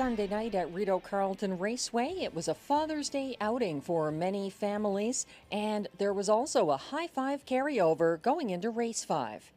Sunday night at Rideau Carleton Raceway. It was a Father's Day outing for many families, and there was also a high five carryover going into race 5.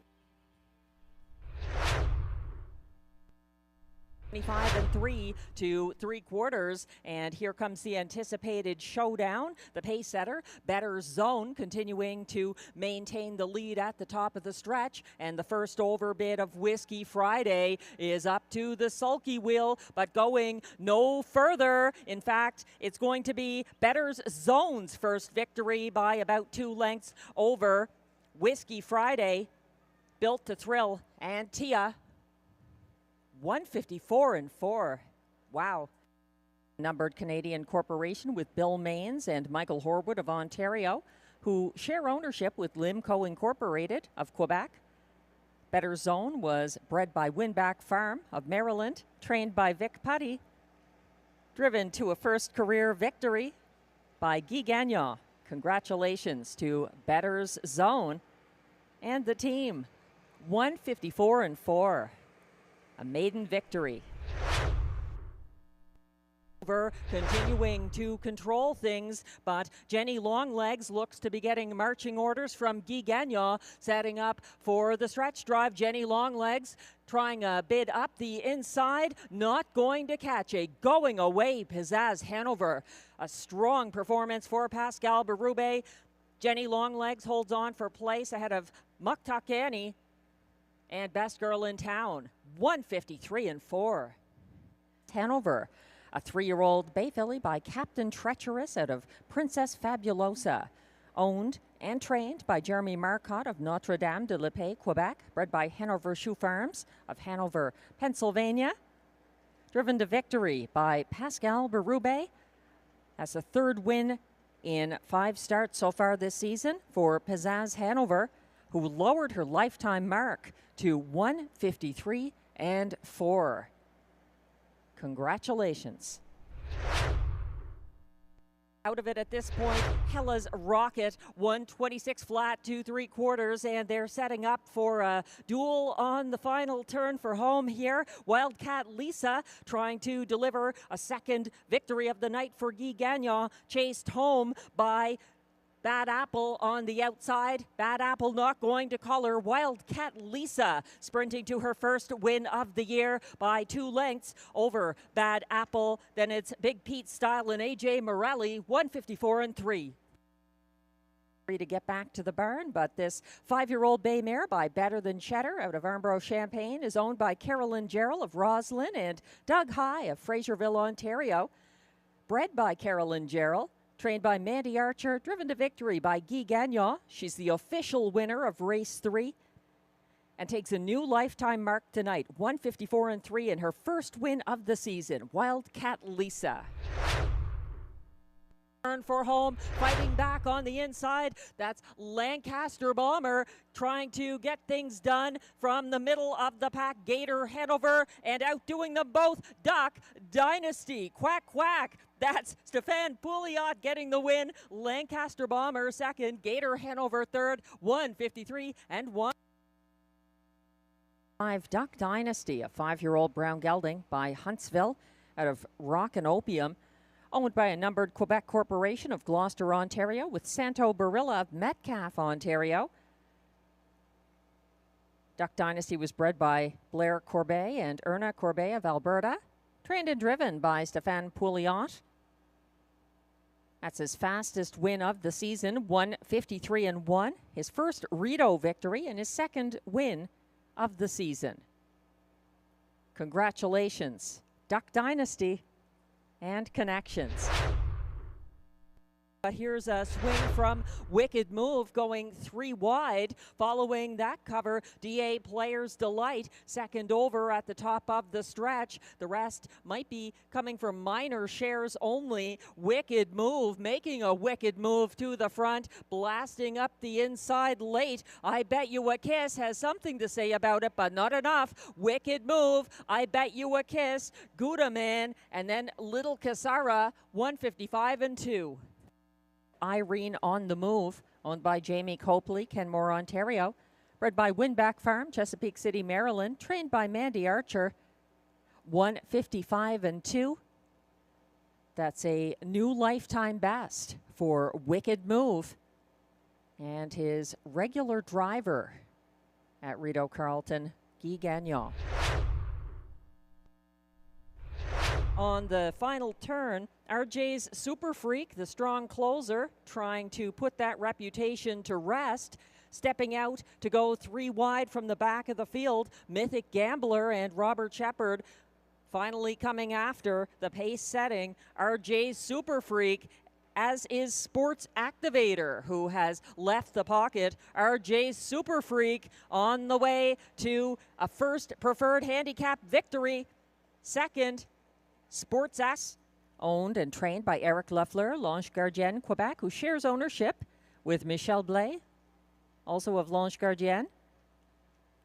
25-3 to 3/4, and here comes the anticipated showdown. The pace setter, Better Zone, continuing to maintain the lead at the top of the stretch, and the first overbid of Whiskey Friday is up to the sulky wheel, but going no further. In fact, it's going to be Better Zone's first victory by about 2 lengths over Whiskey Friday. Built to Thrill and Tia. 154-4. Wow. Numbered Canadian Corporation with Bill Mains and Michael Horwood of Ontario, who share ownership with Limco Incorporated of Quebec. Better Zone was bred by Winback Farm of Maryland, trained by Vic Putty, driven to a first career victory by Guy Gagnon. Congratulations to Better's Zone and the team. 154-4. A maiden victory. Continuing to control things, but Jenny Longlegs looks to be getting marching orders from Guy Gagnon, setting up for the stretch drive. Jenny Longlegs trying a bid up the inside, not going to catch a going away Pizzazz Hanover. A strong performance for Pascal Berube. Jenny Longlegs holds on for place ahead of Muktuk Annie and Best Girl in Town. 153-4. Hanover, a 3-year-old bay filly by Captain Treacherous out of Princess Fabulosa. Owned and trained by Jeremy Marcotte of Notre Dame de la Paix, Quebec. Bred by Hanover Shoe Farms of Hanover, Pennsylvania. Driven to victory by Pascal Berube. That's the 3rd win in 5 starts so far this season for Pizzazz Hanover, who lowered her lifetime mark to 153-4. Congratulations. Out of it at this point, Hella's Rocket, 126 flat, 2 3/4, and they're setting up for a duel on the final turn for home here. Wildcat Lisa trying to deliver a second victory of the night for Guy Gagnon, chased home by Bad Apple on the outside. Bad Apple not going to color. Wildcat Lisa sprinting to her first win of the year by 2 lengths over Bad Apple. Then it's Big Pete Style and AJ Morelli, 154-3. To get back to the barn, but this 5-year-old bay mare by Better Than Cheddar out of Armbro Champagne is owned by Carolyn Gerald of Roslyn and Doug High of Fraserville, Ontario. Bred by Carolyn Gerald, trained by Mandy Archer, driven to victory by Guy Gagnon. She's the official winner of race 3 and takes a new lifetime mark tonight, 154-3 in her first win of the season. Wildcat Lisa. Turn for home, fighting back on the inside. That's Lancaster Bomber trying to get things done from the middle of the pack. Gator Hanover, and outdoing them both, Duck Dynasty. Quack, quack. That's Stefan Pouliot getting the win. Lancaster Bomber second, Gator Hanover third, 153-1. 5 Duck Dynasty, a 5-year-old brown gelding by Huntsville out of Rock and Opium, owned by a numbered Quebec Corporation of Gloucester, Ontario, with Santo Barilla of Metcalfe, Ontario. Duck Dynasty was bred by Blair Corbet and Erna Corbet of Alberta, trained and driven by Stefan Pouliot. That's his fastest win of the season, 153-1. His first Rideau victory and his second win of the season. Congratulations, Duck Dynasty and connections. But here's a swing from Wicked Move going 3 wide. Following that cover, DA Players Delight, second over at the top of the stretch. The rest might be coming from minor shares only. Wicked Move making a wicked move to the front, blasting up the inside late. I Bet You a Kiss has something to say about it, but not enough. Wicked Move, I Bet You a Kiss, Gouda Man, and then Little Casara, 155-2. Irene on the Move, owned by Jamie Copley, Kenmore, Ontario. Bred by Winback Farm, Chesapeake City, Maryland. Trained by Mandy Archer. 1:55.2. That's a new lifetime best for Wicked Move and his regular driver at Rideau Carleton, Guy Gagnon. On the final turn, RJ's Super Freak, the strong closer, trying to put that reputation to rest. Stepping out to go 3 wide from the back of the field, Mythic Gambler and Robert Shepard finally coming after the pace setting RJ's Super Freak, as is Sports Activator, who has left the pocket. RJ's Super Freak on the way to a first preferred handicap victory. Second, Sports S, owned and trained by Eric Leffler, L'Ange Gardien, Quebec, who shares ownership with Michel Blais, also of L'Ange Gardien.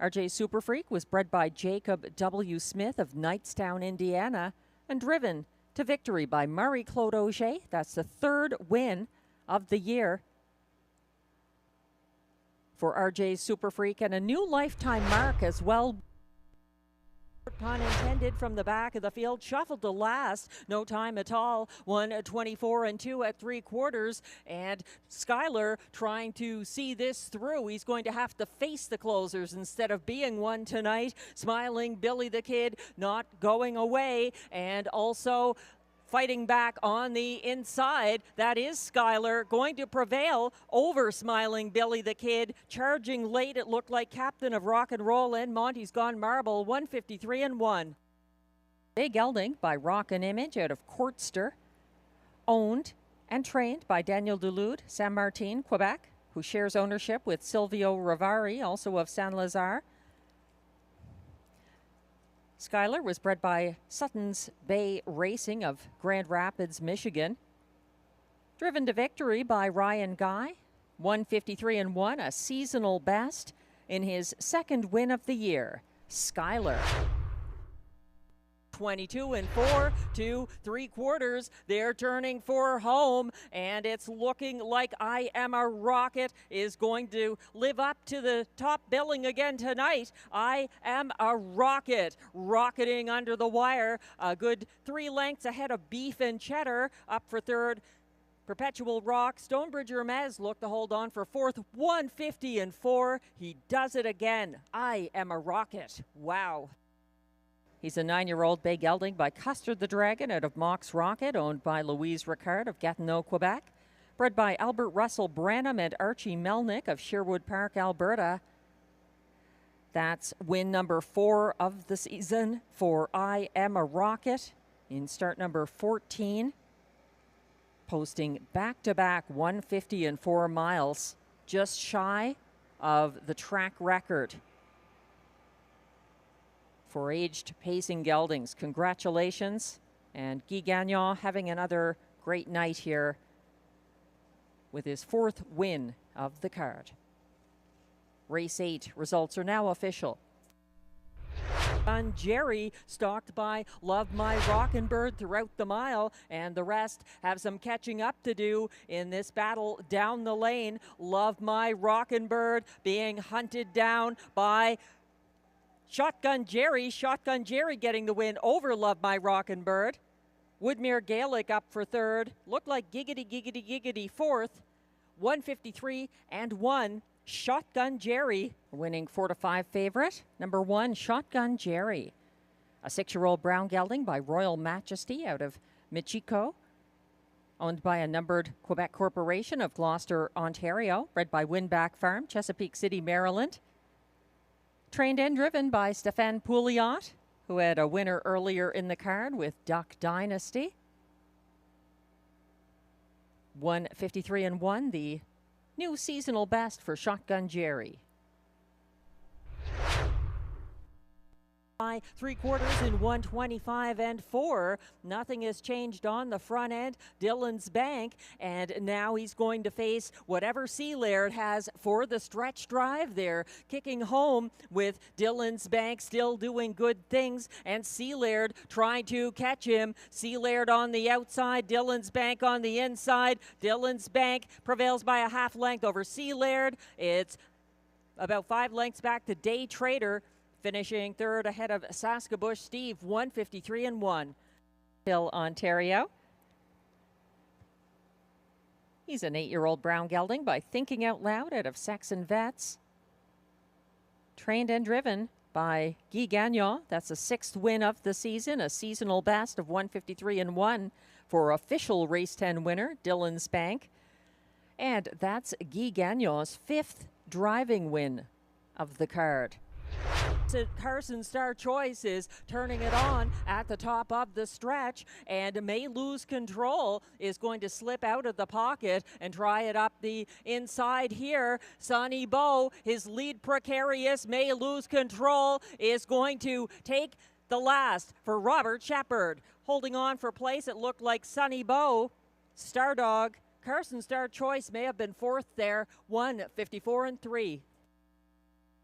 RJ Super Freak was bred by Jacob W. Smith of Knightstown, Indiana, and driven to victory by Marie-Claude Auger. That's the 3rd win of the year for RJ Super Freak, and a new lifetime mark as well. Pun intended, from the back of the field, shuffled to last, no time at all, 1:24.2 at 3/4, and Skyler trying to see this through. He's going to have to face the closers instead of being one tonight. Smiling Billy the Kid not going away, and also fighting back on the inside. That is Skyler going to prevail over Smiling Billy the Kid. Charging late, it looked like Captain of Rock and Roll and Monty's Gone Marble, 1:53.1. Bay Gelding by Rock and Image out of Courtster, owned and trained by Daniel Dulude, Saint Martin, Quebec, who shares ownership with Silvio Rivari, also of Saint-Lazare. Skyler was bred by Sutton's Bay Racing of Grand Rapids, Michigan. Driven to victory by Ryan Guy, 1:53.1, a seasonal best in his 2nd win of the year. Skyler. 22.4 to 3/4. They're turning for home, and it's looking like I Am a Rocket is going to live up to the top billing again tonight. I Am a Rocket, rocketing under the wire, a good 3 lengths ahead of Beef and Cheddar. Up for 3rd, Perpetual Rock. Stonebridge Hermes looked to hold on for 4th, 1:50.4. He does it again. I Am a Rocket. Wow. He's a 9-year-old Bay Gelding by Custard the Dragon out of Mox Rocket, owned by Louise Ricard of Gatineau, Quebec. Bred by Albert Russell Branham and Archie Melnick of Sherwood Park, Alberta. That's win number 4 of the season for I Am a Rocket in start number 14. Posting back-to-back 1:50.4 miles, just shy of the track record for aged pacing geldings. Congratulations. And Guy Gagnon having another great night here with his 4th win of the card. Race 8 results are now official. Jerry stalked by Love My Rockin' Bird throughout the mile, and the rest have some catching up to do in this battle down the lane. Love My Rockin' Bird being hunted down by Shotgun Jerry getting the win over Love My Rockin' Bird. Woodmere Gaelic up for 3rd. Looked like Giggity 4th. 1:53.1. Shotgun Jerry winning 4-5 favorite. Number 1, Shotgun Jerry. A 6-year-old brown gelding by Royal Majesty out of Michiko, owned by a numbered Quebec Corporation of Gloucester, Ontario. Bred by Winback Farm, Chesapeake City, Maryland. Trained and driven by Stéphane Pouliot, who had a winner earlier in the card with Duck Dynasty. 1:53.1, the new seasonal best for Shotgun Jerry. By 3/4 in 1:25.4. Nothing has changed on the front end. Dylan's Bank, and now he's going to face whatever Sealaird has for the stretch drive. They're kicking home with Dylan's Bank still doing good things, and Sealaird trying to catch him. Sealaird on the outside, Dylan's Bank on the inside. Dylan's Bank prevails by a 1/2 length over Sealaird. It's about 5 lengths back to Day Trader Finishing third ahead of Saskabush Steve, 153-1. Phil, Ontario. He's an 8-year-old brown gelding by Thinking Out Loud out of Saxon Vets. Trained and driven by Guy Gagnon. That's a 6th win of the season, a seasonal best of 153-1 for official Race 10 winner Dylan Spank. And that's Guy Gagnon's 5th driving win of the card. Carson Star Choice is turning it on at the top of the stretch, and May Lose Control is going to slip out of the pocket and try it up the inside here. Sonny Bow, his lead precarious. May Lose Control is going to take the last for Robert Shepard. Holding on for place, it looked like Sonny Bow. Stardog, Carson Star Choice may have been 4th there, 154-3.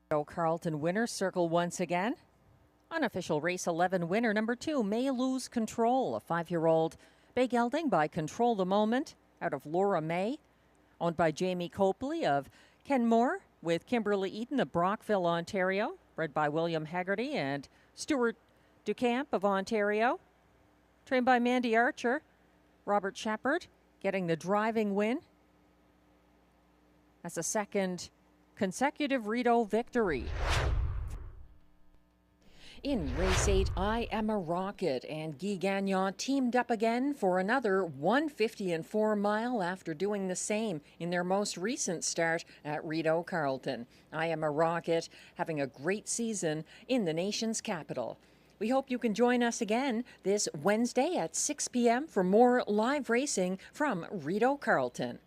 Rideau Carleton winner circle once again. Unofficial race 11 winner number 2, May Lose Control, a 5-year-old bay gelding by Control the Moment out of Laura May, owned by Jamie Copley of Kenmore with Kimberly Eaton of Brockville, Ontario, bred by William Haggerty and Stuart Ducamp of Ontario, trained by Mandy Archer. Robert Shepard getting the driving win. That's a 2nd consecutive Rideau victory. In race 8, I Am a Rocket, and Guy Gagnon teamed up again for another 150-4 mile after doing the same in their most recent start at Rideau Carleton. I Am a Rocket having a great season in the nation's capital. We hope you can join us again this Wednesday at 6 p.m. for more live racing from Rideau Carleton.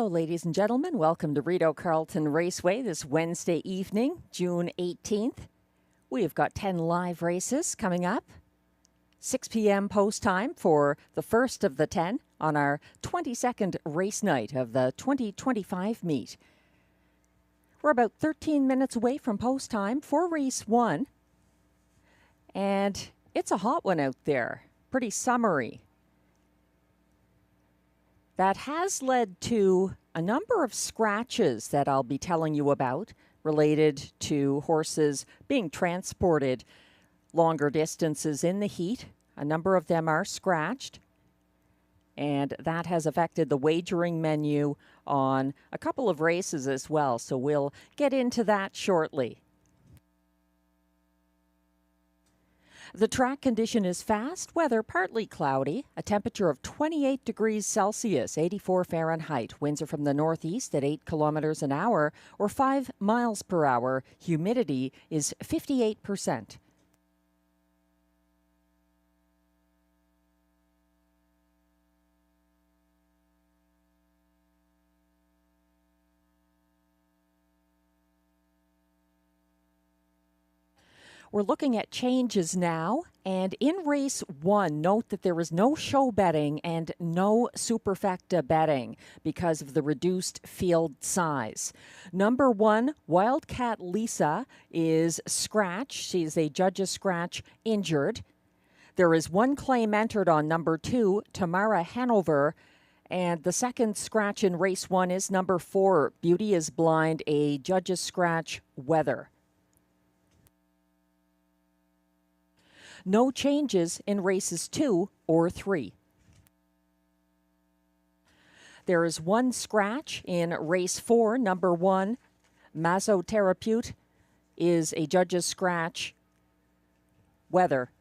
ladies and gentlemen. Welcome to Rideau Carleton Raceway this Wednesday evening, June 18th. We have got 10 live races coming up. 6 p.m. post time for the first of the 10 on our 22nd race night of the 2025 meet. We're about 13 minutes away from post time for race 1. And it's a hot one out there, pretty summery. That has led to a number of scratches that I'll be telling you about related to horses being transported longer distances in the heat. A number of them are scratched, and that has affected the wagering menu on a couple of races as well, so we'll get into that shortly. The track condition is fast weather, partly cloudy, a temperature of 28 degrees Celsius, 84 Fahrenheit. Winds are from the northeast at 8 kilometers an hour or 5 miles per hour. Humidity is 58%. We're looking at changes now, and in race 1, note that there is no show betting and no superfecta betting because of the reduced field size. Number 1, Wildcat Lisa, is scratched. She's a judge's scratch, injured. There is one claim entered on number 2, Tamara Hanover, and the second scratch in race 1 is number 4, Beauty is Blind, a judge's scratch, Weather. No changes in races 2 or 3. There is one scratch in race 4. Number 1, Masotherapute, is a judge's scratch, Weather.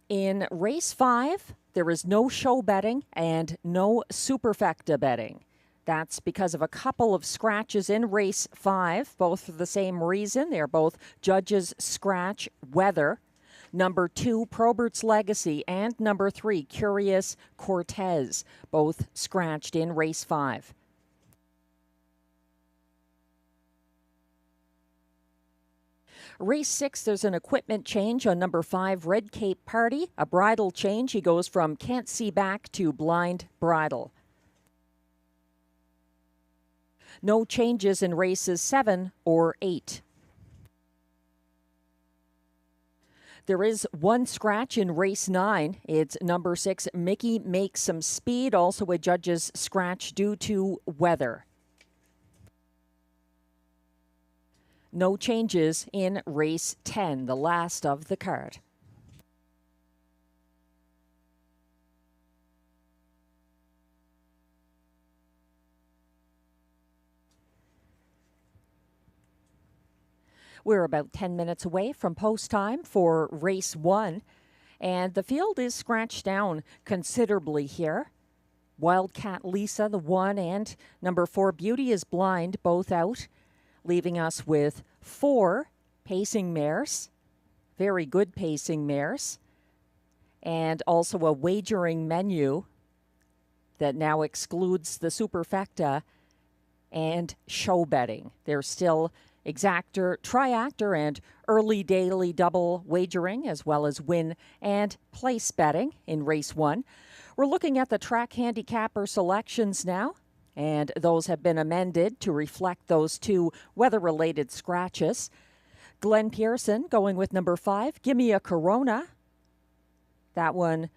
In race 5, there is no show betting and no superfecta betting. That's because of a couple of scratches in race 5, both for the same reason. They're both judges' scratch, Weather. Number 2, Probert's Legacy, and number 3, Curious Cortez, both scratched in race 5. Race 6, there's an equipment change on number 5, Red Cape Party. A bridle change. He goes from Can't See Back to Blind Bridle. No changes in races 7 or 8. There is one scratch in race 9. It's number 6, Mickey Makes Some Speed, also a judge's scratch due to weather. No changes in race 10, the last of the card. We're about 10 minutes away from post time for race 1, and the field is scratched down considerably here. Wildcat Lisa, the 1, and number 4, Beauty is Blind, both out, leaving us with 4 pacing mares, very good pacing mares, and also a wagering menu that now excludes the superfecta and show betting. There's still exactor, triactor, and early daily double wagering, as well as win and place betting in race 1. We're looking at the track handicapper selections now, and those have been amended to reflect those 2 weather-related scratches. Glenn Pearson going with number 5, Gimme a Corona. That one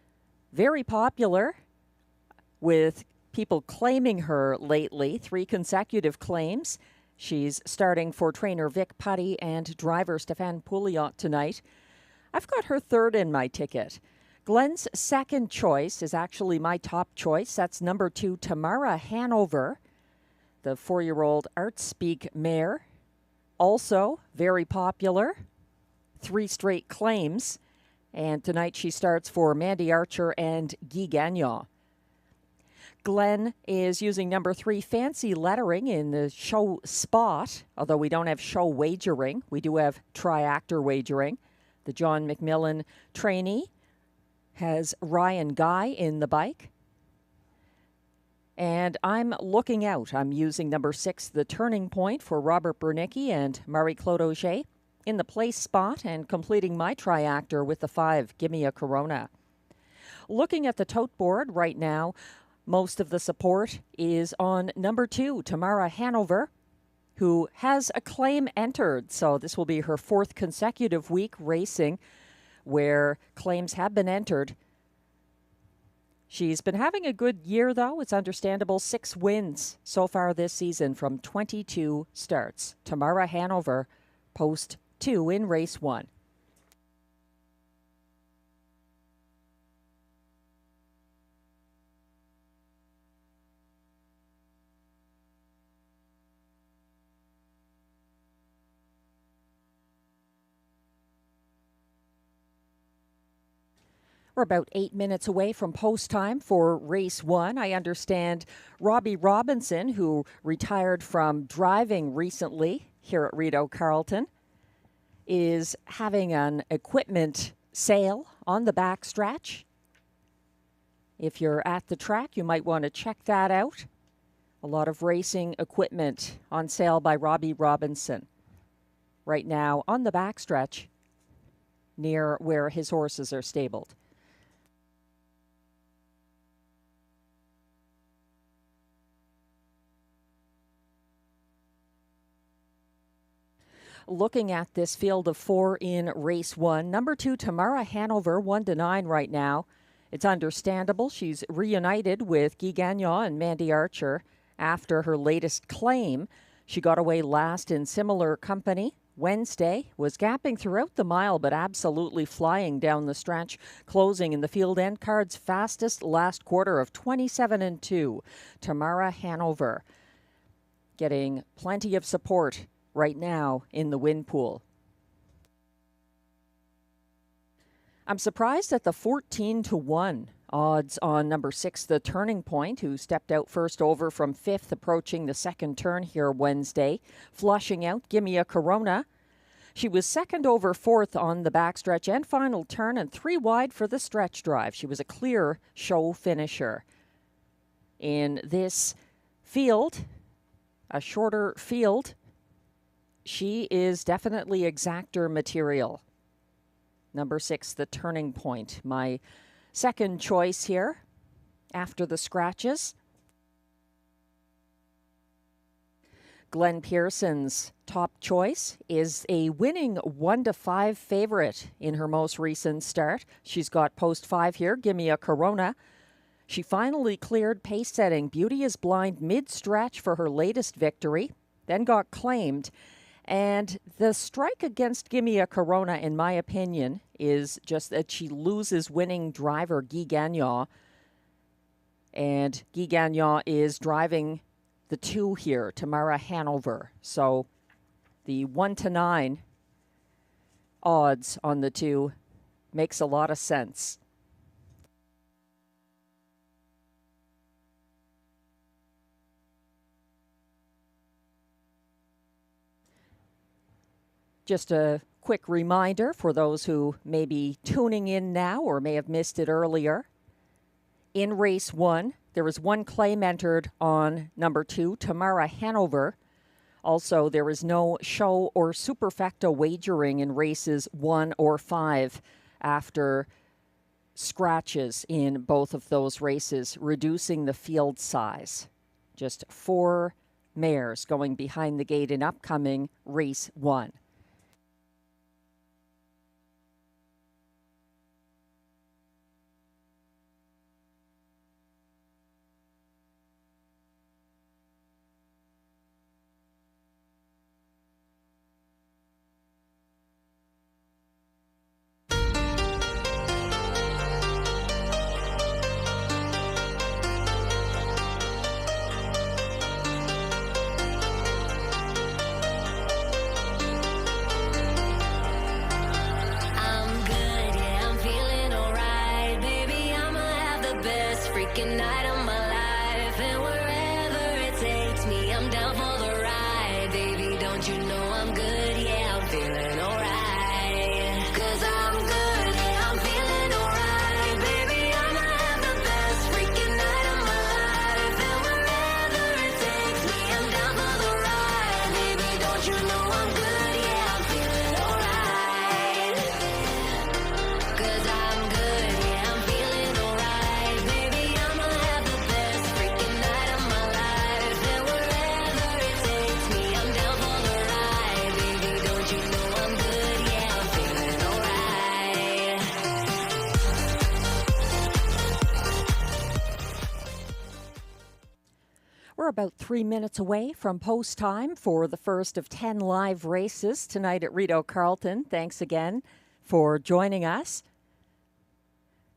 very popular with people claiming her lately, 3 consecutive claims. She's starting for trainer Vic Putty and driver Stéphane Pouliot tonight. I've got her 3rd in my ticket. Glenn's second choice is actually my top choice. That's number 2, Tamara Hanover, the 4-year-old Art Speak mare. Also very popular, 3 straight claims. And tonight she starts for Mandy Archer and Guy Gagnon. Glenn is using number 3, Fancy Lettering, in the show spot, although we don't have show wagering. We do have triactor wagering. The John McMillan trainee has Ryan Guy in the bike. And I'm looking out. I'm using number 6, the turning point for Robert Bernicki and Marie-Claude Auger in the place spot and completing my triactor with the 5, Gimme a Corona. Looking at the tote board right now, most of the support is on number 2, Tamara Hanover, who has a claim entered. So this will be her 4th consecutive week racing where claims have been entered. She's been having a good year, though. It's understandable. 6 wins so far this season from 22 starts. Tamara Hanover, post 2 in race 1. We're about 8 minutes away from post time for race 1. I understand Robbie Robinson, who retired from driving recently here at Rideau Carleton, is having an equipment sale on the backstretch. If you're at the track, you might want to check that out. A lot of racing equipment on sale by Robbie Robinson right now on the backstretch near where his horses are stabled. Looking at this field of 4 in race 1, number 2, Tamara Hanover, 1-9 right now. It's understandable. She's reunited with Guy Gagnon and Mandy Archer after her latest claim. She got away last in similar company Wednesday, was gapping throughout the mile, but absolutely flying down the stretch, closing in the field end card's fastest last quarter of 27-2. Tamara Hanover getting plenty of support right now in the win pool. I'm surprised at the 14-1 odds on number 6, the turning point, who stepped out first over from 5th, approaching the second turn here Wednesday, flushing out Gimme a Corona. She was second over 4th on the backstretch and final turn, and 3 wide for the stretch drive. She was a clear show finisher. In this field, a shorter field, she is definitely exactor material. Number 6, the turning point. My second choice here after the scratches. Glenn Pearson's top choice is a winning 1-5 favorite in her most recent start. She's got post 5 here, Gimme a Corona. She finally cleared pace-setting Beauty is Blind mid-stretch for her latest victory, then got claimed. And the strike against Gimme a Corona, in my opinion, is just that she loses winning driver Guy Gagnon. And Guy Gagnon is driving the 2 here, Tamara Hanover. So the 1-9 odds on the 2 makes a lot of sense. Just a quick reminder for those who may be tuning in now or may have missed it earlier. In race 1, there was 1 claim entered on number 2, Tamara Hanover. Also, there is no show or superfecta wagering in races 1 or 5 after scratches in both of those races, reducing the field size. Just 4 mares going behind the gate in upcoming race 1. Night of my life, and wherever it takes me, I'm down for the ride, baby. Don't you know I'm good? Yeah, I'm feeling alright. 'Cause I'm good, yeah, I'm feeling alright, baby. We're about 3 minutes away from post time for the first of 10 live races tonight at Rideau Carleton. Thanks again for joining us.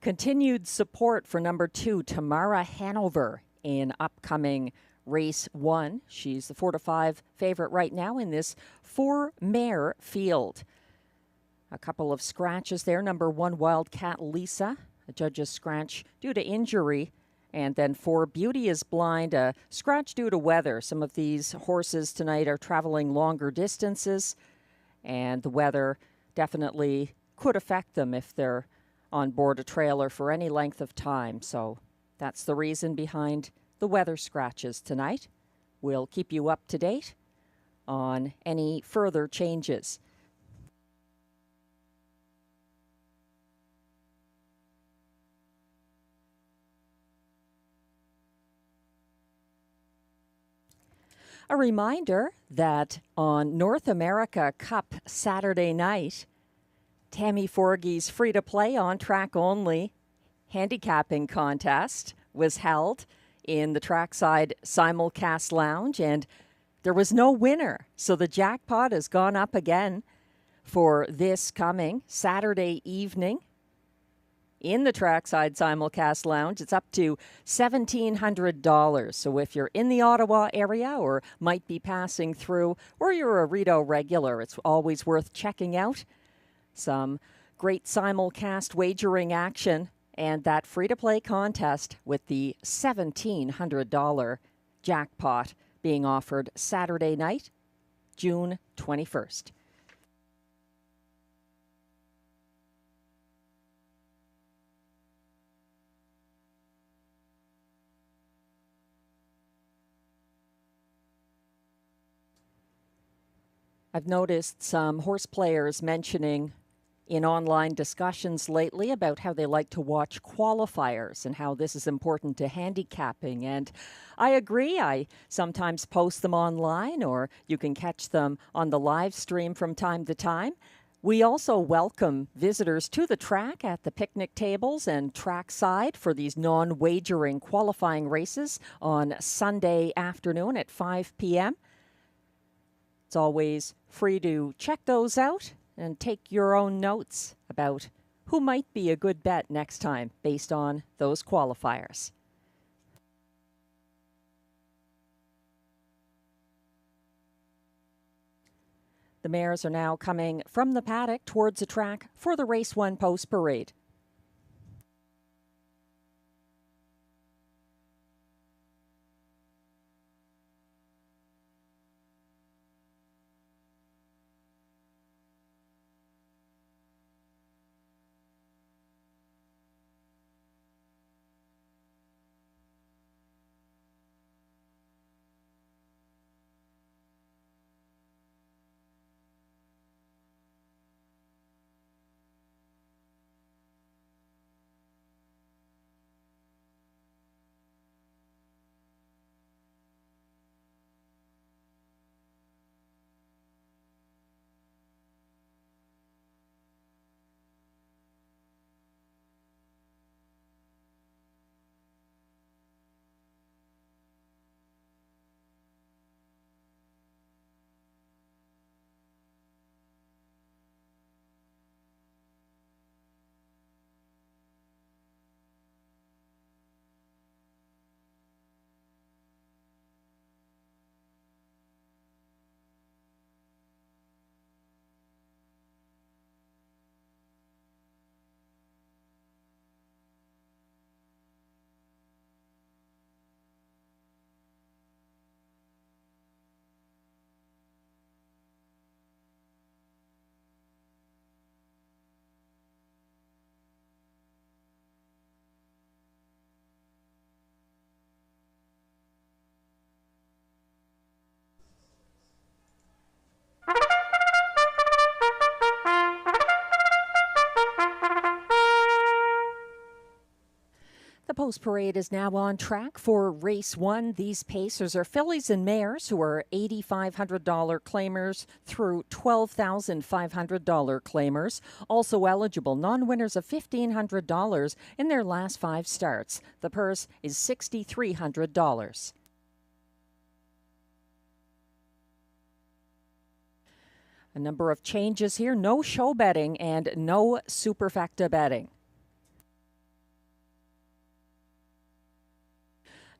Continued support for number 2, Tamara Hanover, in upcoming race 1. She's the 4-5 favorite right now in this 4-mare field. A couple of scratches there. Number 1, Wildcat Lisa, a judge's scratch due to injury. And then 4, Beauty is Blind, a scratch due to weather. Some of these horses tonight are traveling longer distances, and the weather definitely could affect them if they're on board a trailer for any length of time. So that's the reason behind the weather scratches tonight. We'll keep you up to date on any further changes. A reminder that on North America Cup Saturday night, Tammy Forgey's free-to-play on-track only handicapping contest was held in the Trackside Simulcast Lounge, and there was no winner. So the jackpot has gone up again for this coming Saturday evening in the Trackside Simulcast Lounge. It's up to $1,700. So if you're in the Ottawa area or might be passing through, or you're a Rideau regular, it's always worth checking out some great simulcast wagering action and that free-to-play contest with the $1,700 jackpot being offered Saturday night, June 21st. I've noticed some horse players mentioning in online discussions lately about how they like to watch qualifiers and how this is important to handicapping. And I agree. I sometimes post them online, or you can catch them on the live stream from time to time. We also welcome visitors to the track at the picnic tables and trackside for these non-wagering qualifying races on Sunday afternoon at 5 p.m. It's always free to check those out and take your own notes about who might be a good bet next time based on those qualifiers. The mares are now coming from the paddock towards the track for the Race 1 post parade. The post parade is now on track for race 1. These pacers are fillies and mares who are $8,500 claimers through $12,500 claimers. Also eligible non-winners of $1,500 in their last 5 starts. The purse is $6,300. A number of changes here. No show betting and no superfecta betting.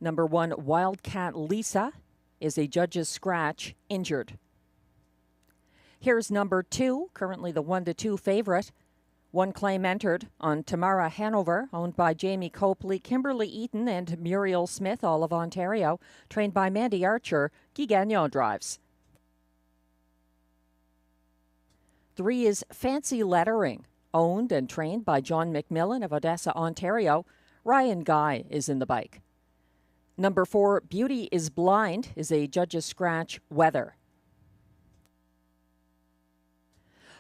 Number 1, Wildcat Lisa is a judge's scratch, injured. Here's number 2, currently the 1-2 favorite. One claim entered on Tamara Hanover, owned by Jamie Copley, Kimberly Eaton, and Muriel Smith, all of Ontario, trained by Mandy Archer. Guy Gagnon drives. 3 is Fancy Lettering, owned and trained by John McMillan of Odessa, Ontario. Ryan Guy is in the bike. Number 4, Beauty is Blind, is a judge's scratch, weather.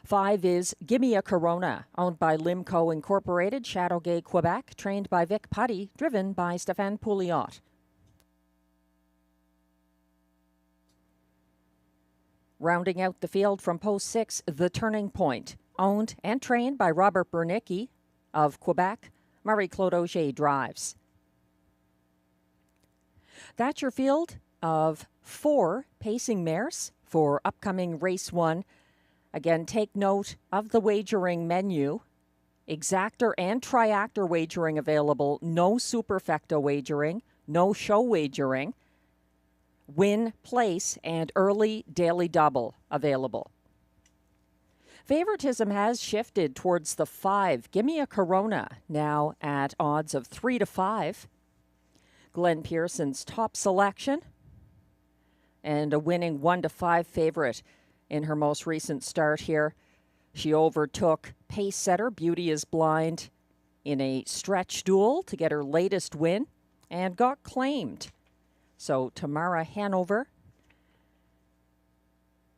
5 is Gimme a Corona, owned by Limco Incorporated, Châteauguay, Quebec, trained by Vic Putty, driven by Stéphane Pouliot. Rounding out the field from post 6, The Turning Point, owned and trained by Robert Bernicki of Quebec. Marie-Claude Auger drives. That's your field of 4 pacing mares for upcoming race 1. Again, take note of the wagering menu. Exactor and triactor wagering available. No superfecta wagering. No show wagering. Win, place, and early daily double available. Favoritism has shifted towards the 5. Gimme a Corona, now at odds of 3-5. Glenn Pearson's top selection. And a winning 1-5 favorite in her most recent start here. She overtook pace setter Beauty is Blind in a stretch duel to get her latest win and got claimed. So Tamara Hanover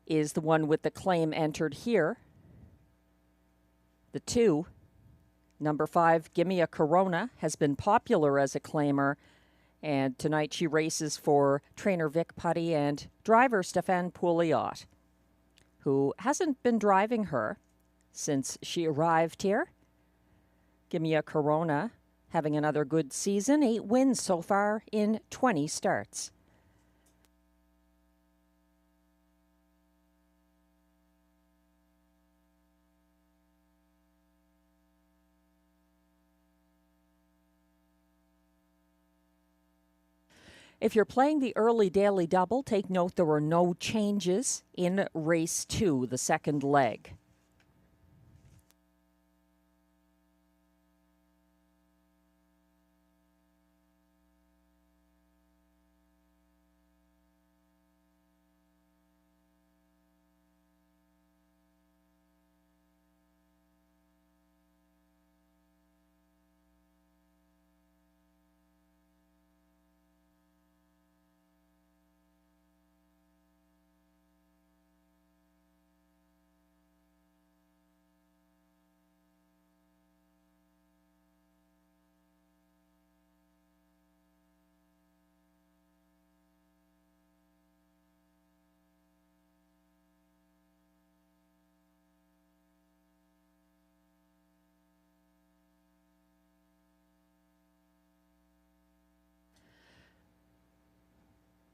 is the one with the claim entered here. The 2, number 5, Gimme a Corona, has been popular as a claimer. And tonight she races for trainer Vic Putty and driver Stéphane Pouliot, who hasn't been driving her since she arrived here. Gimme a Corona, having another good season, 8 wins so far in 20 starts. If you're playing the early daily double, take note there were no changes in race 2, the second leg.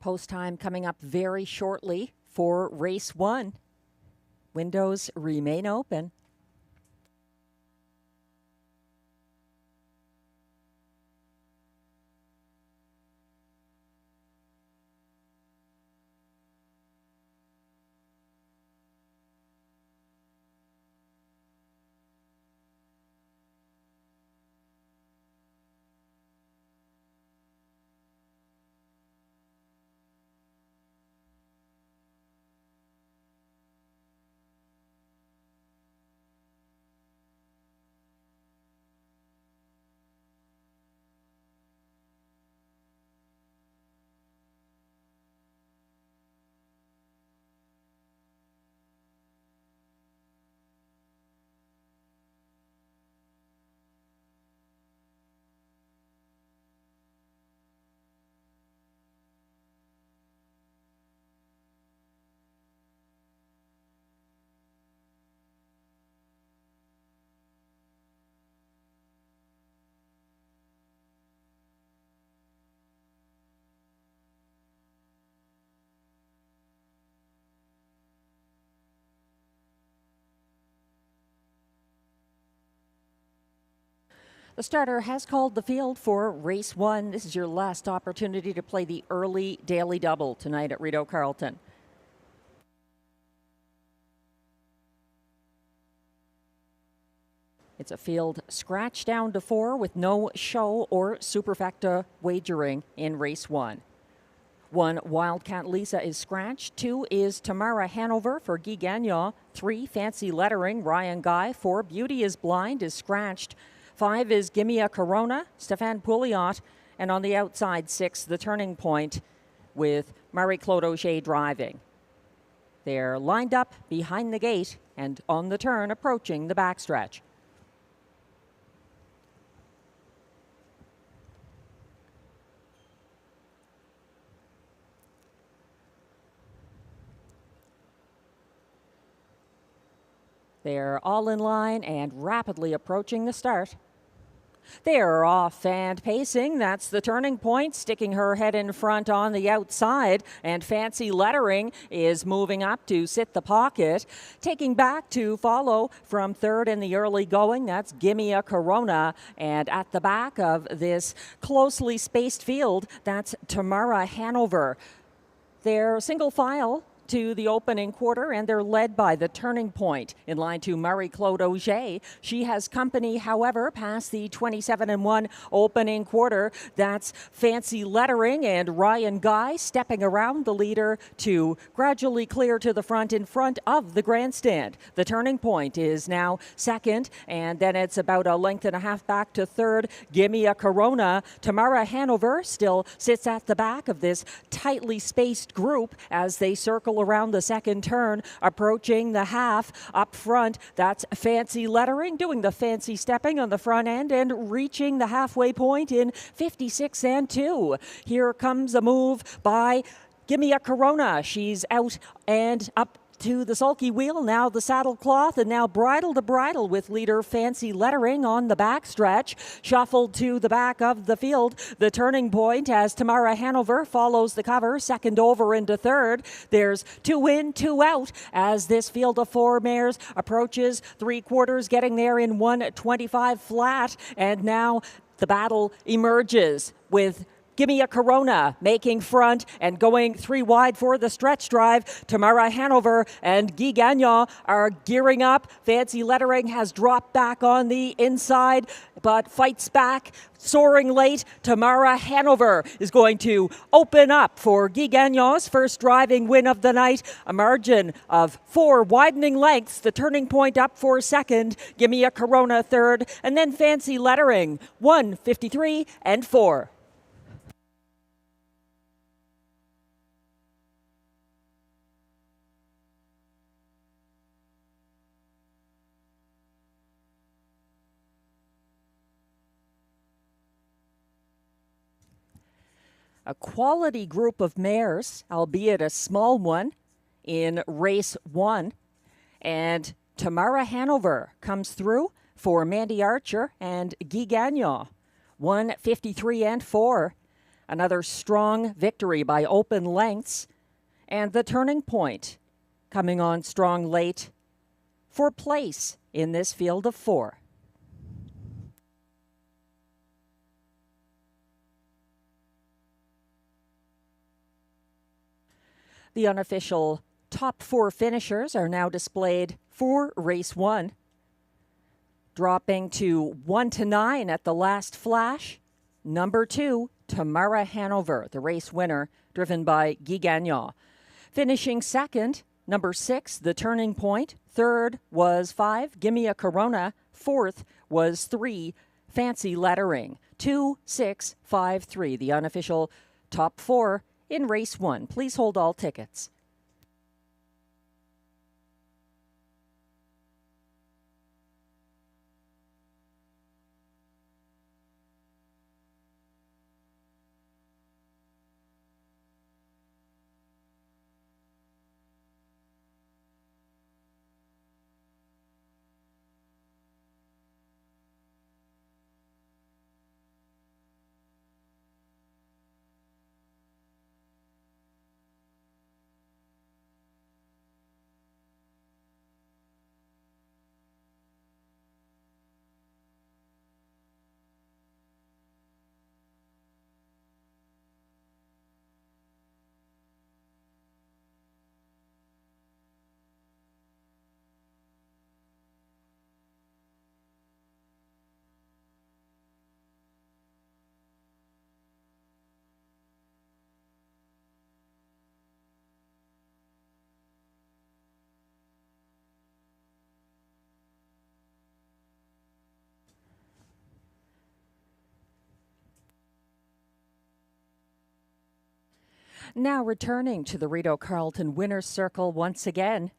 Post time coming up very shortly for race 1. Windows remain open. The starter has called the field for race 1. This is your last opportunity to play the early daily double tonight at Rideau Carleton. It's a field scratched down to 4 with no show or superfecta wagering in race 1. 1, Wildcat Lisa is scratched. 2 is Tamara Hanover for Guy Gagnon. 3, Fancy Lettering, Ryan Guy. 4, Beauty is Blind is scratched. 5 is Gimme a Corona, Stéphane Pouliot. And on the outside, 6, The Turning Point with Marie-Claude Auger driving. They're lined up behind the gate and on the turn approaching the backstretch. They're all in line and rapidly approaching the start. They're off and pacing. That's The Turning Point, sticking her head in front on the outside. And Fancy Lettering is moving up to sit the pocket. Taking back to follow from third in the early going, that's Gimme a Corona. And at the back of this closely spaced field, that's Tamara Hanover. They're single file to the opening quarter, and they're led by The Turning Point. In line to Marie-Claude Auger. She has company, however, past the 27-1 opening quarter. That's Fancy Lettering and Ryan Guy stepping around the leader to gradually clear to the front in front of the grandstand. The Turning Point is now second, and then it's about a length and a half back to third. Gimme a Corona. Tamara Hanover still sits at the back of this tightly spaced group as they circle around the second turn, approaching the half. Up front, that's Fancy Lettering doing the fancy stepping on the front end and reaching the halfway point in 56-2. Here comes a move by Gimme a Corona. She's out and up to the sulky wheel, now the saddle cloth, and now bridle to bridle with leader Fancy Lettering on the backstretch. Shuffled to the back of the field, The Turning Point as Tamara Hanover follows the cover, second over into third. There's 2 in, 2 out as this field of 4 mares approaches 3/4, getting there in 1:25 flat, and now the battle emerges with Gimme a Corona making front and going 3 wide for the stretch drive. Tamara Hanover and Guy Gagnon are gearing up. Fancy Lettering has dropped back on the inside, but fights back. Soaring late, Tamara Hanover is going to open up for Guy Gagnon's first driving win of the night. A margin of 4 widening lengths. The Turning Point up for second. Gimme a Corona third. And then Fancy Lettering, 1:53-4. A quality group of mares, albeit a small one, in race 1. And Tamara Hanover comes through for Mandy Archer and Guy Gagnon. 1:53-4. Another strong victory by open lengths. And The Turning Point coming on strong late for place in this field of 4. The unofficial top 4 finishers are now displayed for race 1. Dropping to 1-9 at the last flash. Number 2, Tamara Hanover, the race winner, driven by Guy Gagnon. Finishing second, number 6, The Turning Point. Third was 5, Gimme a Corona. Fourth was 3, Fancy Lettering. 2, 6, 5, 3, the unofficial top 4 in race 1. Please hold all tickets. Now returning to the Rideau Carleton winner's circle once again.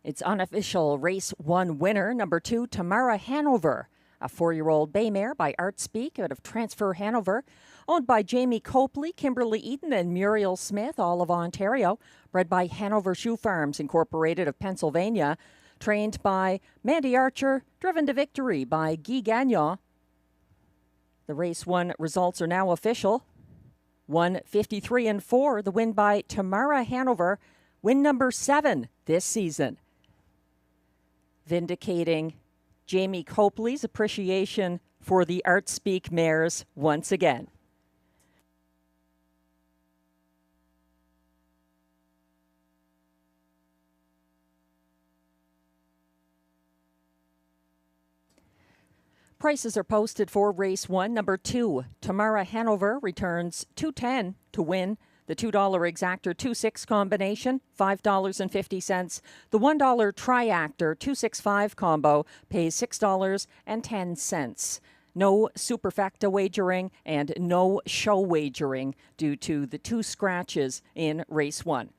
It's unofficial race 1 winner, number 2, Tamara Hanover, a 4-year-old bay mare by Artspeak out of Transfer Hanover, owned by Jamie Copley, Kimberly Eaton, and Muriel Smith, all of Ontario, bred by Hanover Shoe Farms Incorporated of Pennsylvania, trained by Mandy Archer, driven to victory by Guy Gagnon. The race 1 results are now official. 153-4, the win by Tamara Hanover, win number 7 this season. Vindicating Jamie Copley's appreciation for the Artspeak mares once again. Prices are posted for race 1. Number 2, Tamara Hanover returns $2.10 to win. The $2 exactor 2-6 combination, $5.50. The $1 triactor 2-6-5 combo pays $6.10. No superfecta wagering and no show wagering due to the 2 scratches in race 1.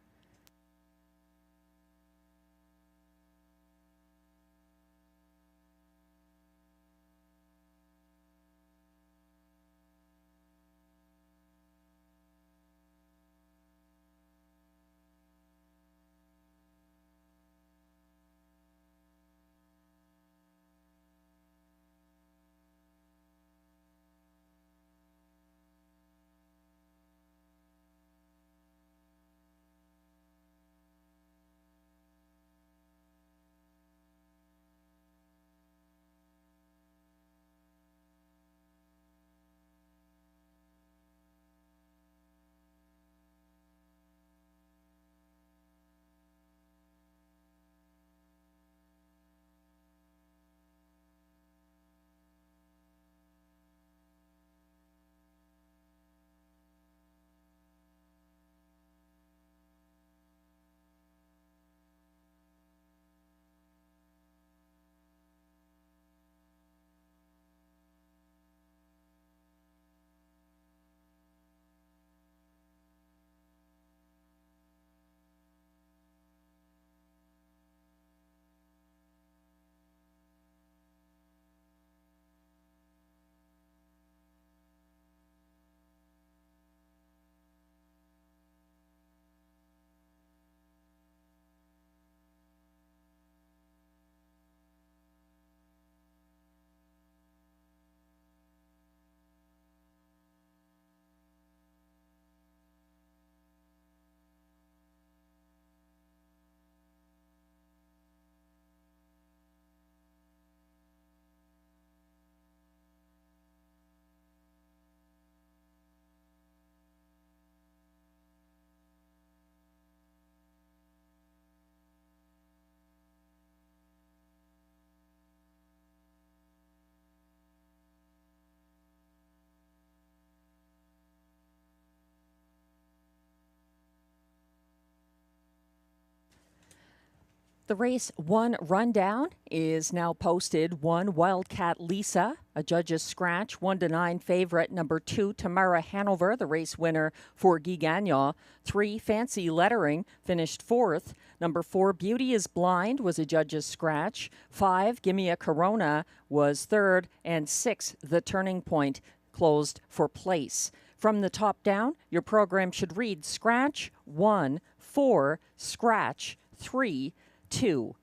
The race 1 rundown is now posted. 1, Wildcat Lisa, a judge's scratch, 1-9 favorite. Number 2, Tamara Hanover, the race winner for Guy Gagnon. 3, Fancy Lettering, finished 4th. Number 4, Beauty is Blind, was a judge's scratch. 5, Gimme a Corona, was 3rd. And 6, The Turning Point, closed for place. From the top down, your program should read scratch 1, 4, scratch 3, 2.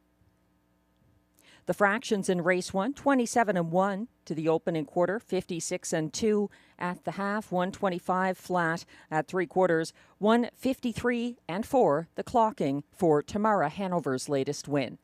The fractions in race 1, 27-1 to the opening quarter, 56-2 at the half, 125 flat at 3/4, 153-4 the clocking for Tamara Hanover's latest win.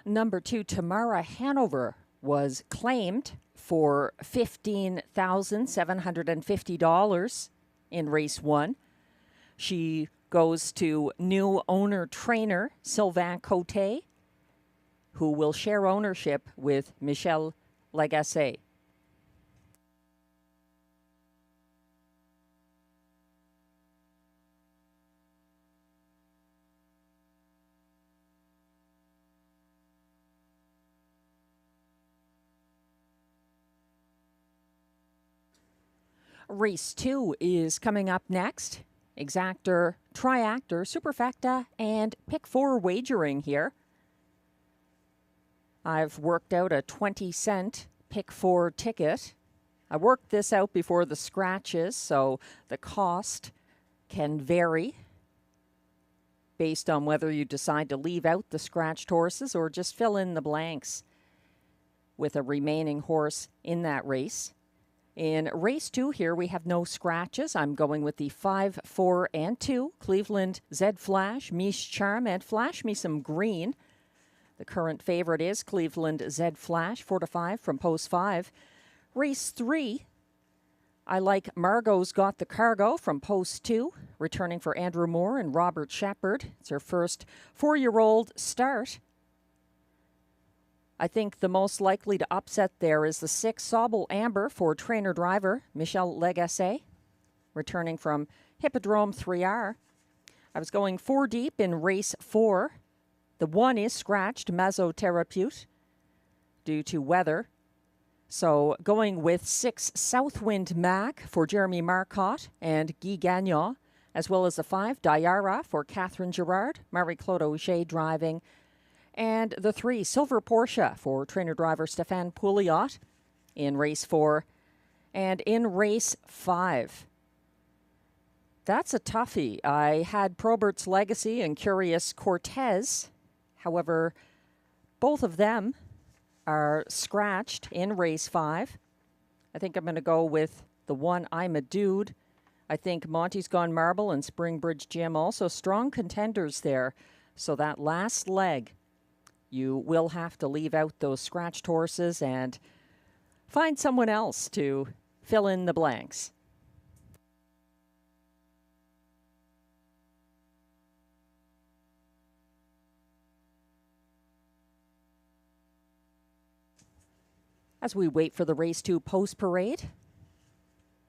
Number 2, Tamara Hanover, was claimed for $15,750 in race 1. She goes to new owner-trainer Sylvain Cote, who will share ownership with Michel Lagacé. Race 2 is coming up next. Exactor, Triactor, Superfecta, and Pick 4 wagering here. I've worked out a 20-cent Pick 4 ticket. I worked this out before the scratches, so the cost can vary based on whether you decide to leave out the scratched horses or just fill in the blanks with a remaining horse in that race. In race 2 here, we have no scratches. I'm going with the 5, 4, and 2. Cleveland Zed Flash, Mish Charm, and Flash Me Some Green. The current favorite is Cleveland Zed Flash, 4-5 from post 5. Race 3, I like Margot's Got the Cargo from post 2, returning for Andrew Moore and Robert Shepard. It's her first 4-year-old start. I think the most likely to upset there is the 6 Sauble Amber for trainer-driver Michel Lagacé, returning from Hippodrome 3R. I was going 4 deep in race 4. The 1 is scratched, Massothérapeute, due to weather. So going with 6 Southwind Mac for Jeremy Marcotte and Guy Gagnon, as well as the 5 Diara for Catherine Girard, Marie-Claude Auger driving, and the 3 Silver Porsche for trainer-driver Stéphane Pouliot in race 4. And in race 5, that's a toughie. I had Probert's Legacy and Curious Cortez. However, both of them are scratched in race 5. I think I'm going to go with the 1 I'm a Dude. I think Monty's Gone Marble and Springbridge Jim also strong contenders there. So that last leg, you will have to leave out those scratched horses and find someone else to fill in the blanks. As we wait for the race 2 post parade,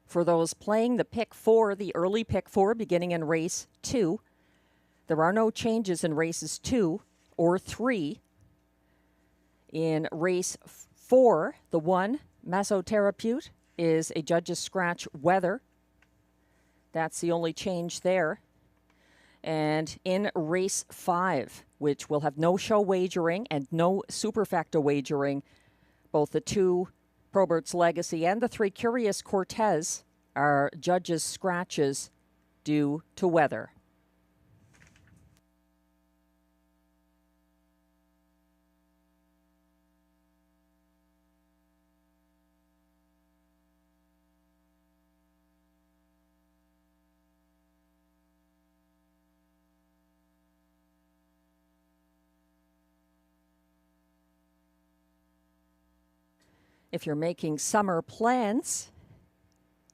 for those playing the pick 4, the early pick 4 beginning in race 2, there are no changes in races 2 or 3. In race 4, the 1, Massothérapeute, is a judge's scratch weather. That's the only change there. And in race 5, which will have no show wagering and no superfecta wagering, both the 2 Probert's Legacy and the 3 Curious Cortez are judges' scratches due to weather. If you're making summer plans,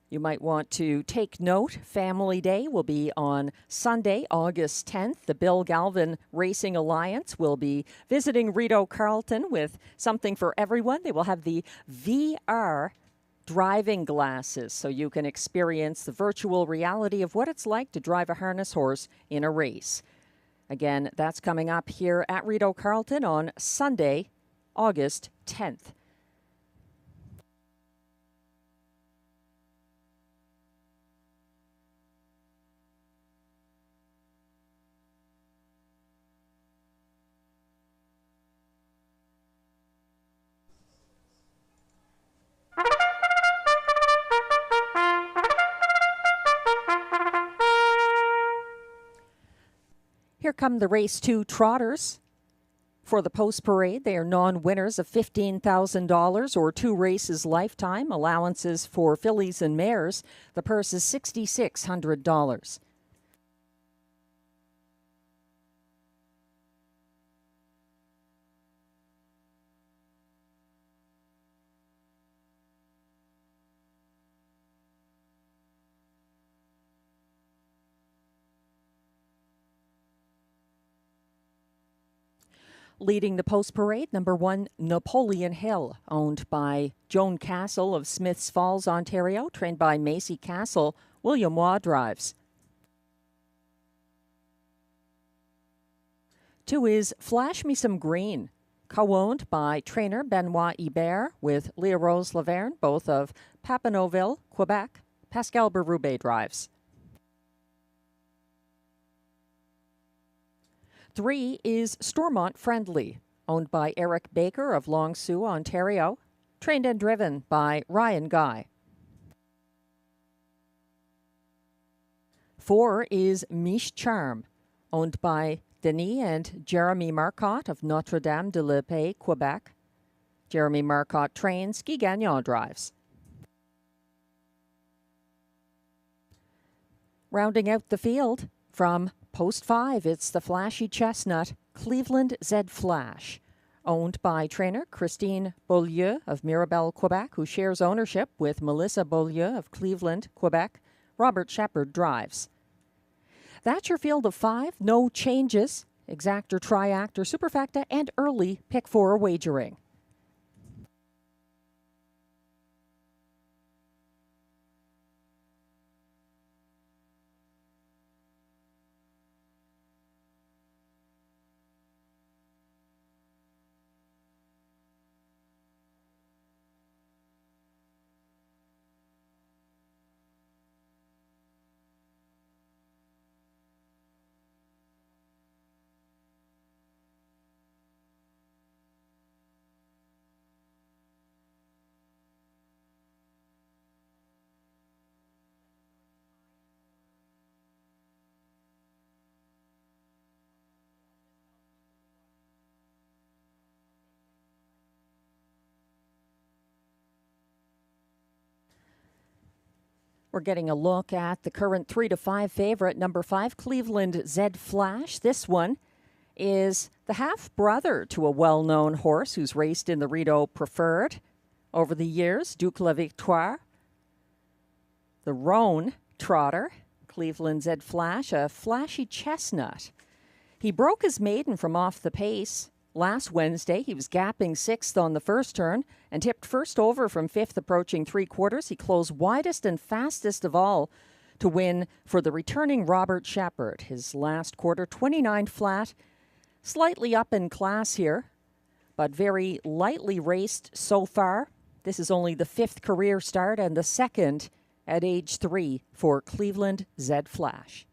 you might want to take note. Family Day will be on Sunday, August 10th. The Bill Galvin Racing Alliance will be visiting Rideau Carleton with something for everyone. They will have the VR driving glasses, so you can experience the virtual reality of what it's like to drive a harness horse in a race. Again, that's coming up here at Rideau Carleton on Sunday, August 10th. Here come the race 2 trotters. For the post parade, they are non-winners of $15,000 or 2 races lifetime. Allowances for fillies and mares. The purse is $6,600. Leading the post parade, number 1, Napoleon Hill, owned by Joan Castle of Smiths Falls, Ontario, trained by Macy Castle. William Waugh drives. 2 is Flash Me Some Green, co-owned by trainer Benoit Hebert with Leah Rose Laverne, both of Papineauville, Quebec. Pascal Berube drives. 3 is Stormont Friendly, owned by Eric Baker of Long Sault, Ontario, trained and driven by Ryan Guy. 4 is Miche Charm, owned by Denis and Jeremy Marcotte of Notre-Dame-de-la-Paix, Quebec. Jeremy Marcotte trains, Guy Gagnon drives. Rounding out the field, from Post 5, it's the flashy chestnut, Cleveland Z Flash, owned by trainer Christine Beaulieu of Mirabel, Quebec, who shares ownership with Melissa Beaulieu of Cleveland, Quebec. Robert Shepard drives. That's your field of 5, no changes, exact or triact or superfecta, and early pick 4 wagering. We're getting a look at the current 3 to 5 favorite, number 5, Cleveland Z Flash. This one is the half-brother to a well-known horse who's raced in the Rideau Preferred over the years, Duke La Victoire. The Roan trotter, Cleveland Z Flash, a flashy chestnut. He broke his maiden from off the pace last Wednesday. He was gapping 6th on the first turn and tipped first over from 5th approaching 3/4. He closed widest and fastest of all to win for the returning Robert Shepard. His last quarter, 29 flat, slightly up in class here, but very lightly raced so far. This is only the 5th career start and the 2nd at age 3 for Cleveland Z Flash.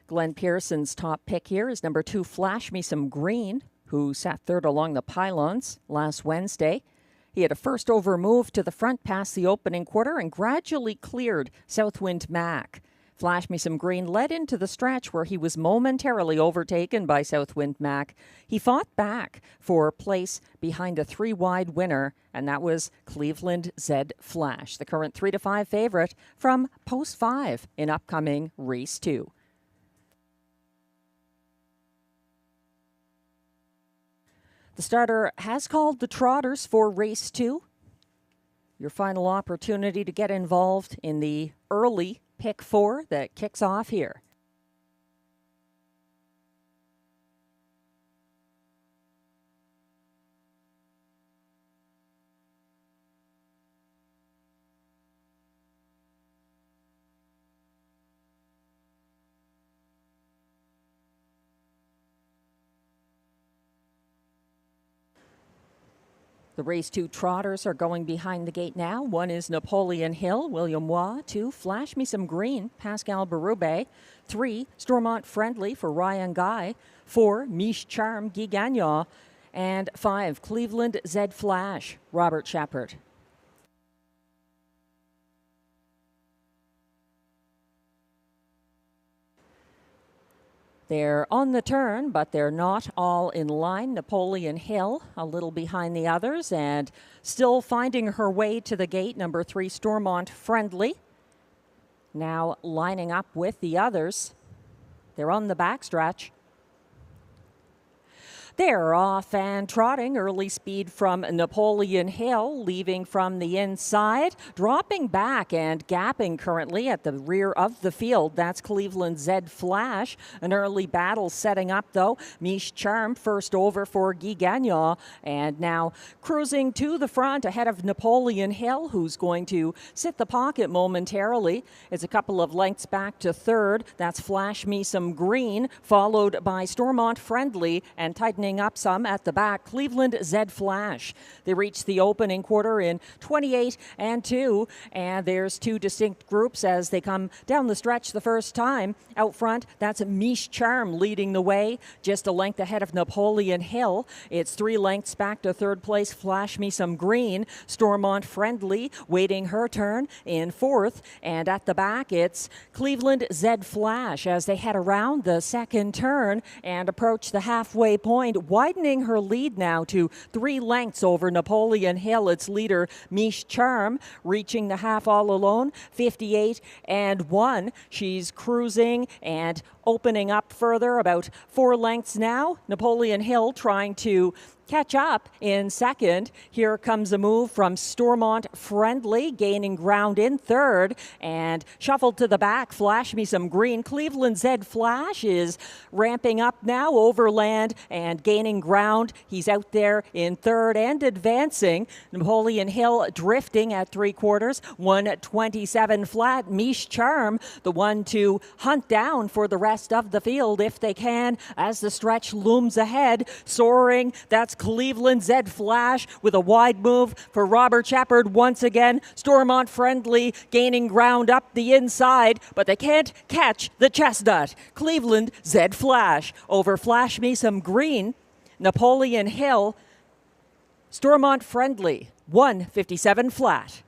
Glenn Pearson's top pick here is number 2, Flash Me Some Green, who sat third along the pylons last Wednesday. He had a first over move to the front past the opening quarter and gradually cleared Southwind Mac. Flash Me Some Green led into the stretch where he was momentarily overtaken by Southwind Mac. He fought back for place behind a 3-wide winner, and that was Cleveland Z Flash, the current 3 to 5 favorite from Post 5 in upcoming Race 2. The starter has called the trotters for Race 2. Your final opportunity to get involved in the early pick 4 that kicks off here. The Race 2 trotters are going behind the gate now. 1 is Napoleon Hill, William Waugh. 2, Flash Me Some Green, Pascal Berube. 3, Stormont Friendly for Ryan Guy. 4, Miche Charm, Guy Gagnon. And 5, Cleveland Z Flash, Robert Shepard. They're on the turn, but they're not all in line. Napoleon Hill a little behind the others and still finding her way to the gate. Number 3, Stormont Friendly. Now lining up with the others. They're on the backstretch. They're off and trotting. Early speed from Napoleon Hill, leaving from the inside, dropping back and gapping currently at the rear of the field. That's Cleveland Zed Flash. An early battle setting up, though. Miche Charm first over for Guy Gagnon, and now cruising to the front ahead of Napoleon Hill, who's going to sit the pocket momentarily. It's a couple of lengths back to third. That's Flash Me Some Green, followed by Stormont Friendly, and tightening up some at the back, Cleveland Zed Flash. They reached the opening quarter in 28 and 2, and there's two distinct groups as they come down the stretch the first time. Out front, that's Miche Charm leading the way, just a length ahead of Napoleon Hill. It's 3 lengths back to third place, Flash Me Some Green. Stormont Friendly waiting her turn in fourth, and at the back, it's Cleveland Zed Flash as they head around the second turn and approach the halfway point, widening her lead now to 3 lengths over Napoleon Hill. Its leader, Miche Charm, reaching the half all alone, 58 and 1. She's cruising and opening up further, about 4 lengths now. Napoleon Hill trying to catch up in second. Here comes a move from Stormont Friendly, gaining ground in third, and shuffled to the back, Flash Me Some Green. Cleveland Zed Flash is ramping up now, overland and gaining ground. He's out there in third and advancing. Napoleon Hill drifting at 3/4, 127 flat. Miche Charm, the one to hunt down for the rest of the field if they can, as the stretch looms ahead. Soaring, that's Cleveland Zed Flash with a wide move for Robert Shepard once again. Stormont Friendly gaining ground up the inside, but they can't catch the chestnut. Cleveland Zed Flash over Flash Me Some Green. Napoleon Hill, Stormont Friendly, 157 flat.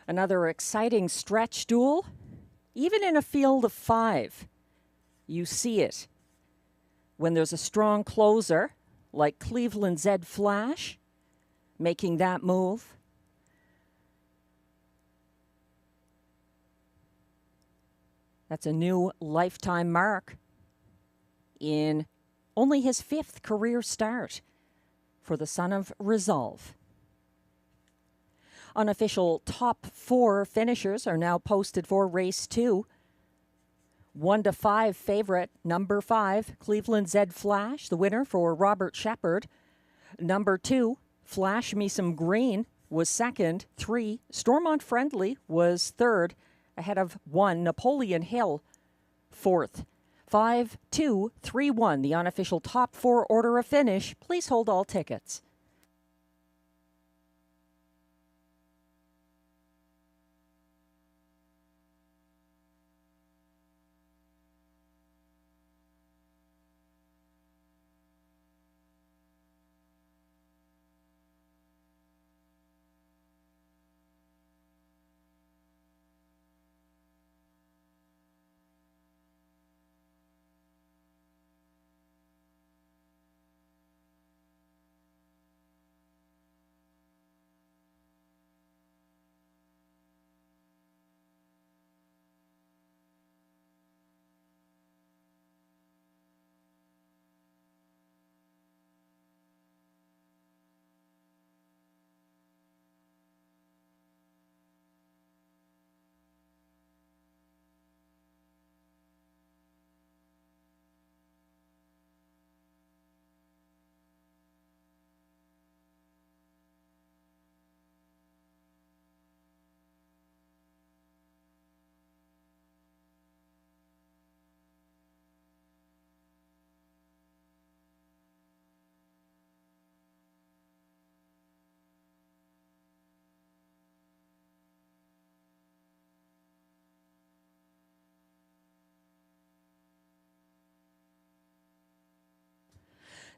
Another exciting stretch duel. Even in a field of 5, you see it. When there's a strong closer, like Cleveland Zed Flash, making that move. That's a new lifetime mark in only his 5th career start for the son of Resolve. Unofficial top 4 finishers are now posted for race 2. 1 to 5 favorite, number 5, Cleveland Zed Flash, the winner for Robert Shepard. Number 2, Flash Me Some Green, was second. 3, Stormont Friendly was third, ahead of 1, Napoleon Hill, fourth. 5, 2, 3, 1, the unofficial top 4 order of finish. Please hold all tickets.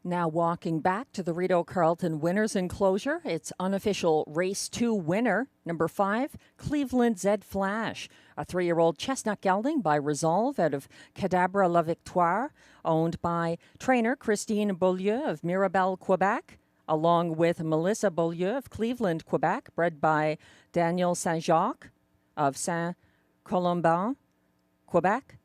Now walking back to the Rideau Carleton winners enclosure, it's unofficial race 2 winner, number 5, Cleveland Z Flash, a 3-year-old chestnut gelding by Resolve out of Cadabra La Victoire, owned by trainer Christine Beaulieu of Mirabel, Quebec, along with Melissa Beaulieu of Cleveland, Quebec, bred by Daniel Saint-Jacques of Saint-Colomban, Quebec.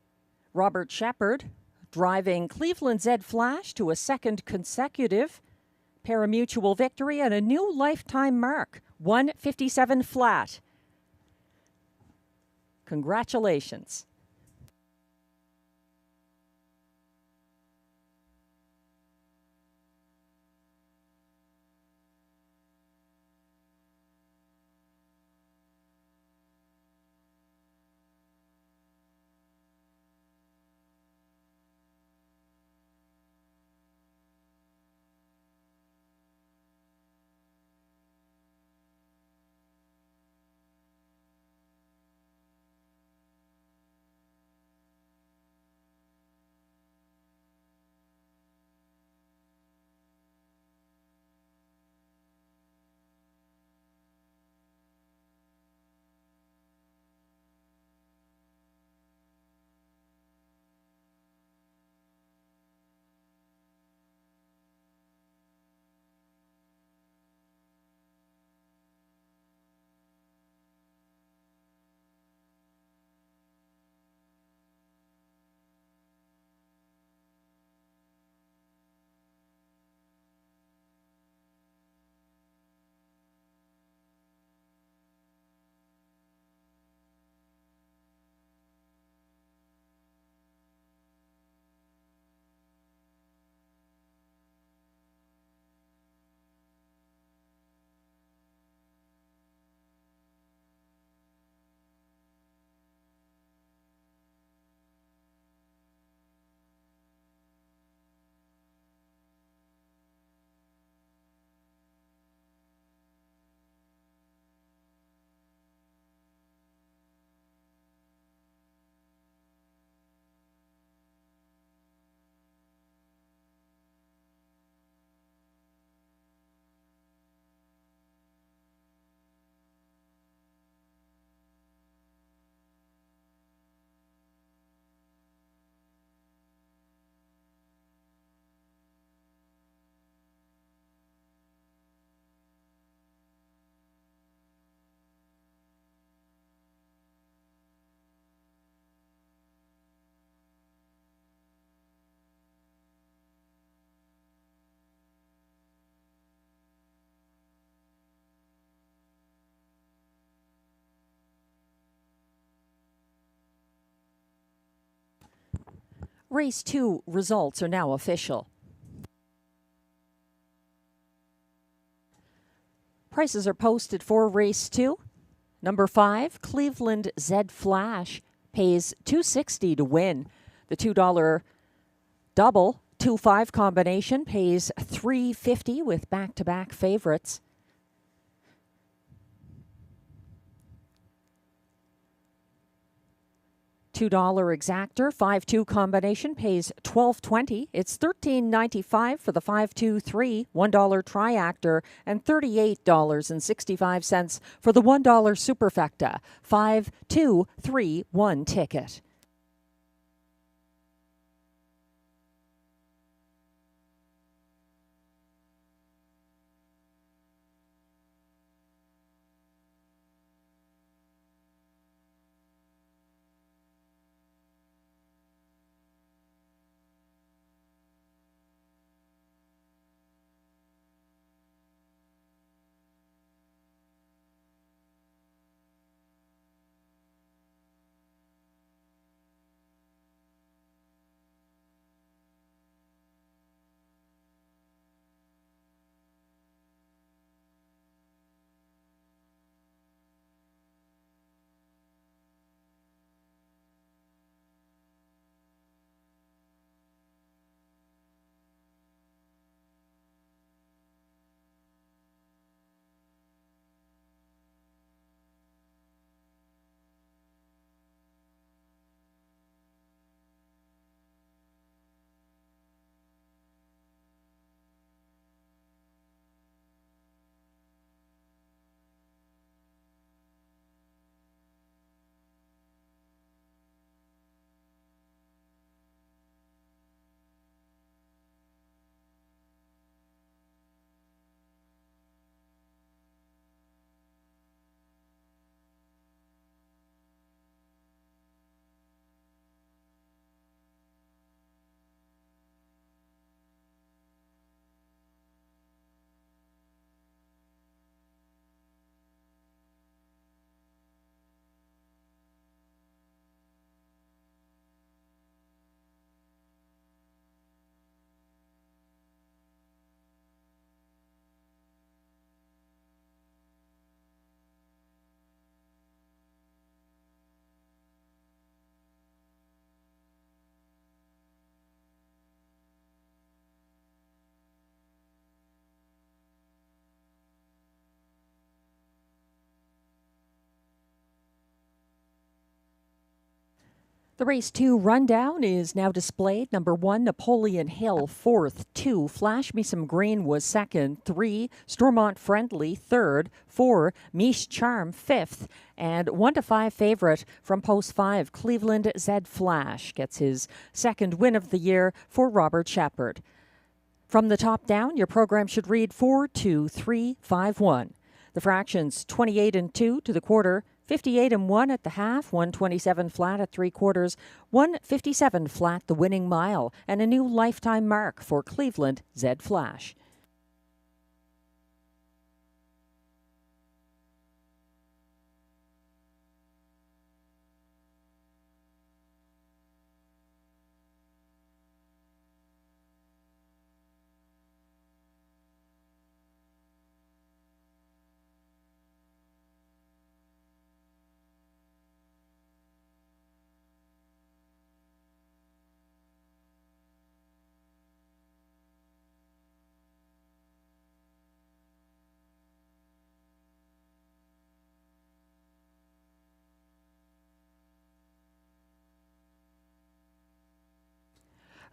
Robert Shepard driving Cleveland Z Flash to a second consecutive parimutuel victory and a new lifetime mark, 157 flat. Congratulations. Race 2 results are now official. Prices are posted for race 2. Number 5, Cleveland Z Flash, pays $2.60 to win. The $2 double 2-5 combination pays $3.50 with back-to-back favorites. $2 exactor 5-2 combination pays $12.20. It's $13.95 for the 5-2-3 $1 triactor and $38.65 for the $1 superfecta 5-2-3-1 ticket. The race 2 rundown is now displayed. Number 1, Napoleon Hill, 4th. 2, Flash Me Some Green was 2nd. 3, Stormont Friendly, 3rd. 4, Mish Charm, 5th. And 1 to 5 favorite from post 5, Cleveland Zed Flash gets his 2nd win of the year for Robert Shepard. From the top down, your program should read 4, 2, 3, 5, 1. The fractions 28 and 2 to the quarter, 58 and 1 at the half, 127 flat at 3/4, 157 flat the winning mile, and a new lifetime mark for Cleveland Zed Flash.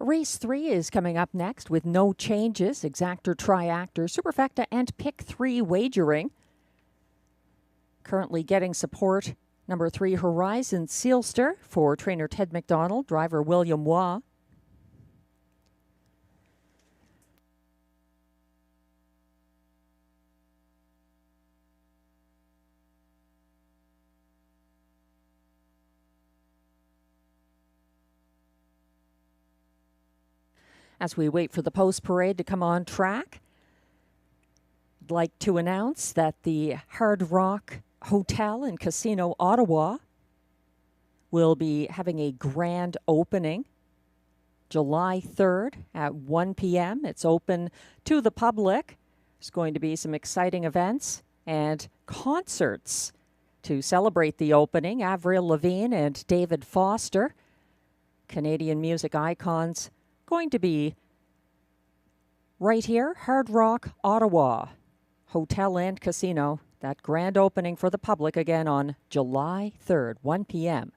Race 3 is coming up next with no changes. Exactor, Triactor, Superfecta, and Pick 3 wagering. Currently getting support, number 3, Horizon Sealster for trainer Ted McDonald, driver William Waugh. As we wait for the post parade to come on track, I'd like to announce that the Hard Rock Hotel and Casino Ottawa will be having a grand opening July 3rd at 1 p.m. It's open to the public. There's going to be some exciting events and concerts to celebrate the opening. Avril Lavigne and David Foster, Canadian music icons, going to be right here, Hard Rock, Ottawa, Hotel and Casino. That grand opening for the public again on July 3rd, 1 p.m.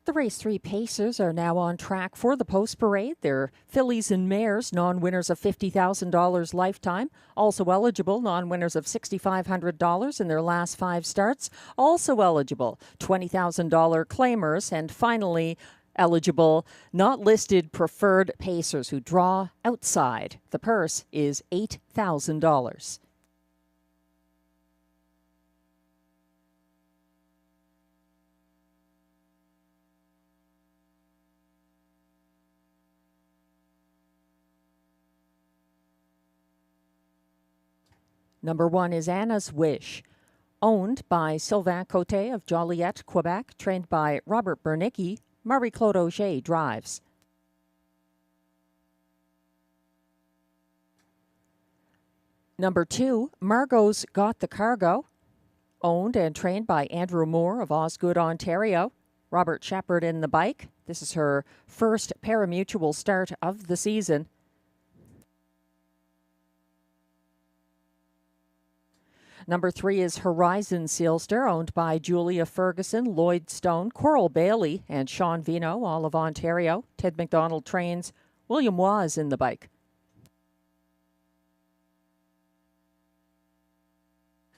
The Race 3 Pacers are now on track for the post parade. They're fillies and mares, non-winners of $50,000 lifetime. Also eligible, non-winners of $6,500 in their last 5 starts. Also eligible, $20,000 claimers. And finally, eligible, not listed preferred pacers who draw outside. The purse is $8,000. Number 1 is Anna's Wish, owned by Sylvain Côté of Joliette, Quebec, trained by Robert Bernicki. Marie-Claude Auger drives. Number 2, Margot's Got the Cargo, owned and trained by Andrew Moore of Osgood, Ontario. Robert Shepard in the bike. This is her first parimutuel start of the season. Number 3 is Horizon Sealster, owned by Julia Ferguson, Lloyd Stone, Coral Bailey, and Sean Vino, all of Ontario. Ted McDonald trains. William Waugh is in the bike.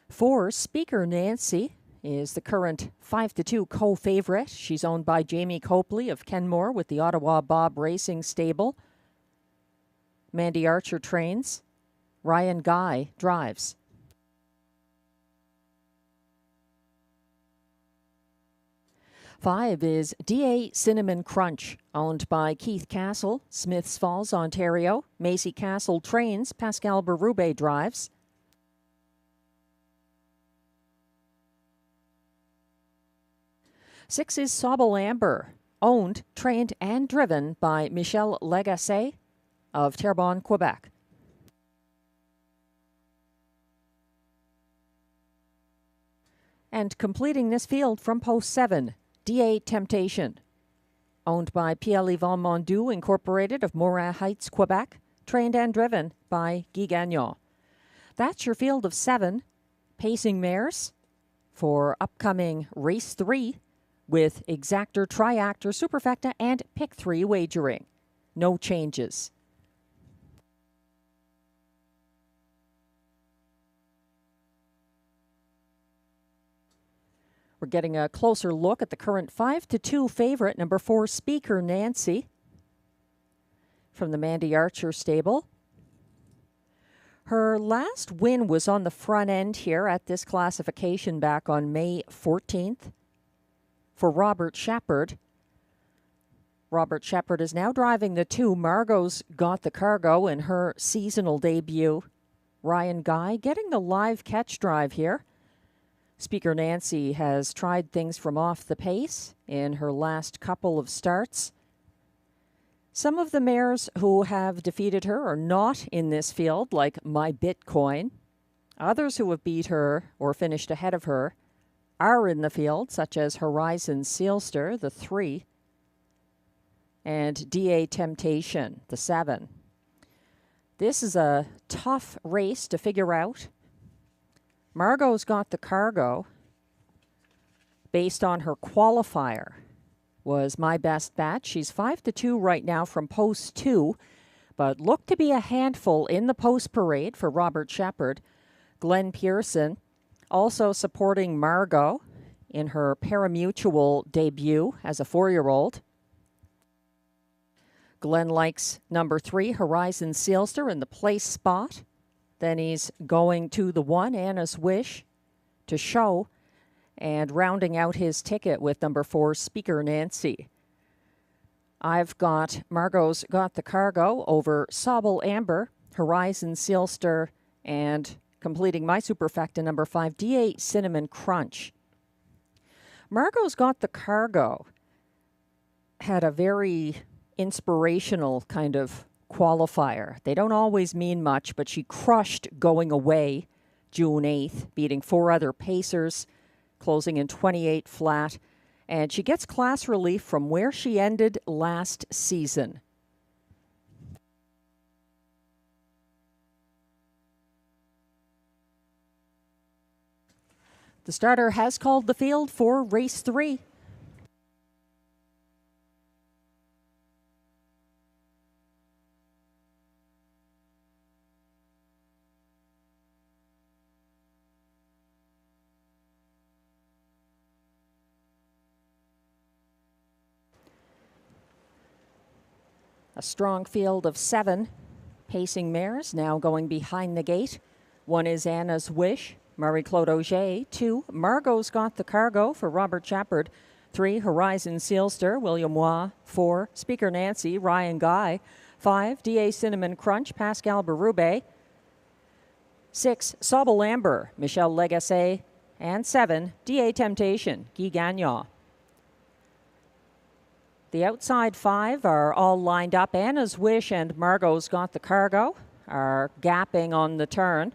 4, Speaker Nancy, is the current 5-2 co-favorite. She's owned by Jamie Copley of Kenmore with the Ottawa Bob Racing Stable. Mandy Archer trains. Ryan Guy drives. Five is DA Cinnamon Crunch, owned by Keith Castle, Smiths Falls, Ontario. Macy Castle trains. Pascal Berube drives. Six is Sauble Amber, owned, trained, and driven by Michel Lagacé of Terrebonne, Quebec. And completing this field from post 7, DA Temptation, owned by Pierre-Yvan Mondoux Incorporated of Morin Heights, Quebec, trained and driven by Guy Gagnon. That's your field of 7 pacing mares for upcoming race 3 with Exactor, Triactor, Superfecta, and Pick 3 wagering. No changes. We're getting a closer look at the current 5-2 favorite, number 4, Speaker Nancy, from the Mandy Archer stable. Her last win was on the front end here at this classification back on May 14th for Robert Shepard. Robert Shepard is now driving the 2. Margot's got the cargo in her seasonal debut. Ryan Guy getting the live catch drive here. Speaker Nancy has tried things from off the pace in her last couple of starts. Some of the mares who have defeated her are not in this field, like My Bitcoin. Others who have beat her or finished ahead of her are in the field, such as Horizon Sealster, the 3, and DA Temptation, the 7. This is a tough race to figure out. Margot's got the cargo based on her qualifier. Was my best bet. She's 5-2 right now from post 2, but looked to be a handful in the post parade for Robert Shepard. Glenn Pearson also supporting Margot in her parimutuel debut as a 4-year-old. Glenn likes number 3, Horizon Sealster, in the place spot. Then he's going to the 1, Anna's Wish, to show, and rounding out his ticket with number 4, Speaker Nancy. I've got Margot's got the cargo over Sauble Amber, Horizon Sealster, and completing my superfecta, number 5, DA Cinnamon Crunch. Margot's got the cargo had a very inspirational kind of qualifier. They don't always mean much, but she crushed going away June 8th, beating 4 other pacers, closing in 28 flat, and she gets class relief from where she ended last season. The starter has called the field for race 3. A strong field of 7 pacing mares now going behind the gate. 1 is Anna's Wish, Marie-Claude Auger. 2, Margot's got the cargo for Robert Shepard. 3, Horizon Sealster, William Waugh. 4, Speaker Nancy, Ryan Guy. 5, DA Cinnamon Crunch, Pascal Berube. 6, Sauble Amber, Michel Lagacé. And 7, DA Temptation, Guy Gagnon. The outside 5 are all lined up. Anna's Wish and Margot's got the cargo are gapping on the turn.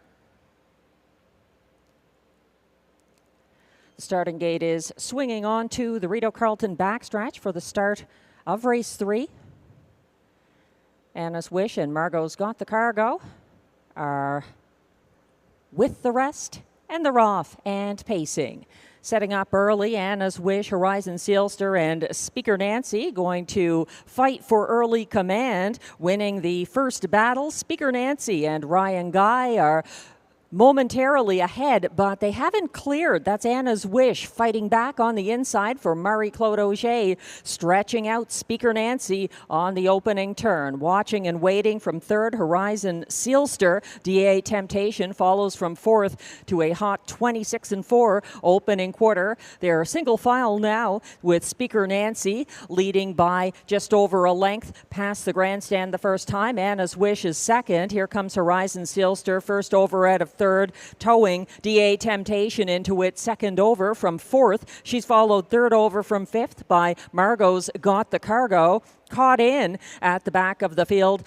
The starting gate is swinging on to the Rideau Carleton backstretch for the start of race 3. Anna's Wish and Margot's got the cargo are with the rest, and they're off and pacing. Setting up early, Anna's Wish, Horizon Sealster, and Speaker Nancy going to fight for early command. Winning the first battle, Speaker Nancy and Ryan Guy are momentarily ahead, but they haven't cleared. That's Anna's Wish fighting back on the inside for Marie-Claude Auger, stretching out Speaker Nancy on the opening turn. Watching and waiting from third, Horizon Sealster. DA Temptation follows from fourth to a hot 26-4 opening quarter. They're single file now with Speaker Nancy leading by just over a length past the grandstand the first time. Anna's Wish is second. Here comes Horizon Sealster first over out of third, towing DA Temptation into its second over from fourth. She's followed third over from fifth by Margot's Got the Cargo. Caught in at the back of the field,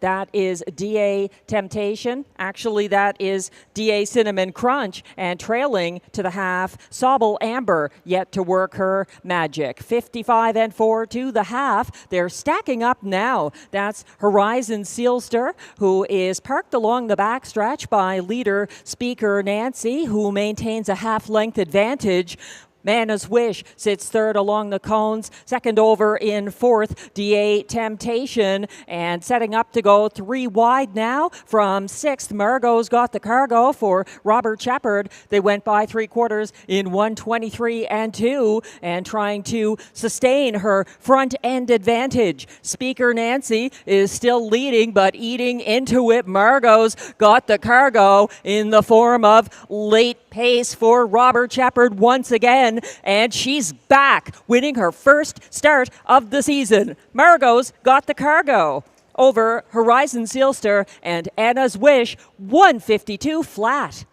that is DA Temptation. Actually, that is DA Cinnamon Crunch. And trailing to the half, Sobble Amber yet to work her magic. 55-4 to the half. They're stacking up now. That's Horizon Sealster, who is parked along the backstretch by leader Speaker Nancy, who maintains a half-length advantage. Anna's Wish sits third along the cones, second over in fourth, DA Temptation, and setting up to go three wide now from sixth. Margot's Got the Cargo for Robert Shepard. They went by three quarters in 1:23-2 and trying to sustain her front end advantage. Speaker Nancy is still leading, but eating into it. Margot's Got the Cargo in the form of late pace for Robert Shepard once again. And she's back, winning her first start of the season. Margot's Got the Cargo over Horizon Sealster and Anna's Wish, 152 flat.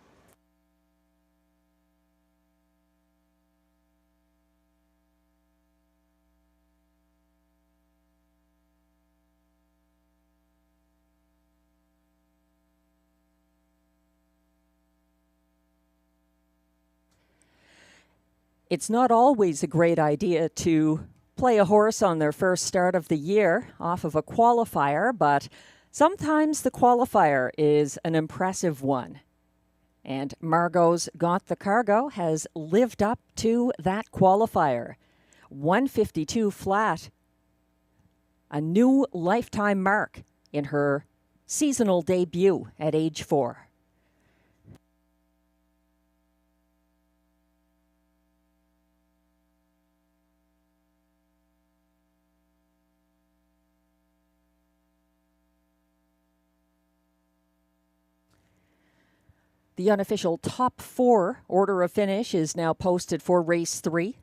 It's not always a great idea to play a horse on their first start of the year off of a qualifier, but sometimes the qualifier is an impressive one. And Margot's Got the Cargo has lived up to that qualifier. 152 flat, a new lifetime mark in her seasonal debut at age 4. The unofficial top 4 order of finish is now posted for race 3.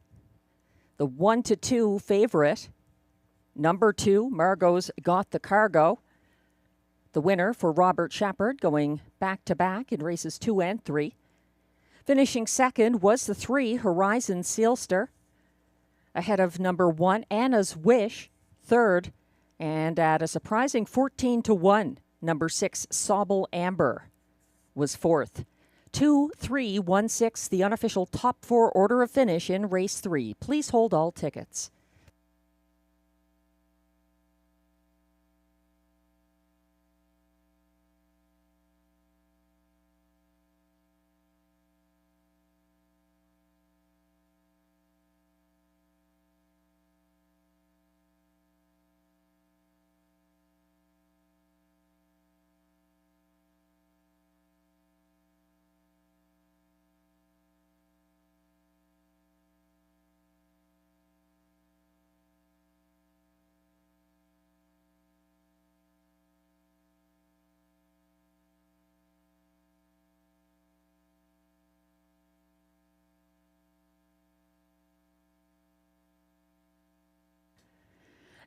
The 1-2 favorite, number 2, Margot's Got the Cargo. The winner for Robert Shepard, going back-to-back in races 2 and 3. Finishing second was the 3, Horizon Sealster, ahead of number 1, Anna's Wish, third, and at a surprising 14-1, number 6, Sobble Amber was fourth. 2, 3, 1, 6, the unofficial top 4 order of finish in race 3. Please hold all tickets.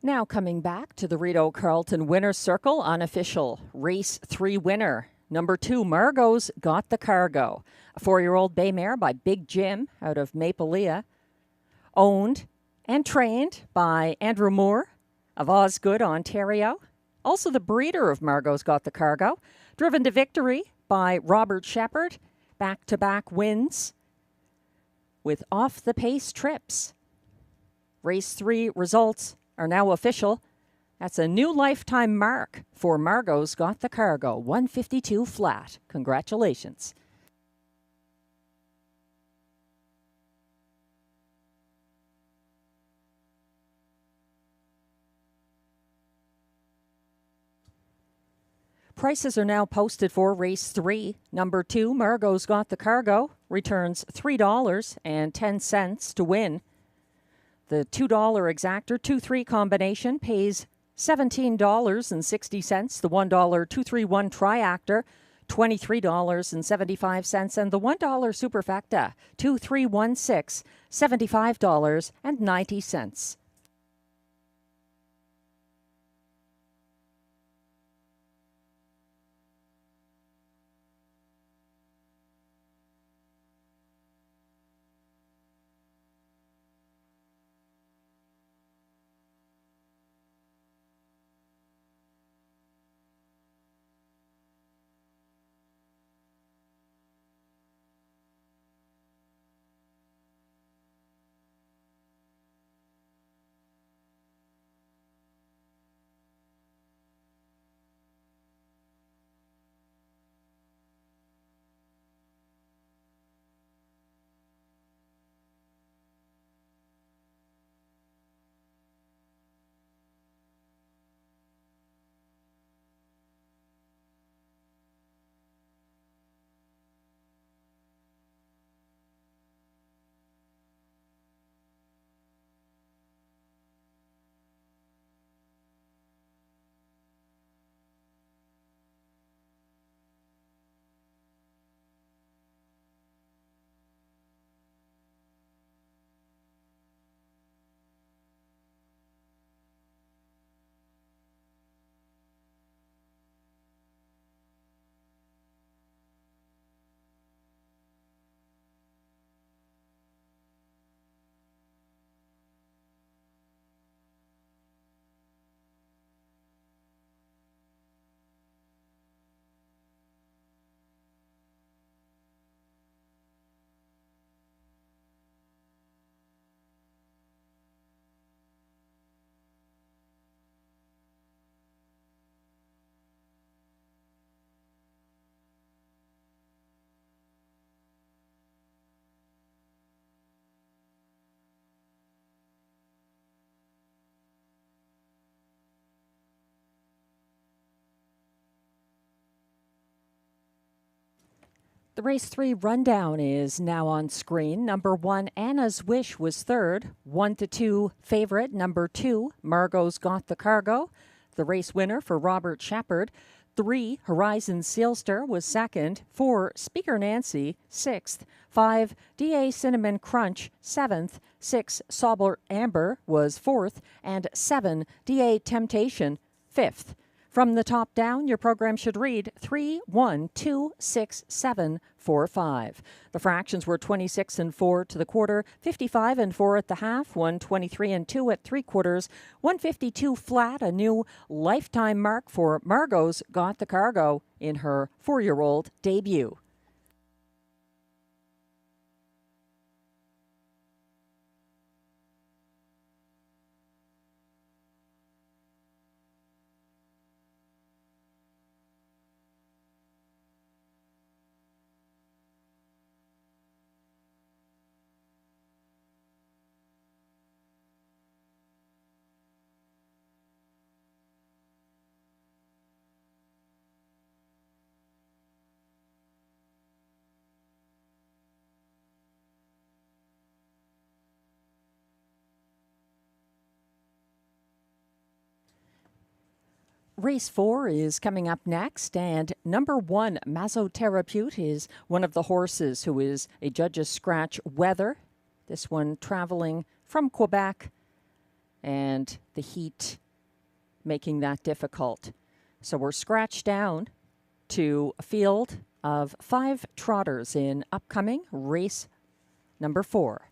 Now coming back to the Rideau Carleton Winner's Circle, unofficial race 3 winner. Number 2, Margot's Got the Cargo. A 4-year-old bay mare by Big Jim out of Mapleia. Owned and trained by Andrew Moore of Osgood, Ontario. Also the breeder of Margot's Got the Cargo. Driven to victory by Robert Shepard. Back-to-back wins with off-the-pace trips. Race 3 results are now official. That's a new lifetime mark for Margot's Got the Cargo, 152 flat. Congratulations. Prices are now posted for race 3. Number 2, Margot's Got the Cargo, returns $3.10 to win. The $2 exactor 2-3 combination pays $17.60. The $1 2-3-1 triactor, $23.75. And the $1 superfecta 2-3-1-6, $75.90. The race 3 rundown is now on screen. Number 1, Anna's Wish was third. 1-2 favorite. Number 2, Margot's Got the Cargo. The race winner for Robert Shepard. 3, Horizon Sealster was second. 4, Speaker Nancy, sixth. 5, DA Cinnamon Crunch, seventh. 6, Sauber Amber was fourth. And 7, DA Temptation, fifth. From the top down, your program should read 3, 1, 2, 6, 7, 4, 5. The fractions were 26 and 4 to the quarter, 55 and 4 at the half, 123 and 2 at 3/4, 152 flat, a new lifetime mark for Margot's Got the Cargo in her 4-year-old debut. Race 4 is coming up next, and number 1, Mazotherapeute, is one of the horses who is a judge's scratch weather. This one traveling from Quebec, and the heat making that difficult. So we're scratched down to a field of 5 trotters in upcoming race number 4.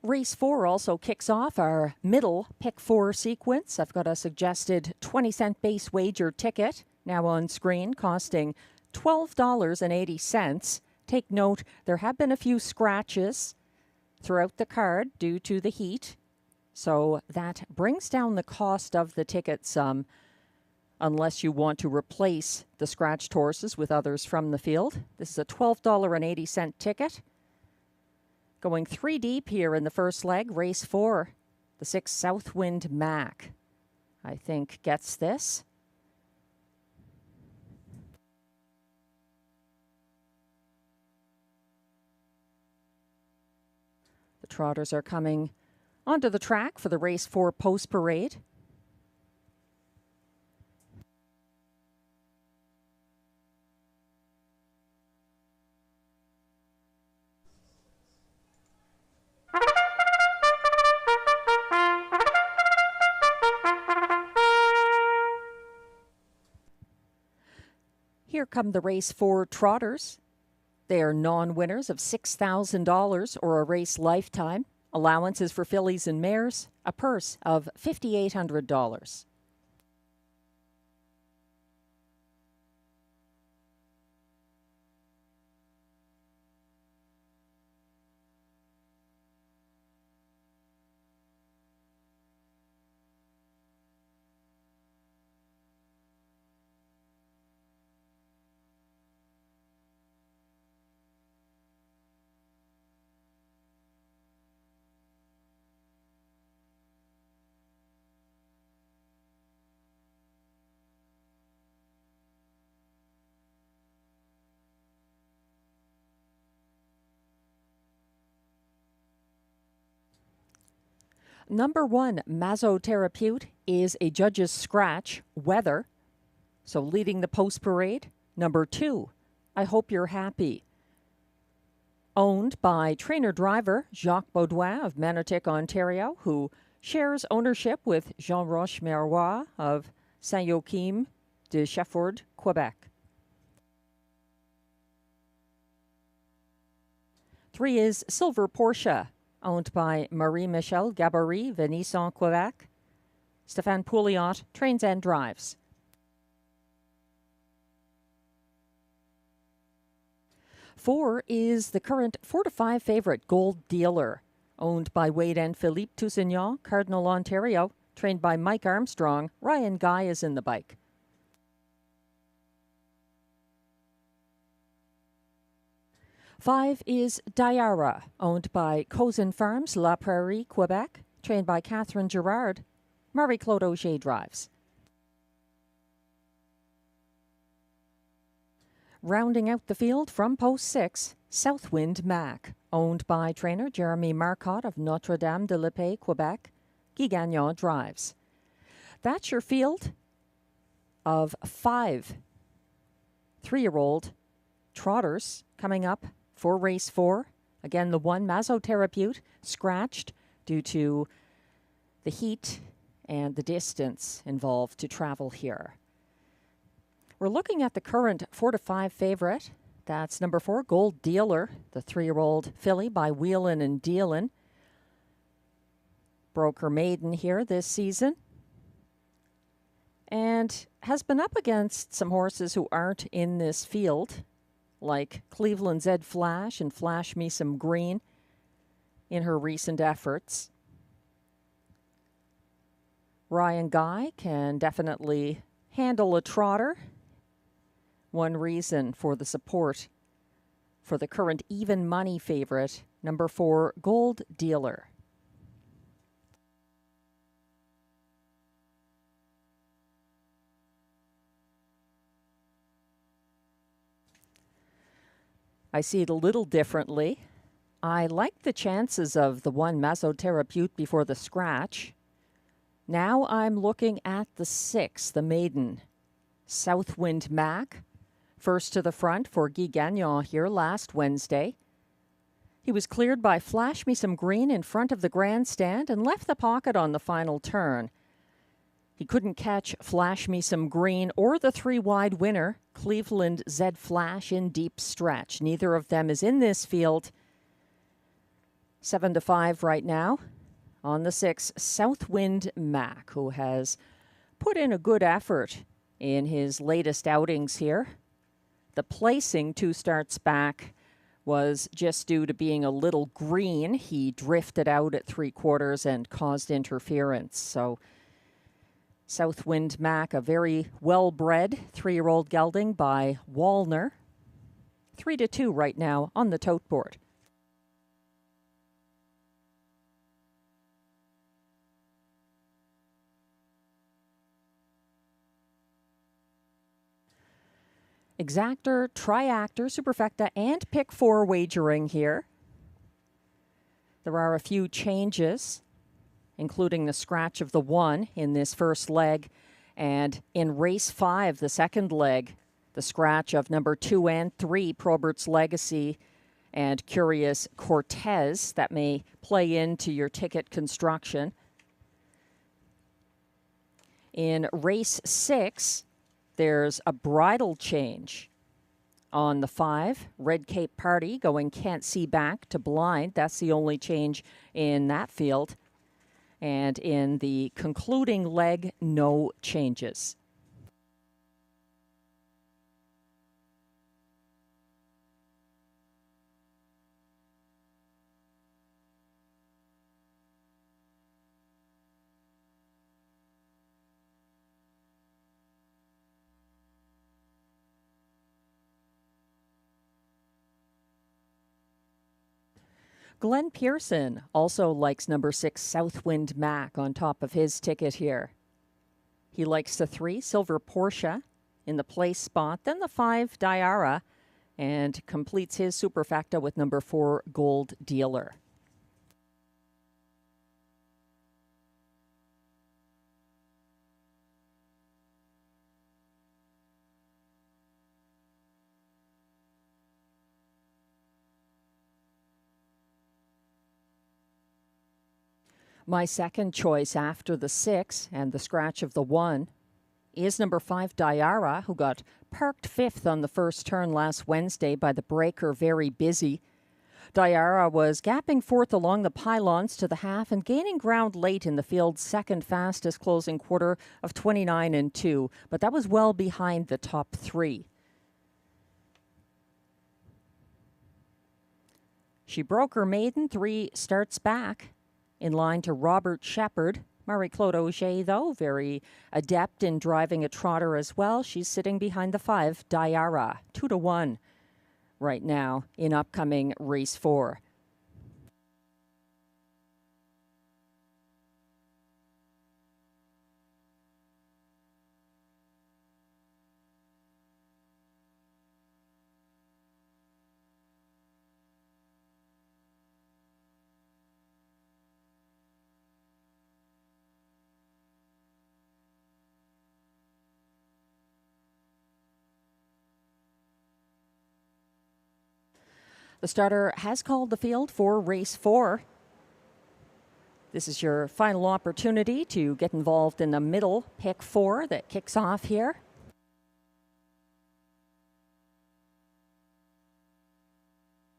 Race 4 also kicks off our middle pick 4 sequence. I've got a suggested 20-cent base wager ticket now on screen, costing $12.80. Take note, there have been a few scratches throughout the card due to the heat, so that brings down the cost of the ticket some. unless you want to replace the scratched horses with others from the field. This is a $12.80 ticket. Going 3 deep here in the first leg, race 4, the 6 Southwind Mac, I think gets this. The trotters are coming onto the track for the race 4 post parade. Here come the race 4 trotters. They are non-winners of $6,000 or a race lifetime. Allowances for fillies and mares, a purse of $5,800. Number 1, Masotherapeute, is a judge's scratch, weather. So leading the post parade. Number 2, I Hope You're Happy. Owned by trainer-driver Jacques Baudouin of Manotick, Ontario, who shares ownership with Jean Roche Marois of Saint-Joachim de Cheford, Quebec. 3 is Silver Portia, owned by Marie-Michelle Gabory, Venison, Quebec. Stéphane Pouliot trains and drives. 4 is the current 4-5 favorite, Gold Dealer, owned by Wade and Philippe Toussignan, Cardinal, Ontario, trained by Mike Armstrong. Ryan Guy is in the bike. 5 is Diara, owned by Cozen Farms, La Prairie, Quebec, trained by Catherine Girard. Marie-Claude Auger drives. Rounding out the field from post 6, Southwind Mac, owned by trainer Jeremy Marcotte of Notre-Dame-de-l'Épée, Quebec. Guy Gagnon drives. That's your field of 5 3-year-old trotters coming up for race 4. Again, the 1, Masotherapeute, scratched due to the heat and the distance involved to travel here. We're looking at the current 4-5 favorite. That's number 4, Gold Dealer, the 3-year-old filly by Wheelin' and Dealin'. Broke her maiden here this season and has been up against some horses who aren't in this field, like Cleveland Zed Flash and Flash Me Some Green in her recent efforts. Ryan Guy can definitely handle a trotter. One reason for the support for the current even money favorite, number 4, Gold Dealer. I see it a little differently. I like the chances of the 1, Masotherapeute, before the scratch. Now I'm looking at the 6, the maiden, Southwind Mac. First to the front for Guy Gagnon here last Wednesday. He was cleared by Flash Me Some Green in front of the grandstand and left the pocket on the final turn. He couldn't catch Flash Me Some Green or the 3-wide winner, Cleveland Zed Flash, in deep stretch. Neither of them is in this field. 7-5 right now on the 6, Southwind Mac, who has put in a good effort in his latest outings here. The placing 2 starts back was just due to being a little green. He drifted out at 3/4 and caused interference. So Southwind Mac, a very well-bred 3-year-old gelding by Wallner. 3-2 right now on the tote board. Exactor, Triactor, Superfecta, and Pick 4 wagering here. There are a few changes, including the scratch of the 1 in this first leg. And in race 5, the second leg, the scratch of number 2 and 3, Probert's Legacy and Curious Cortez. That may play into your ticket construction. In race 6, there's a bridle change on the 5, Red Cape Party, going Can't See Back to Blind. That's the only change in that field. And in the concluding leg, no changes. Glenn Pearson also likes number 6, Southwind Mac, on top of his ticket here. He likes the 3, Silver Porsche, in the place spot, then the 5, Diara, and completes his superfecta with number 4, Gold Dealer. My second choice after the 6 and the scratch of the 1 is number 5, Diara, who got parked 5th on the first turn last Wednesday by the breaker Very Busy. Diara was gapping 4th along the pylons to the half and gaining ground late in the field's second fastest closing quarter of 29-2, but that was well behind the top 3. She broke her maiden 3 starts back, in line to Robert Shepard. Marie-Claude Auger, though, very adept in driving a trotter as well. She's sitting behind the 5, Diara, 2-1 right now in upcoming race 4. The starter has called the field for race 4. This is your final opportunity to get involved in the middle pick 4 that kicks off here.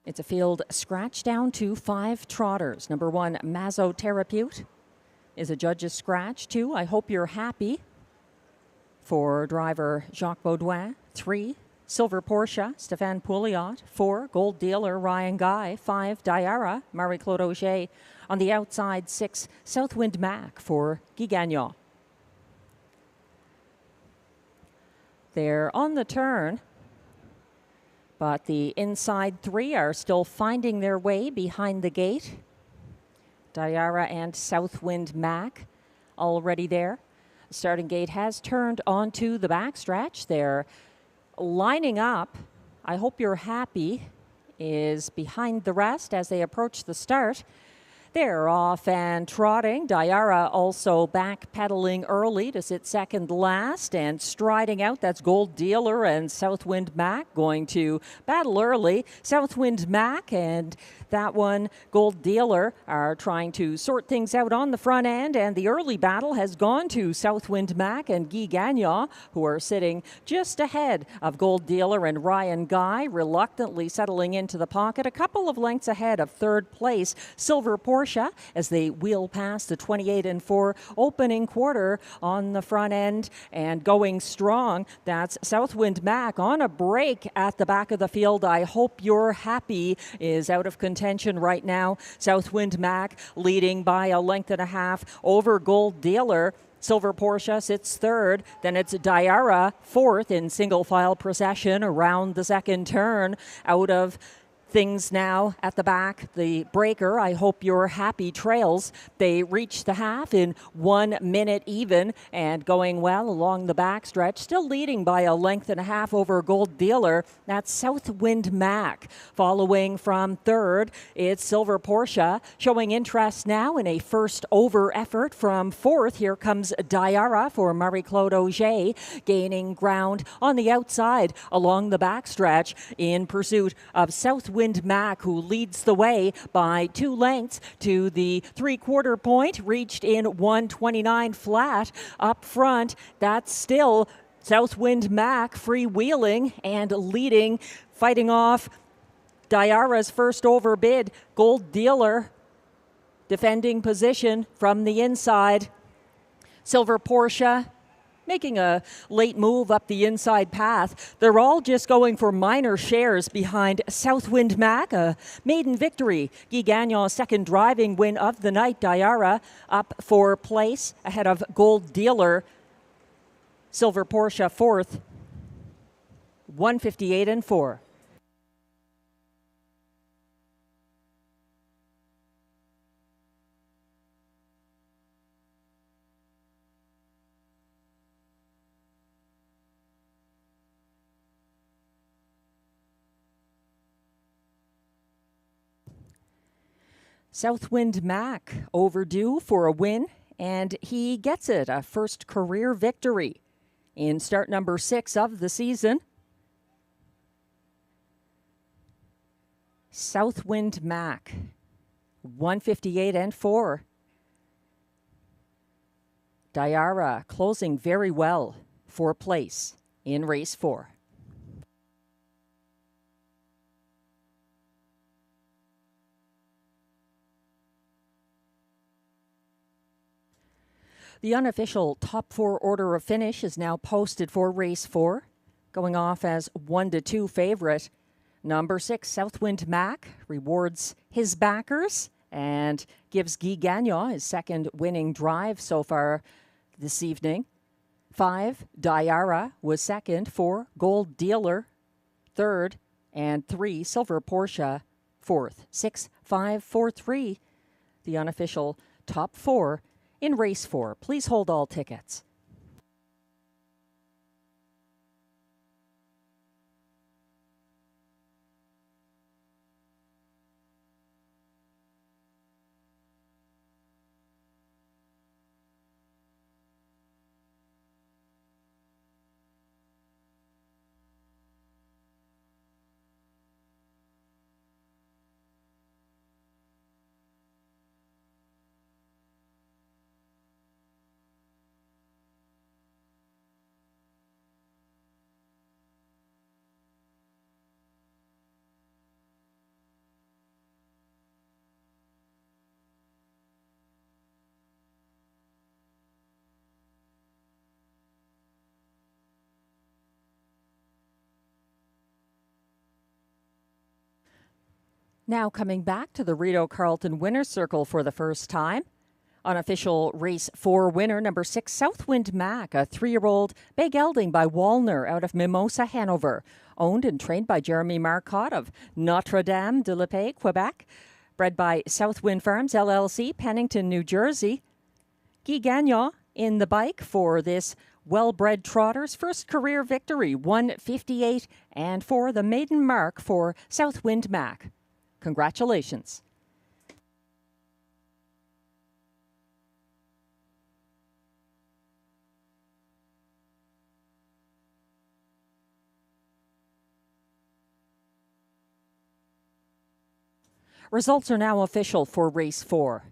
It's a field scratched down to 5 trotters. Number 1, Mazoterapeute, is a judge's scratch. 2, I Hope You're Happy, for driver Jacques Baudouin. 3, Silver Porsche, Stéphane Pouliot. 4, Gold Dealer, Ryan Guy. 5, Diara, Marie-Claude Auger. On the outside, 6, Southwind Mac for Guy Gagnon. They're on the turn, but the inside 3 are still finding their way behind the gate. Diara and Southwind Mac already there. The starting gate has turned onto the backstretch. They're lining up. I Hope You're Happy is behind the rest as they approach the start. They're off and trotting. Diara also backpedaling early to sit second last and striding out. That's Gold Dealer and Southwind Mac going to battle early. Southwind Mac and that one, Gold Dealer, are trying to sort things out on the front end, and the early battle has gone to Southwind Mac and Guy Gagnon, who are sitting just ahead of Gold Dealer and Ryan Guy, reluctantly settling into the pocket, a couple of lengths ahead of third place Silver Porsche as they wheel past the 28-4 opening quarter on the front end, and going strong, that's Southwind Mac on a break at the back of the field. I Hope You're Happy is out of contention right now. Southwind Mac leading by a length and a half over Gold Dealer. Silver Porsche sits third. Then it's Diara fourth in single file procession around the second turn. Out of things now at the back, the breaker, I hope you're happy trails. They reach the half in 1 minute even and going well along the backstretch, still leading by a length and a half over Gold Dealer. That's Southwind Mac. Following from third, it's Silver Porsche showing interest now in a first over effort from fourth. Here comes Diara for Marie-Claude Auger, gaining ground on the outside along the backstretch in pursuit of Southwind Mac, who leads the way by 2 lengths to the 3/4 point, reached in 1:29 flat. Up front, that's still Southwind Mac freewheeling and leading, fighting off Diara's first overbid. Gold Dealer defending position from the inside. Silver Porsche making a late move up the inside path. They're all just going for minor shares behind Southwind Mac. A maiden victory. Guy Gagnon's second driving win of the night. Diara up for place ahead of Gold Dealer. Silver Porsche fourth. 1:58.4. Southwind Mac overdue for a win, and he gets it, a first career victory in start number 6 of the season. Southwind Mac, 1:58.4. Diara closing very well for place in race 4. The unofficial top 4 order of finish is now posted for race 4, going off as 1-2 favorite. Number 6, Southwind Mac, rewards his backers and gives Guy Gagnon his second winning drive so far this evening. 5, Diara was second. 4, Gold Dealer third, and 3, Silver Porsche fourth. 6, 5, 4, 3, the unofficial top 4 in race 4. Please hold all tickets. Now coming back to the Rideau Carleton Winner's Circle for the first time. Unofficial race 4 winner, number 6, Southwind Mac, a 3-year-old bay gelding by Wallner out of Mimosa, Hanover. Owned and trained by Jeremy Marcotte of Notre-Dame-de-la-Paix, Quebec. Bred by Southwind Farms, LLC, Pennington, New Jersey. Guy Gagnon in the bike for this well-bred trotter's first career victory, 1:58.4, the maiden mark for Southwind Mac. Congratulations. Results are now official for race 4.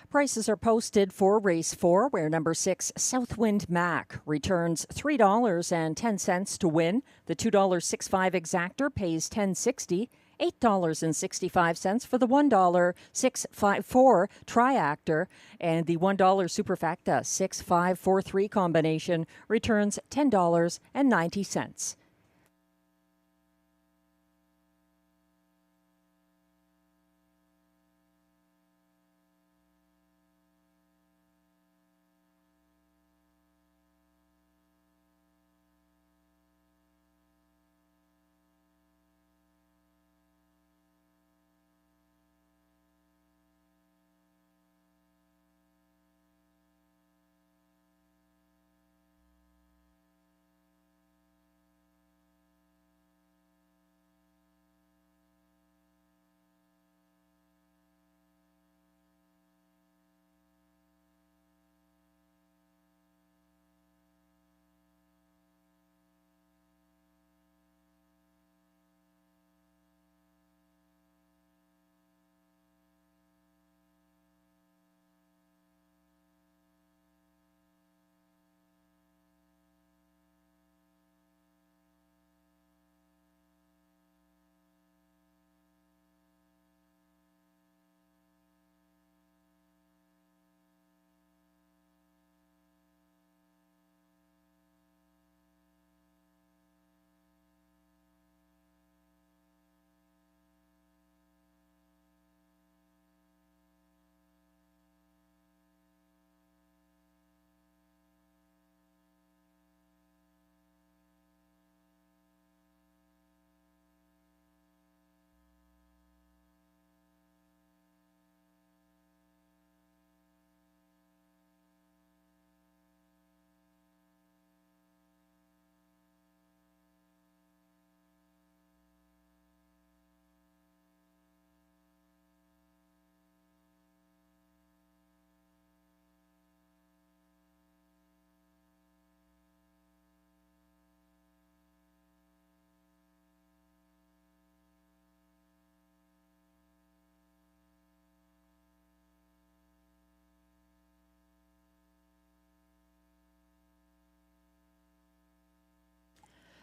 Prices are posted for race 4, where number 6, Southwind Mac, returns $3.10 to win. The $2.65 exactor pays $10.60, $8.65 for the $1 654 triactor, and the $1 superfecta 6543 combination returns $10.90.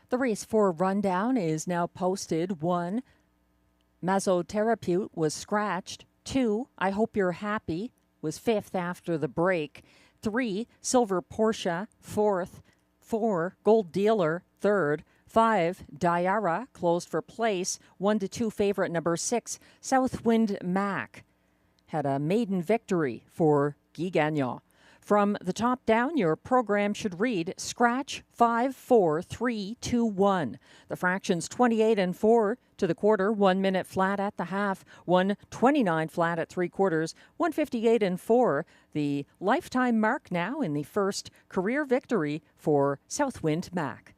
The race 4 rundown is now posted. 1, Masotherapute was scratched. 2, I Hope You're Happy was 5th after the break. 3, Silver Porsche, 4th. 4, Gold Dealer, 3rd. 5, Diara closed for place. 1-2 favorite number 6, Southwind Mac had a maiden victory for Guy Gagnon. From the top down, your program should read scratch 5, 4, 3, 2, 1. The fractions 28 and 4 to the quarter, 1 minute flat at the half, 1:29 flat at 3/4, 1:58 and 4. The lifetime mark now in the first career victory for Southwind Mac.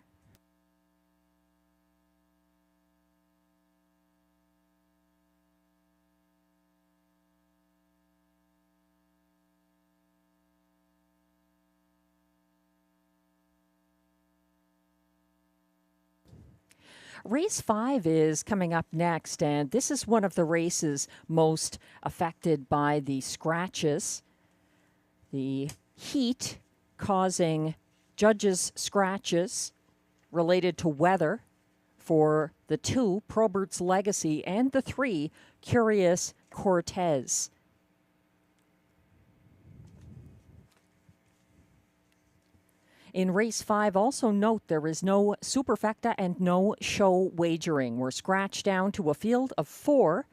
Race 5 is coming up next, and this is one of the races most affected by the scratches. The heat causing judges' scratches related to weather for the 2, Probert's Legacy, and the 3, Curious Cortez. In race 5, also note there is no superfecta and no show wagering. We're scratched down to a field of 4.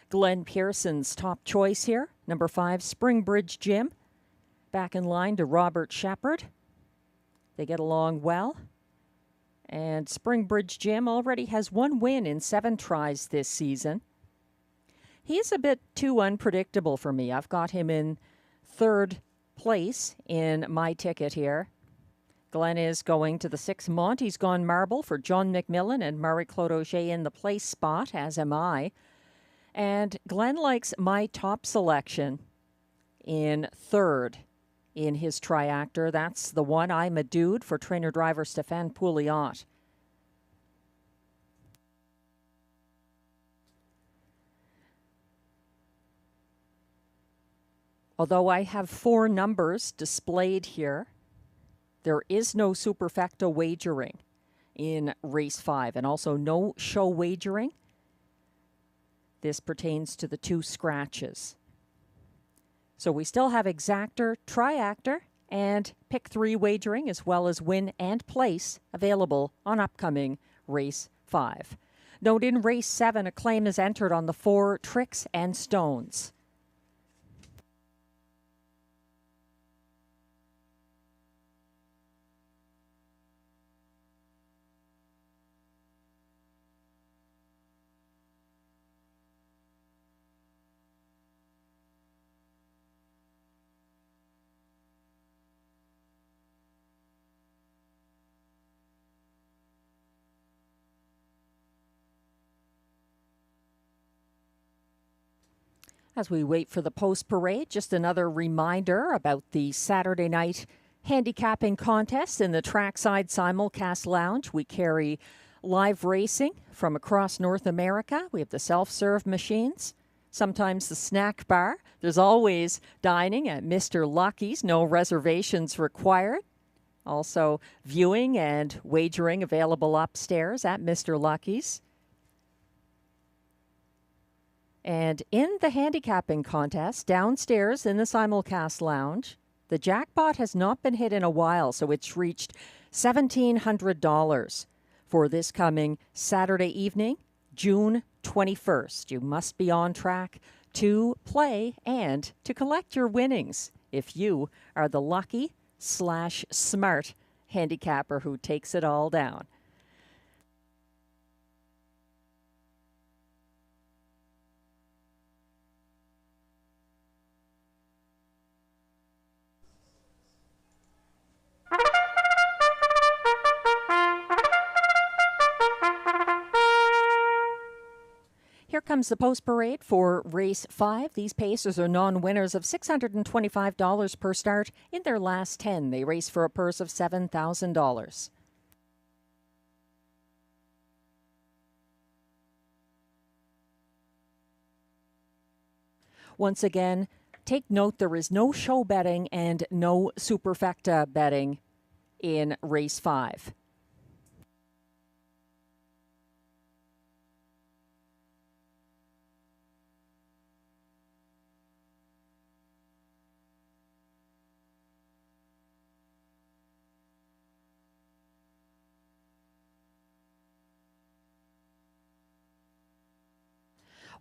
Glenn Pearson's top choice here, number 5, Springbridge Jim. Back in line to Robert Shepard. They get along well. And Springbridge Jim already has 1 win in 7 tries this season. He's a bit too unpredictable for me. I've got him in 3rd place in my ticket here. Glenn is going to the 6 Monty's Gone Marble for John McMillan and Marie-Claude Auger in the place spot, as am I. And Glenn likes my top selection in 3rd in his triactor. That's the one, I'm a Dude, for trainer-driver Stéphane Pouliot. Although I have 4 numbers displayed here, there is no superfecta wagering in race 5, and also no show wagering This pertains to the 2 scratches. So we still have exactor, triactor, and pick 3 wagering, as well as win and place, available on upcoming race 5. Note in race 7, a claim is entered on the 4 tricks and stones. As we wait for the post parade, just another reminder about the Saturday night handicapping contest in the Trackside Simulcast Lounge. We carry live racing from across North America. We have the self-serve machines, sometimes the snack bar. There's always dining at Mr. Lucky's, no reservations required. Also viewing and wagering available upstairs at Mr. Lucky's. And in the handicapping contest, downstairs in the Simulcast Lounge, the jackpot has not been hit in a while, so it's reached $1,700 for this coming Saturday evening, June 21st. You must be on track to play and to collect your winnings if you are the lucky/smart handicapper who takes it all down. Here comes the post parade for race 5. These pacers are non-winners of $625 per start in their last 10. They race for a purse of $7,000. Once again, take note there is no show betting and no superfecta betting in race 5.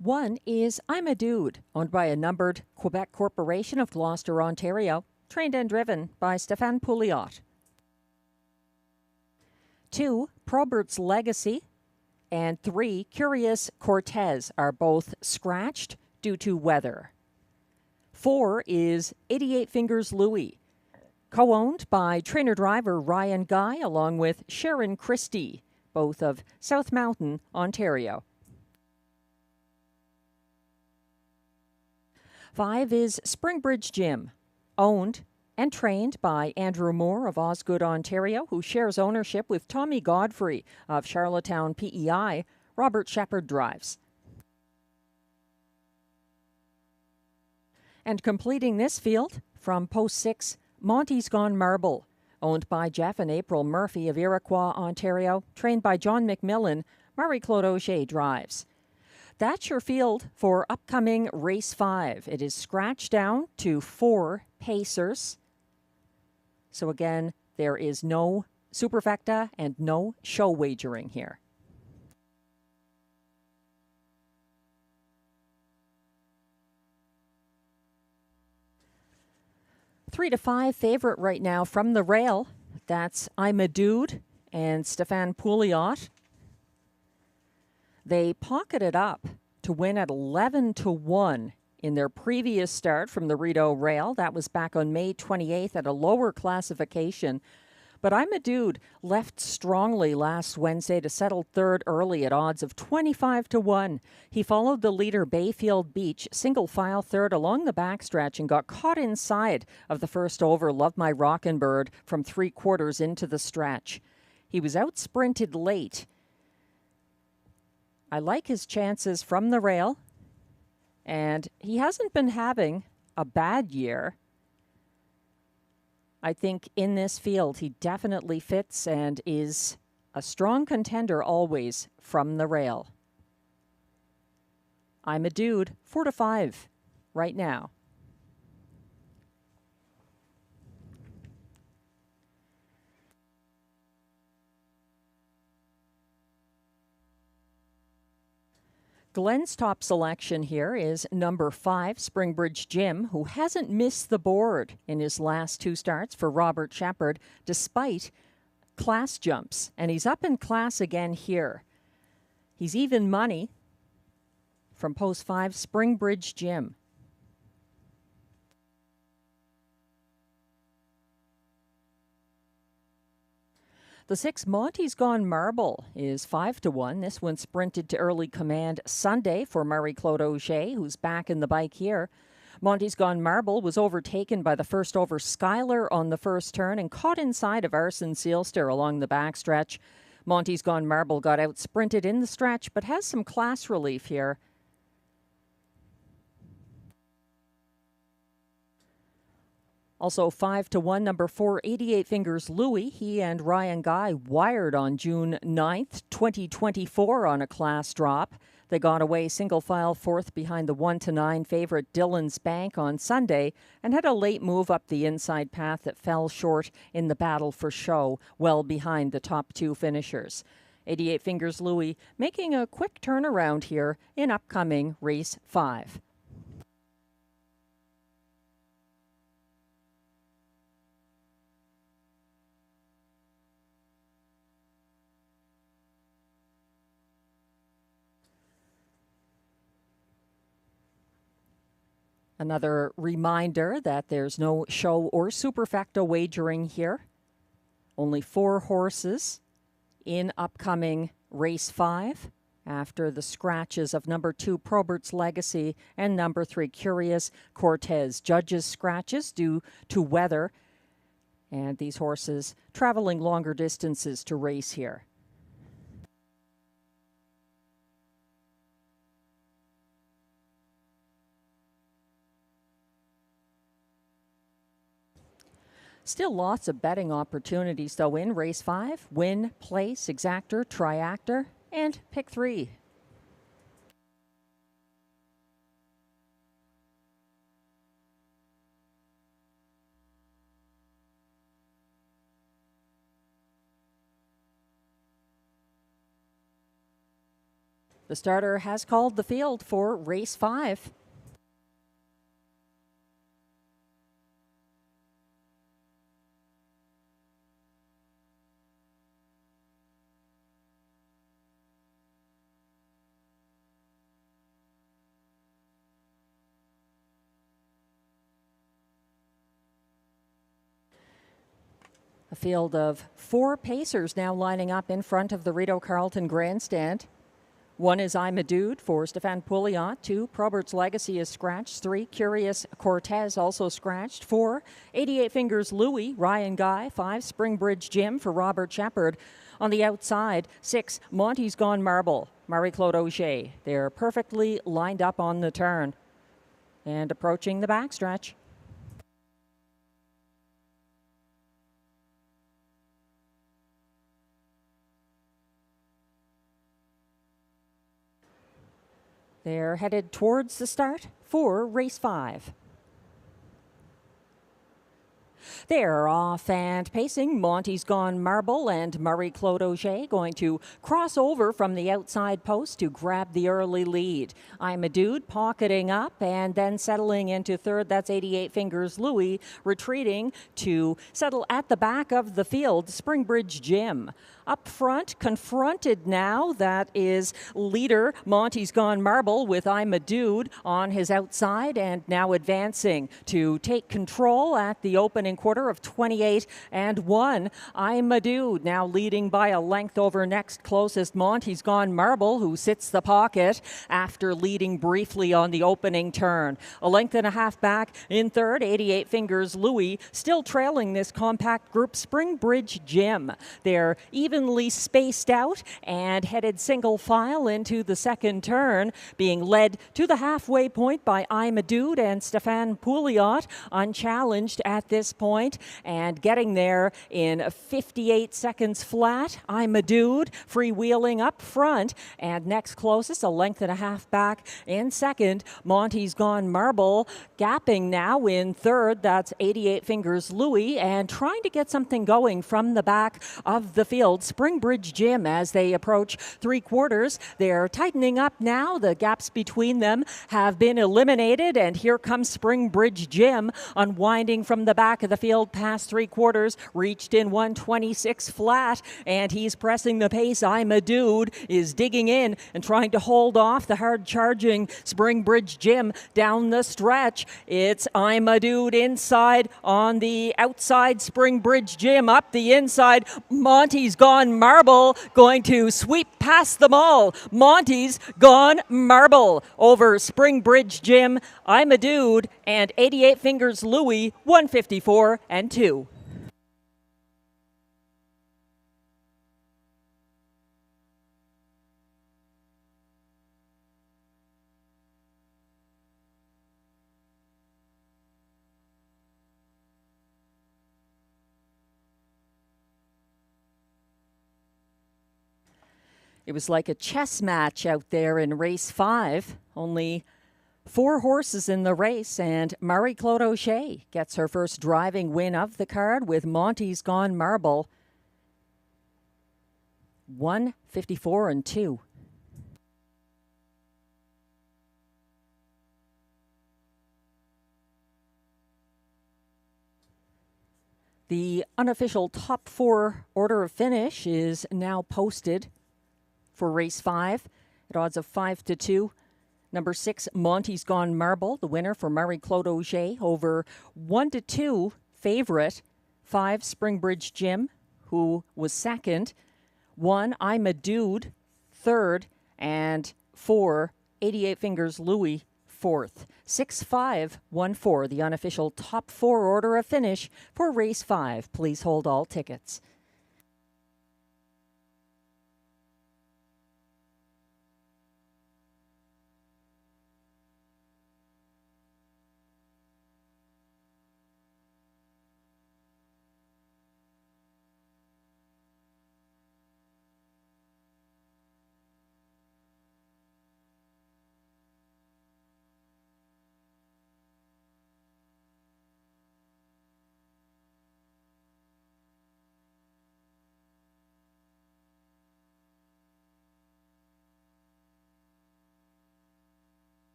One is I'm a Dude, owned by a numbered Quebec corporation of Gloucester, Ontario, trained and driven by Stéphane Pouliot. 2, Probert's Legacy, and 3, Curious Cortez are both scratched due to weather. 4 is 88 Fingers Louie, co-owned by trainer-driver Ryan Guy along with Sharon Christie, both of South Mountain, Ontario. 5 is Springbridge Gym, owned and trained by Andrew Moore of Osgood, Ontario, who shares ownership with Tommy Godfrey of Charlottetown PEI. Robert Shepherd drives. And completing this field from post 6, Monty's Gone Marble, owned by Jeff and April Murphy of Iroquois, Ontario, trained by John McMillan. Marie-Claude Auger drives. That's your field for upcoming race 5. It is scratched down to 4 pacers. So again, there is no superfecta and no show wagering here. 3 to 5 favorite right now from the rail. That's I'm a Dude and Stéphane Pouliot. They pocketed up to win at 11 to 1 in their previous start from the Rideau Rail. That was back on May 28th at a lower classification. But I'm a Dude left strongly last Wednesday to settle third early at odds of 25 to 1. He followed the leader Bayfield Beach single file third along the backstretch and got caught inside of the first over Love My Rockin' Bird from 3/4 into the stretch. He was out sprinted late. I like his chances from the rail, and he hasn't been having a bad year. I think in this field he definitely fits and is a strong contender always from the rail. I'm a Dude, 4-5 right now. Glenn's top selection here is number 5, Springbridge Jim, who hasn't missed the board in his last 2 starts for Robert Shepard, despite class jumps. And he's up in class again here. He's even money from post 5, Springbridge Jim. The 6, Monty's Gone Marble, is 5-1. This one sprinted to early command Sunday for Marie-Claude Auger, who's back in the bike here. Monty's Gone Marble was overtaken by the first over Skylar on the first turn and caught inside of Arson Sealster along the backstretch. Monty's Gone Marble got out sprinted in the stretch, but has some class relief here. Also 5-1, number 4, 88 Fingers Louie. He and Ryan Guy wired on June 9th, 2024 on a class drop. They got away single file 4th behind the 1-9 favorite Dillon's Bank on Sunday and had a late move up the inside path that fell short in the battle for show, well behind the top 2 finishers. 88 Fingers Louie making a quick turnaround here in upcoming race 5. Another reminder that there's no show or superfecta wagering here. Only 4 horses in upcoming race 5 after the scratches of number 2, Probert's Legacy, and number 3, Curious Cortez. Judges' scratches due to weather, and these horses traveling longer distances to race here. Still lots of betting opportunities, though, in race 5. Win, place, exactor, triactor, and pick 3. The starter has called the field for race 5. A field of 4 pacers now lining up in front of the Rideau Carleton grandstand. 1 is I'm a Dude for Stefan Pouliot. 2, Probert's Legacy is scratched. 3, Curious Cortez also scratched. 4, 88 Fingers Louie, Ryan Guy. 5, Springbridge Jim for Robert Shepard. On the outside, 6, Monty's Gone Marble, Marie-Claude Auger. They're perfectly lined up on the turn and approaching the backstretch. They're headed towards the start for race 5. They're off and pacing. Monty's Gone Marble and Marie-Claude Auger going to cross over from the outside post to grab the early lead. I'm a Dude pocketing up and then settling into third. That's 88 Fingers Louie, retreating to settle at the back of the field. Springbridge Jim. Up front, confronted now, that is leader Monty's Gone Marble with I'm a Dude on his outside and now advancing to take control at the opening quarter of 28-1. I'm a Dude now leading by a length over next closest Monty's Gone Marble, who sits the pocket after leading briefly on the opening turn. A length and a half back in third, 88 Fingers Louie, still trailing this compact group. Springbridge Jim. They're evenly spaced out and headed single file into the second turn, being led to the halfway point by I'm a Dude and Stefan Pouliot, unchallenged at this point. point, and getting there in 58 seconds flat. I'm a Dude freewheeling up front, and next closest, a length and a half back in second. Monty's Gone Marble gapping now in third. That's 88 Fingers Louie, and trying to get something going from the back of the field. Springbridge Gym as they approach three quarters. They're tightening up now. The gaps between them have been eliminated, and here comes Springbridge Gym unwinding from the back of the field past three quarters, reached in 126 flat, and he's pressing the pace. I'm a Dude is digging in and trying to hold off the hard charging Springbridge Gym down the stretch. It's I'm a Dude inside on the outside. Springbridge Gym up the inside. Monty's Gone Marble going to sweep past them all. Monty's Gone Marble over Springbridge Gym, I'm a Dude, and 88 Fingers Louie, 154 and 2. It was like a chess match out there in race 5. Only 4 horses in the race, and Marie-Claude O'Shea gets her first driving win of the card with Monty's Gone Marble. 154 and 2. The unofficial top 4 order of finish is now posted for race 5 at odds of 5-2. Number 6, Monty's Gone Marble, the winner for Marie-Claude Auger, over 1-2 favorite 5, Springbridge Gym, who was second. 1, I'm a Dude, third, and 4, 88 Fingers Louie, fourth. 6-5-1-4, the unofficial top 4 order of finish for race 5. Please hold all tickets.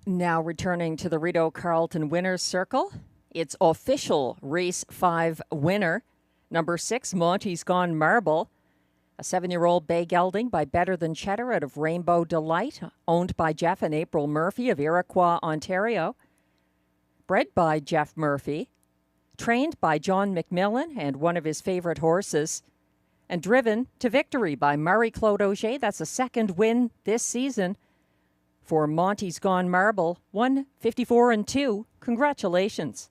Now returning to the Rideau Carleton Winners Circle, its official Race 5 winner, number 6, Monty's Gone Marble, a 7-year-old bay gelding by Better Than Cheddar out of Rainbow Delight, owned by Jeff and April Murphy of Iroquois, Ontario, bred by Jeff Murphy, trained by John McMillan and one of his favorite horses, and driven to victory by Marie-Claude Auger. That's a second win this season for Monty's Gone Marble, 154 and 2. Congratulations.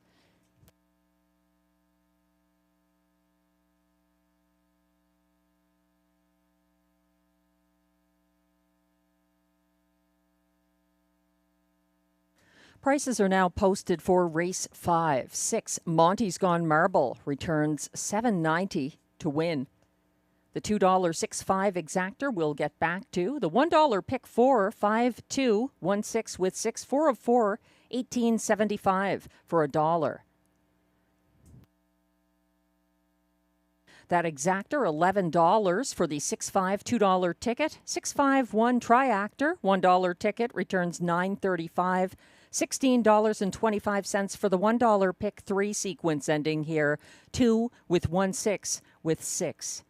Prices are now posted for race 5. 6, Monty's Gone Marble returns $7.90 to win. The $2.65 exactor will get back to the $1 pick 4, 5-2, 1-6 with 6, 4 of 4, $18.75 for $1. That exactor, $11 for the 6-5 $2 ticket. 6-5-1 triactor, $1 ticket returns $9.35. $16.25 for the $1 pick 3 sequence ending here. 2 with 1-6 with 6.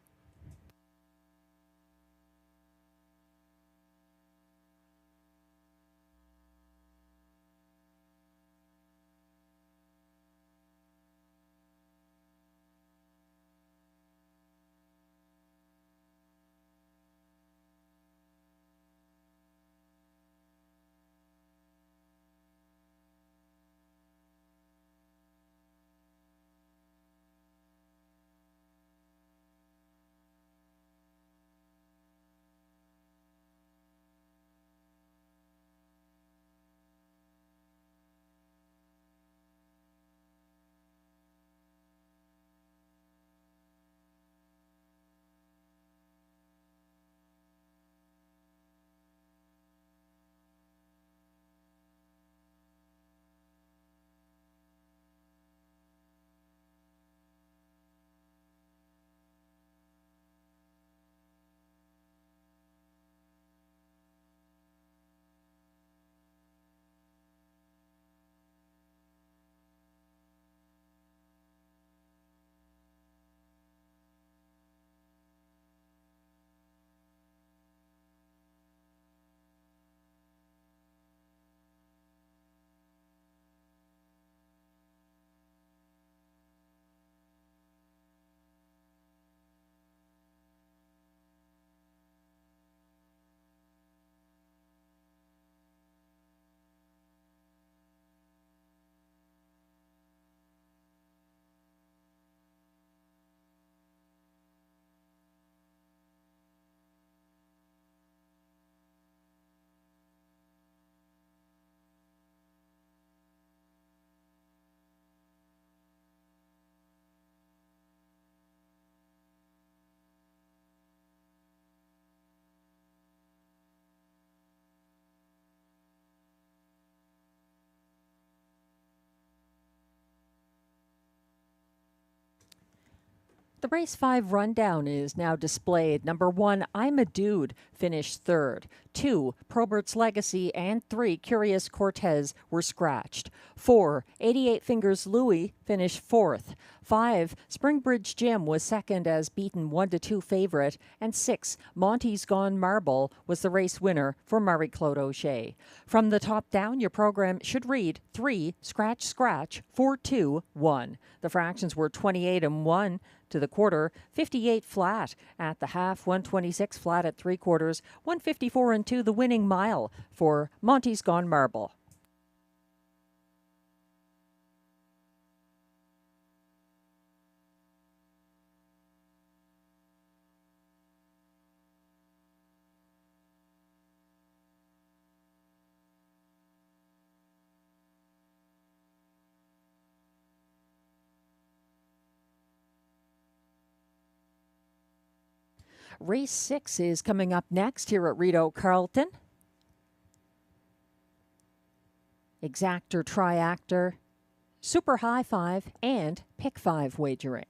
The race 5 rundown is now displayed. Number 1, I'm a Dude, finished 3rd. 2, Probert's Legacy, and 3, Curious Cortez were scratched. 4, 88 Fingers Louie finished 4th. 5, Springbridge Jim was 2nd as beaten 1-2 favorite. And 6, Monty's Gone Marble was the race winner for Marie-Claude O'Shea. From the top down, your program should read 3, Scratch, Scratch, 4, 2, 1. The fractions were 28 and 1 to the quarter, 58 flat at the half, 126 flat at 3/4, 154 and 2 the winning mile for Monty's Gone Marble. Race 6 is coming up next here at Rideau Carleton. Exactor, Triactor, Super High 5, and Pick 5 wagering.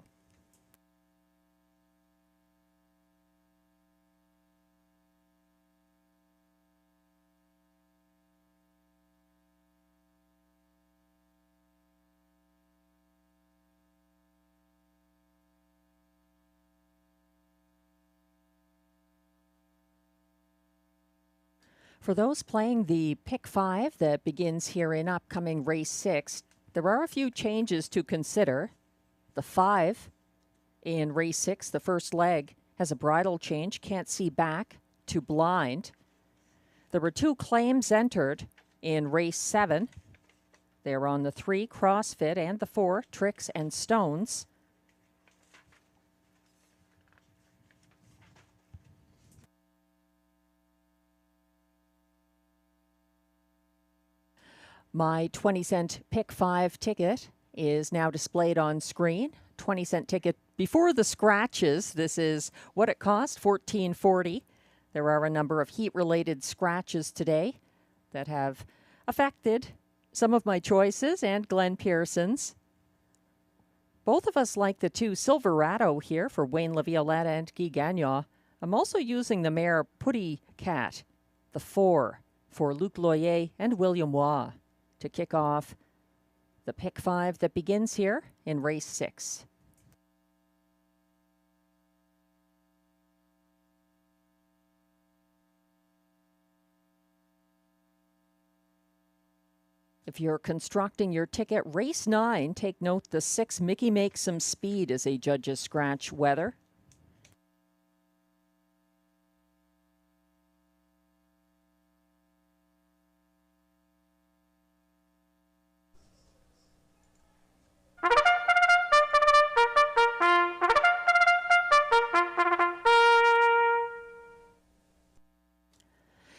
For those playing the Pick 5 that begins here in upcoming Race 6, there are a few changes to consider. The 5 in Race 6, the first leg, has a bridle change, can't see back to blind. There were 2 claims entered in Race 7. They're on the 3, CrossFit, and the 4, Tricks and Stones. My 20-cent Pick 5 ticket is now displayed on screen. 20-cent ticket before the scratches. This is what it cost, $14.40. There are a number of heat-related scratches today that have affected some of my choices and Glenn Pearson's. Both of us like the 2 Silverado here for Wayne LaViolette and Guy Gagnon. I'm also using the mare Putty Cat, the 4 for Luc Loyer and William Waugh, to kick off the Pick 5 that begins here in Race 6. If you're constructing your ticket, race 9, take note the 6 Mickey Makes Some Speed as a judge's scratch weather.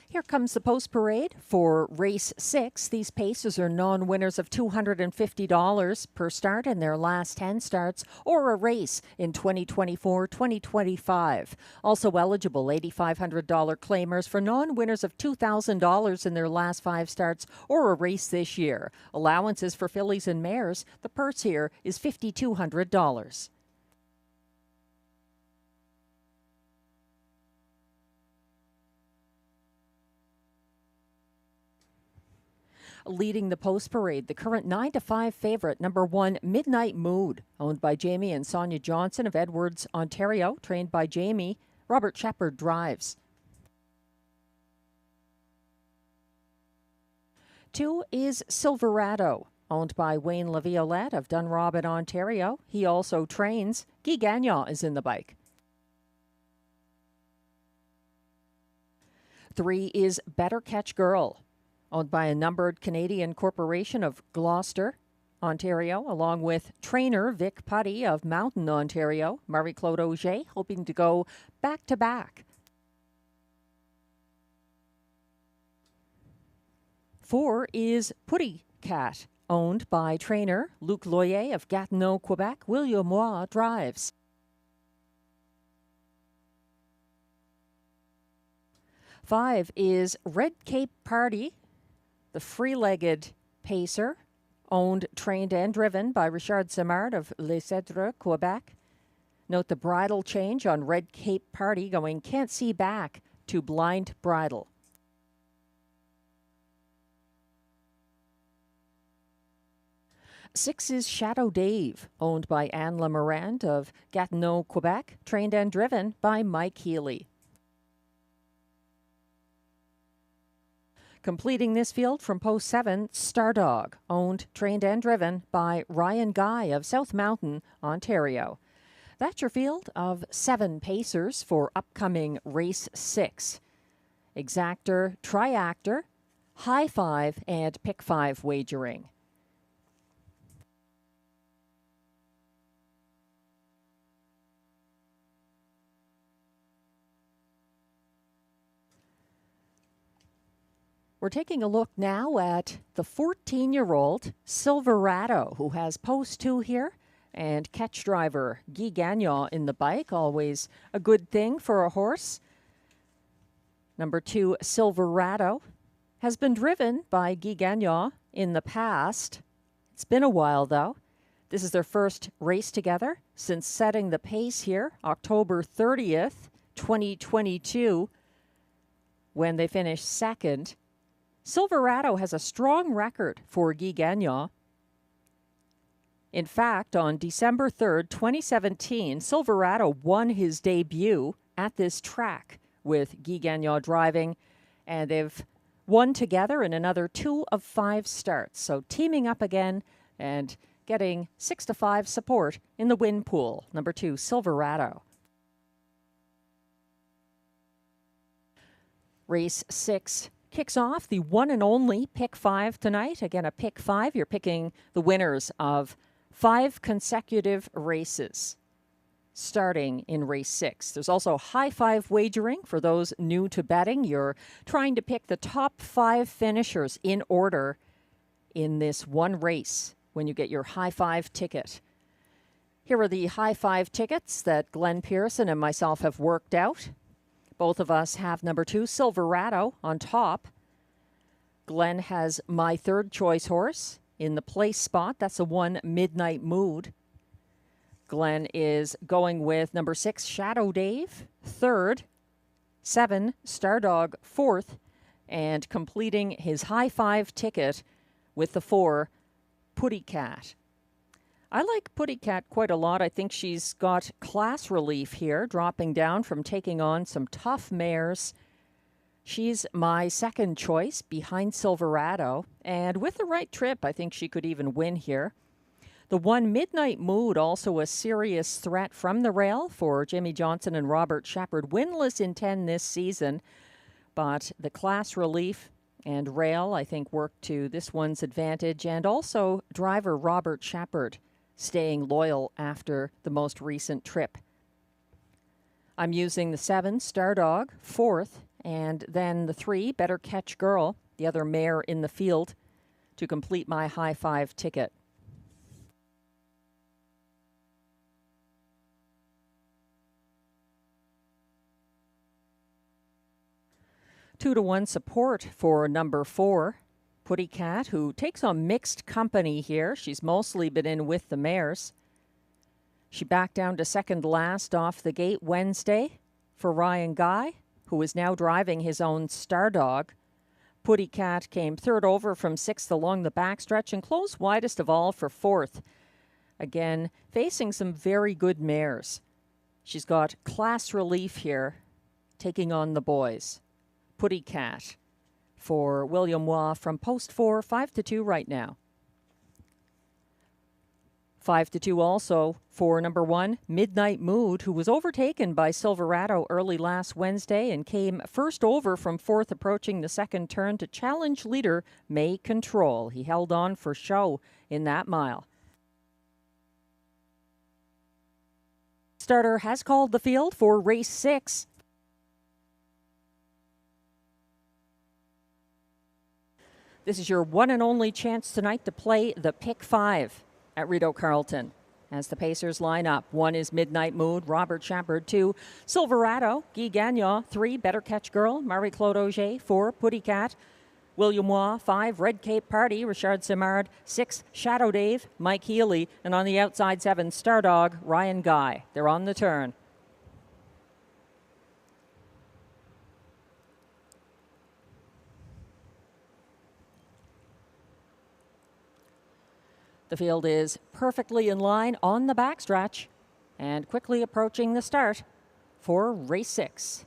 Here comes the post parade for race 6. These paces are non-winners of $250 per start in their last 10 starts or a race in 2024-2025. Also eligible $8,500 claimers for non-winners of $2,000 in their last 5 starts or a race this year. Allowances for fillies and mares. The purse here is $5,200. Leading the post parade, the current 9-5 favorite, number 1, Midnight Mood, owned by Jamie and Sonia Johnson of Edwards, Ontario, trained by Jamie. Robert Shepard drives. 2 is Silverado, owned by Wayne Laviolette of Dunrobin, Ontario. He also trains. Guy Gagnon is in the bike. 3 is Better Catch Girl, owned by a numbered Canadian corporation of Gloucester, Ontario, along with trainer Vic Putty of Mountain, Ontario. Marie-Claude Auger hoping to go back-to-back. 4 is Putty Cat, owned by trainer Luc Loyer of Gatineau, Quebec. William Moy drives. 5 is Red Cape Party, the free-legged pacer, owned, trained, and driven by Richard Simard of Les Cèdres, Quebec. Note the bridle change on Red Cape Party, going Can't See Back to Blind Bridle. 6 is Shadow Dave, owned by Anne Lemorand of Gatineau, Quebec, trained and driven by Mike Healy. Completing this field from post 7, Stardog, owned, trained, and driven by Ryan Guy of South Mountain, Ontario. That's your field of 7 pacers for upcoming race 6. Exactor, Triactor, High 5, and Pick 5 wagering. We're taking a look now at the 14-year-old Silverado, who has post 2 here, and catch driver Guy Gagnon in the bike, always a good thing for a horse. Number 2, Silverado, has been driven by Guy Gagnon in the past. It's been a while, though. This is their first race together since setting the pace here, October 30th, 2022, when they finished second. Silverado has a strong record for Guy Gagnon. In fact, on December 3rd, 2017, Silverado won his debut at this track with Guy Gagnon driving, and they've won together in another 2 of 5 starts. So teaming up again and getting 6-5 support in the win pool. Number 2, Silverado. Race 6 kicks off the one and only Pick 5 tonight. Again, a Pick 5. You're picking the winners of 5 consecutive races starting in race 6. There's also High 5 wagering for those new to betting. You're trying to pick the top 5 finishers in order in this one race when you get your High 5 ticket. Here are the High 5 tickets that Glenn Pearson and myself have worked out. Both of us have number 2, Silverado, on top. Glenn has my third choice horse in the place spot. That's a 1, Midnight Mood. Glenn is going with number 6, Shadow Dave, third. 7, Stardog, fourth. And completing his High 5 ticket with the 4, Putty Cat. I like Putty Cat quite a lot. I think she's got class relief here, dropping down from taking on some tough mares. She's my second choice behind Silverado, and with the right trip, I think she could even win here. The one Midnight Mood, also a serious threat from the rail for Jimmy Johnson and Robert Shepard, winless in 10 this season, but the class relief and rail, I think, worked to this one's advantage, and also driver Robert Shepard staying loyal after the most recent trip. I'm using the 7, Stardog, 4th, and then the 3, Better Catch Girl, the other mare in the field, to complete my high 5 ticket. Two to one support for number 4, Putty Cat, who takes on mixed company here. She's mostly been in with the mares. She backed down to second last off the gate Wednesday for Ryan Guy, who is now driving his own Stardog. Putty Cat came third over from 6th along the backstretch and closed widest of all for 4th. Again, facing some very good mares. She's got class relief here, taking on the boys. Putty Cat for William Waugh from post 4, 5-2 right now. 5-2 also for number 1, Midnight Mood, who was overtaken by Silverado early last Wednesday and came first over from 4th, approaching the second turn to challenge leader May Control. He held on for show in that mile. Starter has called the field for race 6. This is your one and only chance tonight to play the pick 5 at Rideau Carleton. As the Pacers line up, 1 is Midnight Mood, Robert Shepard, 2, Silverado, Guy Gagnon, 3, Better Catch Girl, Marie-Claude Auger, 4, Putty Cat, William Waugh, 5, Red Cape Party, Richard Simard, 6, Shadow Dave, Mike Healy, and on the outside 7, Stardog, Ryan Guy. They're on the turn. The field is perfectly in line on the backstretch and quickly approaching the start for race 6.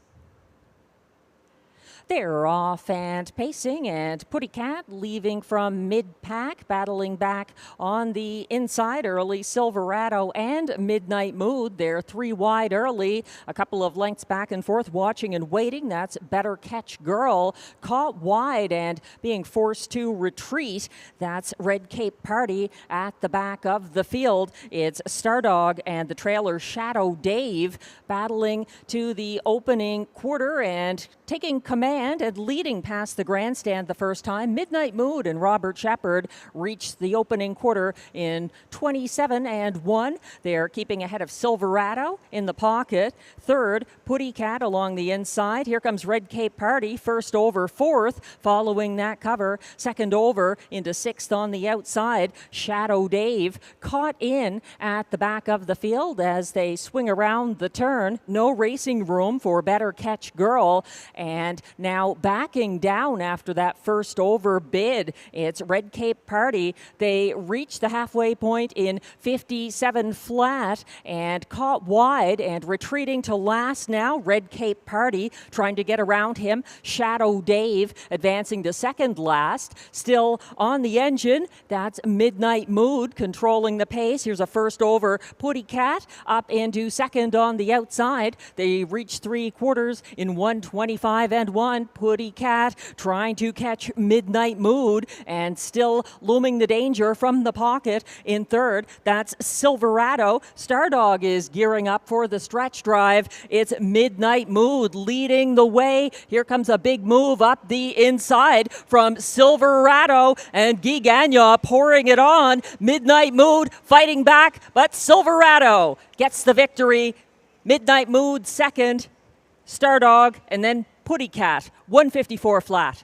They're off and pacing, and Putty Cat leaving from mid-pack, battling back on the inside early. Silverado and Midnight Mood, they're 3 wide early, a couple of lengths back and forth, watching and waiting. That's Better Catch Girl, caught wide and being forced to retreat. That's Red Cape Party at the back of the field. It's Stardog and the trailer Shadow Dave battling to the opening quarter and taking command and leading past the grandstand the first time. Midnight Mood and Robert Shepard reached the opening quarter in 27-1. They're keeping ahead of Silverado in the pocket. Third, Putty Cat along the inside. Here comes Red Cape Party, first over, 4th, following that cover. Second over into 6th on the outside. Shadow Dave caught in at the back of the field as they swing around the turn. No racing room for Better Catch Girl, and now backing down after that first over bid, it's Red Cape Party. They reached the halfway point in 57 flat and caught wide and retreating to last now. Red Cape Party trying to get around him. Shadow Dave advancing to second last. Still on the engine, that's Midnight Mood controlling the pace. Here's a first over. Putty Cat up into second on the outside. They reach 3/4 in 1:25-1. Putty Cat trying to catch Midnight Mood and still looming the danger from the pocket in third. That's Silverado. Stardog is gearing up for the stretch drive. It's Midnight Mood leading the way. Here comes a big move up the inside from Silverado, and Guy Gagnon pouring it on. Midnight Mood fighting back, but Silverado gets the victory. Midnight Mood second, Stardog, and then Putty Cat, 154 flat.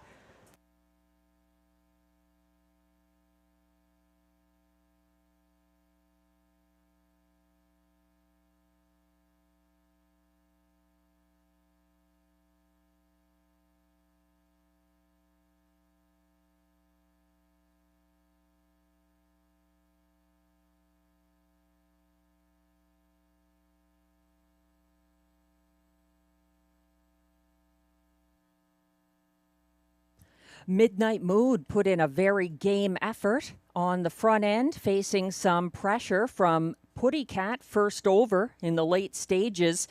Midnight Mood put in a very game effort on the front end, facing some pressure from Putty Cat first over in the late stages.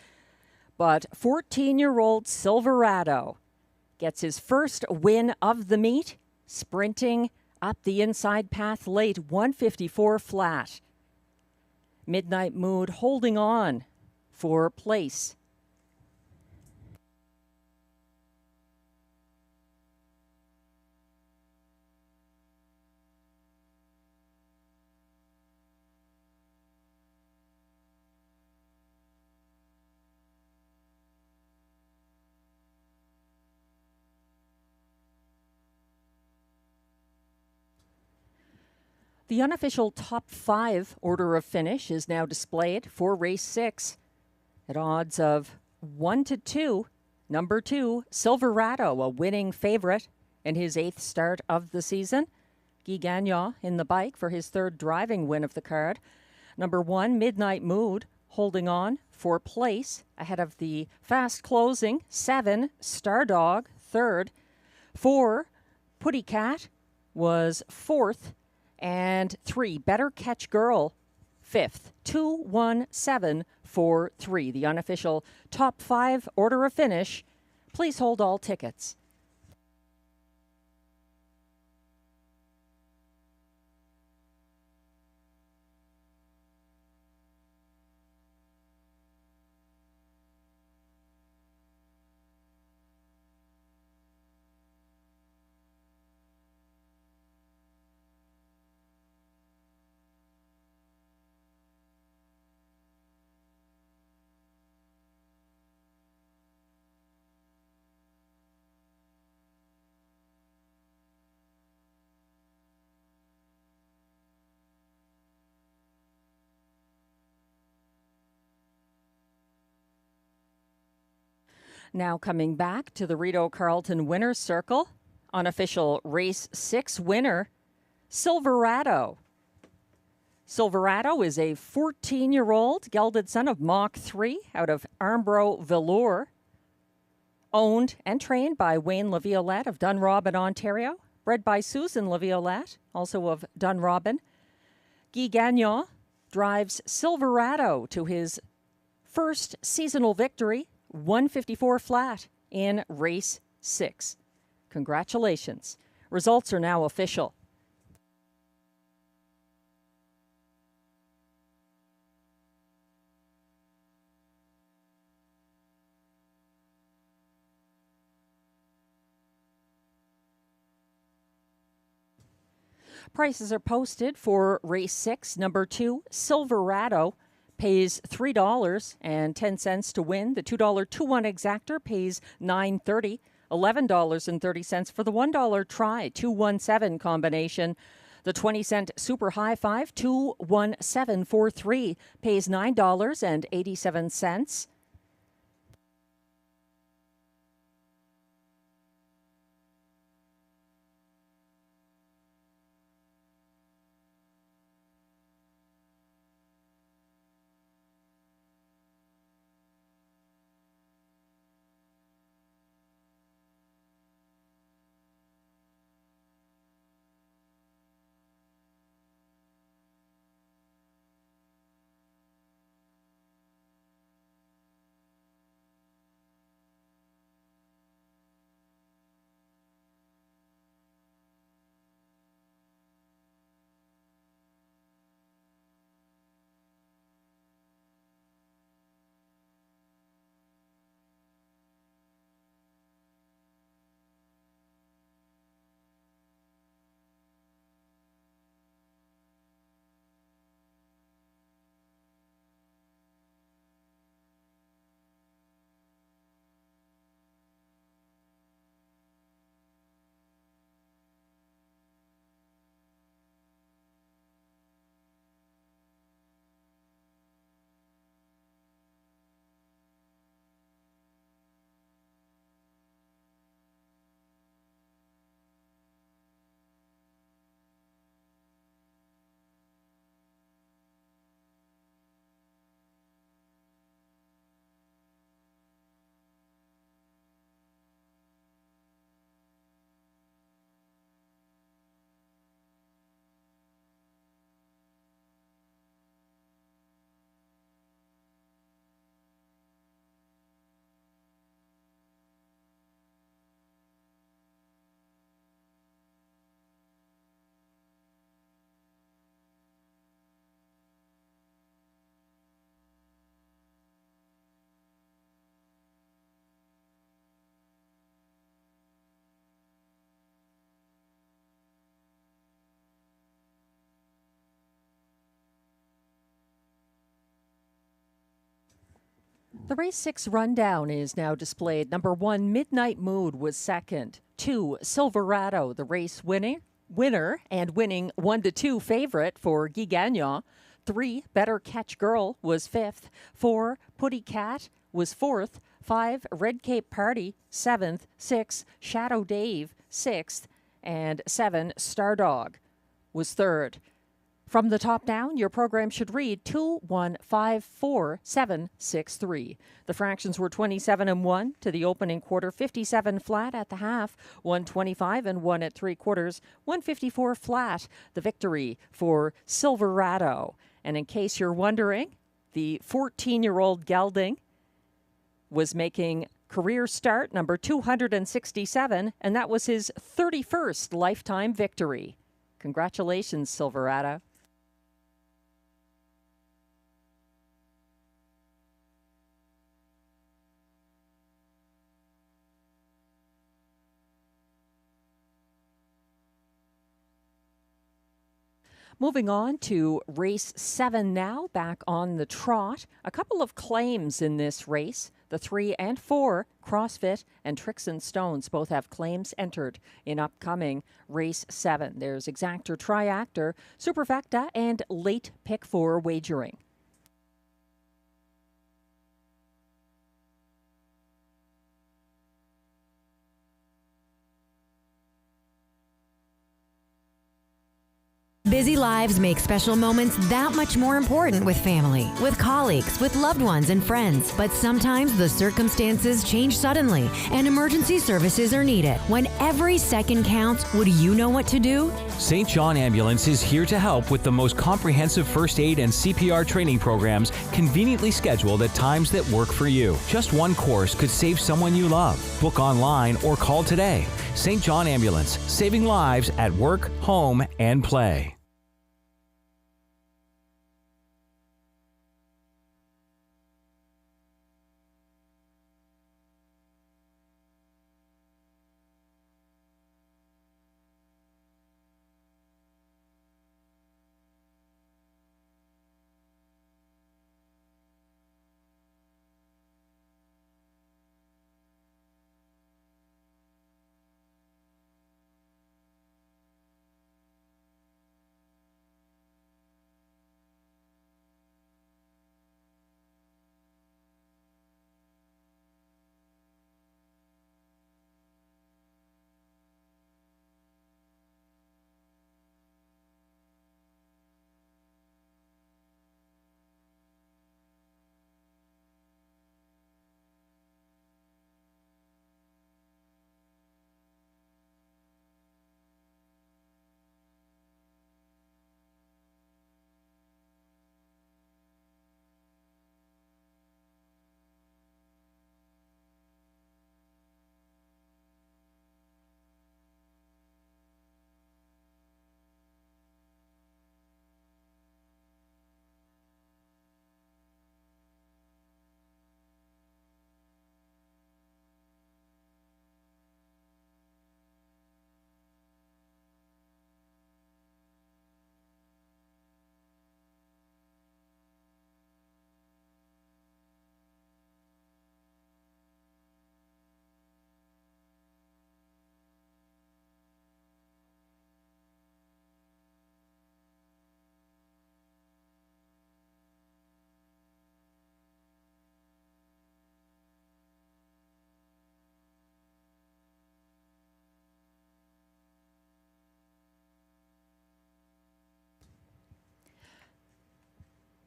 But 14-year-old Silverado gets his first win of the meet, sprinting up the inside path late, 154 flat. Midnight Mood holding on for place. The unofficial top 5 order of finish is now displayed for race 6. At odds of 1-2, number 2, Silverado, a winning favorite in his 8th start of the season. Guy Gagnon in the bike for his 3rd driving win of the card. Number 1, Midnight Mood, holding on for place ahead of the fast closing 7, Stardog, 3rd. 4, Putty Cat was 4th. And 3, Better Catch Girl, 5th. 2, 1, 7, 4, 3. The unofficial top 5 order of finish. Please hold all tickets. Now coming back to the Rideau Carleton Winners Circle, unofficial race 6 winner, Silverado. Silverado is a 14-year-old gelded son of Mach 3 out of Armbro Velour, owned and trained by Wayne Laviolette of Dunrobin, Ontario, bred by Susan Laviolette, also of Dunrobin. Guy Gagnon drives Silverado to his first seasonal victory, 154 flat in race 6. Congratulations. Results are now official. Prices are posted for race 6, number 2, Silverado. Pays $3.10 to win. The $2 2-1 exactor pays $9.30. $11.30 for the $1 try 2-1-7 combination. The 20-cent super high 5 2-1-7-4-3 pays $9.87. The race 6 rundown is now displayed. Number 1, Midnight Mood was second. 2, Silverado, the race winner and winning 1-2 favorite for Guy Gagnon. 3, Better Catch Girl was fifth. 4, Putty Cat was fourth. 5, Red Cape Party, 7th. 6, Shadow Dave, 6th. And 7, Stardog was third. From the top down, your program should read 2, 1, 5, 4, 7, 6, 3. The fractions were 27 and 1 to the opening quarter, 57 flat at the half, 125 and 1 at 3/4, 154 flat. The victory for Silverado. And in case you're wondering, the 14-year-old gelding was making career start number 267, and that was his 31st lifetime victory. Congratulations, Silverado. Moving on to race 7 now, back on the trot. A couple of claims in this race. The 3 and 4, CrossFit and Tricks and Stones, both have claims entered in upcoming race 7. There's Exactor Triactor, Superfecta, and Late Pick 4 Wagering. Busy lives make special moments that much more important with family, with colleagues, with loved ones and friends. But sometimes the circumstances change suddenly and emergency services are needed. When every second counts, would you know what to do? St. John Ambulance is here to help with the most comprehensive first aid and CPR training programs conveniently scheduled at times that work for you. Just one course could save someone you love. Book online or call today. St. John Ambulance, saving lives at work, home, and play.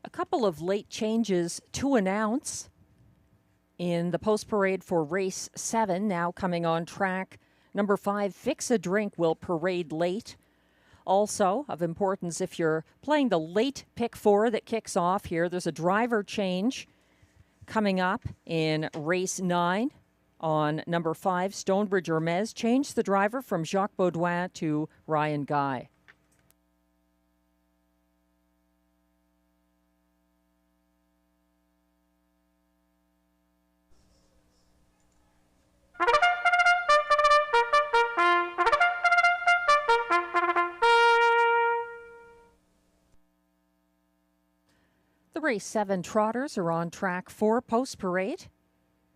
A couple of late changes to announce in the post parade for race 7, now coming on track. Number 5, Fix a Drink, will parade late. Also of importance, if you're playing the late pick 4 that kicks off here, there's a driver change coming up in race 9 on number 5, Stonebridge Hermes. Changed the driver from Jacques Baudouin to Ryan Guy. The race 7 trotters are on track for Post Parade.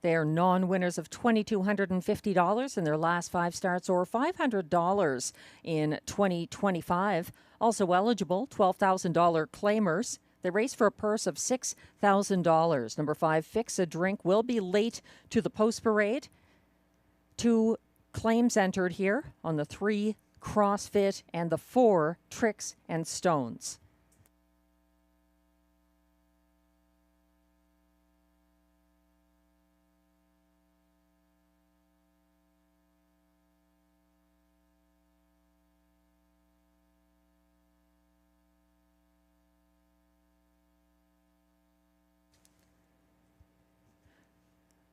They are non-winners of $2,250 in their last 5 starts, or $500 in 2025. Also eligible, $12,000 claimers. They race for a purse of $6,000. Number 5, Fix a Drink, will be late to the Post Parade. 2 claims entered here on the 3 CrossFit and the 4 Tricks and Stones.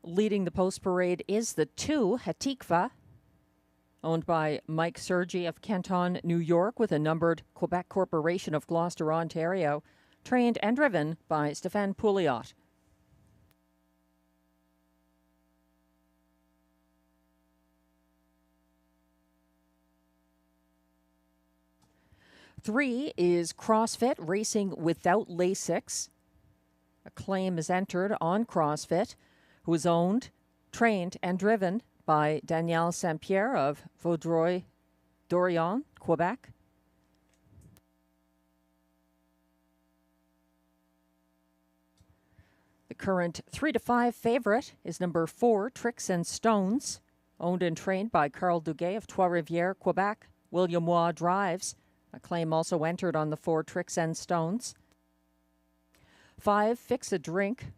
Leading the Post Parade is the 2, Hatikva, owned by Mike Sergi of Canton, New York, with a numbered Quebec Corporation of Gloucester, Ontario, trained and driven by Stéphane Pouliot. Three is CrossFit, racing without Lasix. A claim is entered on CrossFit, who is owned, trained, and driven by Danielle Saint-Pierre of Vaudreuil-Dorion, Quebec. The current 3-5 favorite is number 4, Tricks and Stones, owned and trained by Carl Duguay of Trois-Rivières, Quebec. William Waugh drives. A claim also entered on the 4, Tricks and Stones. 5, Fix a Drink,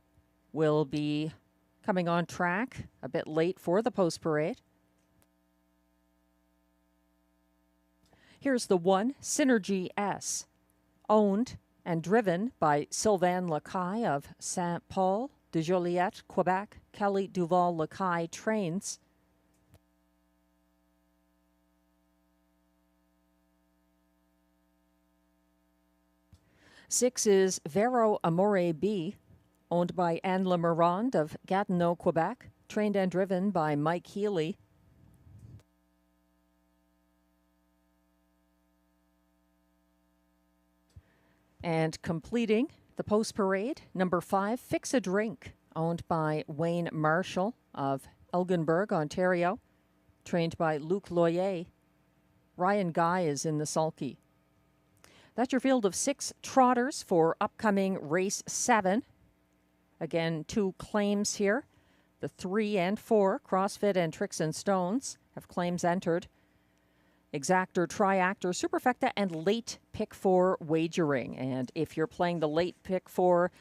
will be coming on track a bit late for the Post Parade. Here's the 1, Synergy S, owned and driven by Sylvain Lacaille of Saint-Paul de Joliette, Quebec. Kelly Duval Lacaille trains. Six is Vero Amore B, owned by Anne Lemerond of Gatineau, Quebec, trained and driven by Mike Healy. And completing the Post Parade, number 5, Fix a Drink, owned by Wayne Marshall of Elginburg, Ontario, trained by Luc Loyer. Ryan Guy is in the sulky. That's your field of 6 trotters for upcoming race 7. Again, 2 claims here. The 3 and 4, CrossFit and Tricks and Stones, have claims entered. Exactor, Triactor, Superfecta, and late pick 4 wagering. And if you're playing the late pick 4,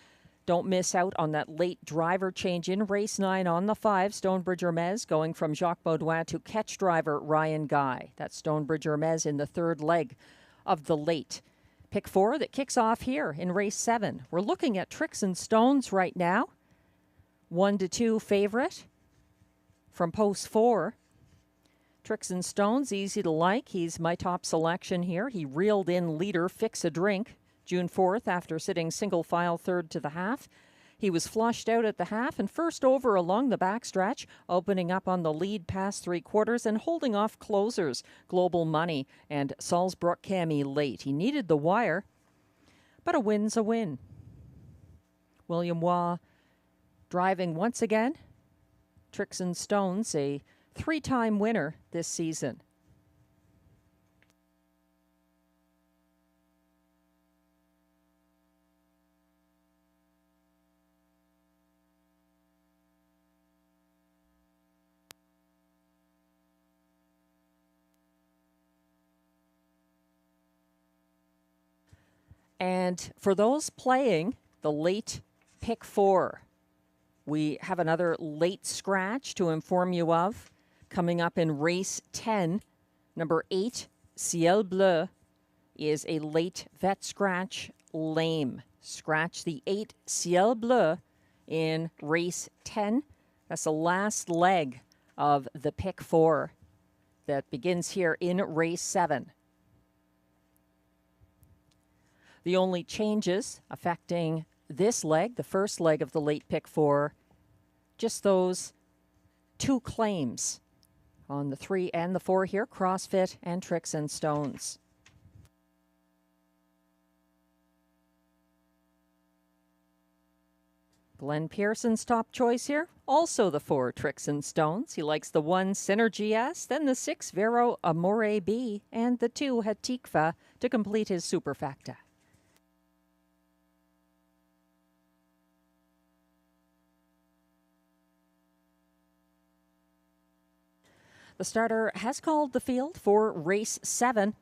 don't miss out on that late driver change in race 9 on the 5, Stonebridge Hermes, going from Jacques Baudouin to catch driver Ryan Guy. That's Stonebridge Hermes in the 3rd leg of the late pick 4 that kicks off here in race 7. We're looking at Tricks and Stones right now. 1-2 favorite from post 4. Tricks and Stones, easy to like. He's my top selection here. He reeled in leader Fix a Drink June 4th after sitting single file 3rd to the half. He was flushed out at the half and first over along the backstretch, opening up on the lead past 3/4 and holding off closers Global Money and Salzbrook Cami late. He needed the wire, but a win's a win. William Waugh driving once again. Tricks and Stones, a 3-time winner this season. And for those playing the late pick 4, we have another late scratch to inform you of coming up in race 10. Number 8, Ciel Bleu, is a late vet scratch lame. Scratch the 8, Ciel Bleu, in race 10. That's the last leg of the pick 4 that begins here in race 7. The only changes affecting this leg, the first leg of the late pick 4, just those 2 claims on the 3 and the 4 here, CrossFit and Tricks and Stones. Glenn Pearson's top choice here, also the 4 Tricks and Stones. He likes the 1 Synergy S, then the 6 Vero Amore B, and the 2 Hatikva to complete his superfecta. The starter has called the field for race 7.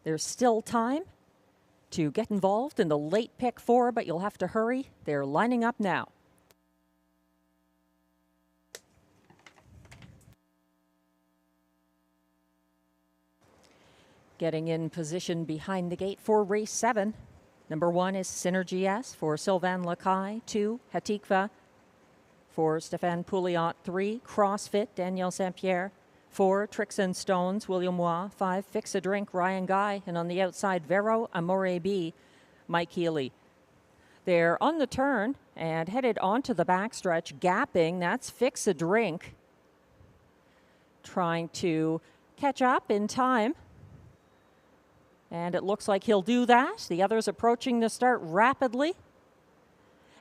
There's still time to get involved in the late pick 4, but you'll have to hurry. They're lining up now. Getting in position behind the gate for race 7. Number 1 is Synergy S for Sylvain Lacaille. 2, Hatikva for Stéphane Pouliot. 3, CrossFit, Daniel Saint-Pierre. 4, Tricks and Stones, William Waugh. 5, Fix a Drink, Ryan Guy. And on the outside, Vero Amore B, Mike Healy. They're on the turn and headed onto the backstretch, gapping. That's Fix a Drink. Trying to catch up in time. And it looks like he'll do that. The others approaching the start rapidly.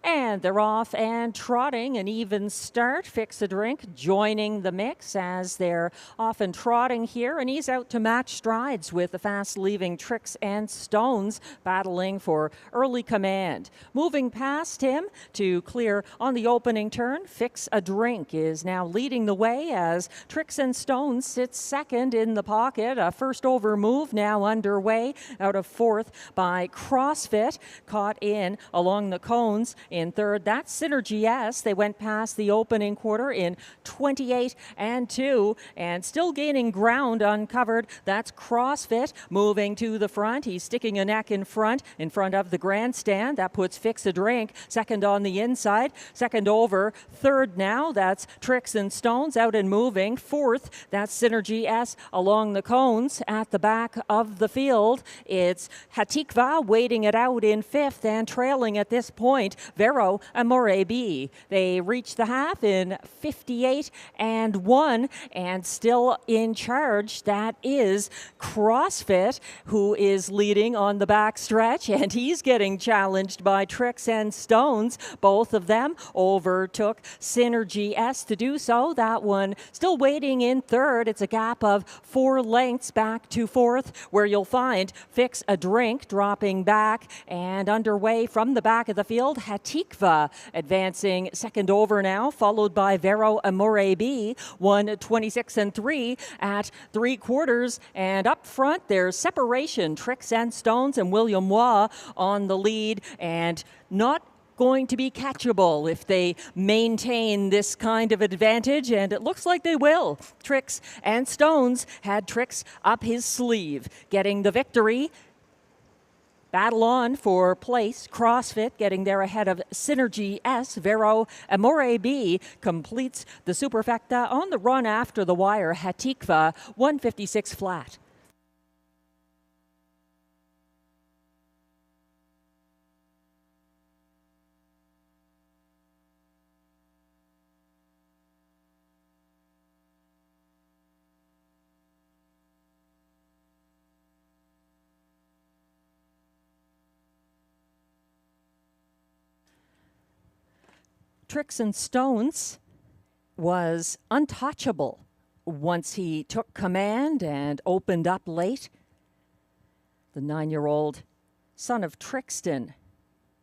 And they're off and trotting, an even start. Fix a Drink joining the mix as they're off and trotting here. And he's out to match strides with the fast-leaving Tricks and Stones battling for early command. Moving past him to clear on the opening turn, Fix a Drink is now leading the way as Tricks and Stones sits second in the pocket. A first over move now underway out of 4th by CrossFit, caught in along the cones. In 3rd, that's Synergy S. They went past the opening quarter in 28 and 2 and still gaining ground uncovered. That's CrossFit moving to the front. He's sticking a neck in front of the grandstand. That puts Fix a Drink second on the inside. Second over. 3rd now, that's Tricks and Stones out and moving. 4th, that's Synergy S along the cones at the back of the field. It's Hatikva waiting it out in 5th and trailing at this point. Vero Amore B. They reached the half in 58 and 1 and still in charge. That is CrossFit, who is leading on the back stretch, and he's getting challenged by Tricks and Stones. Both of them overtook Synergy S to do so. That one still waiting in 3rd. It's a gap of 4 lengths back to 4th, where you'll find Fix a Drink dropping back and underway from the back of the field. Hatikva advancing second over now, followed by Vero Amore B, 1:26 and 3 at 3/4. And up front, there's separation. Tricks and Stones and William Waugh on the lead, and not going to be catchable if they maintain this kind of advantage, and it looks like they will. Tricks and Stones had Tricks up his sleeve, getting the victory. Battle on for place. CrossFit getting there ahead of Synergy S. Vero Amore B completes the superfecta on the run after the wire. Hatikva, 156 flat. Tricks and Stones was untouchable once he took command and opened up late. The 9-year-old son of Trixton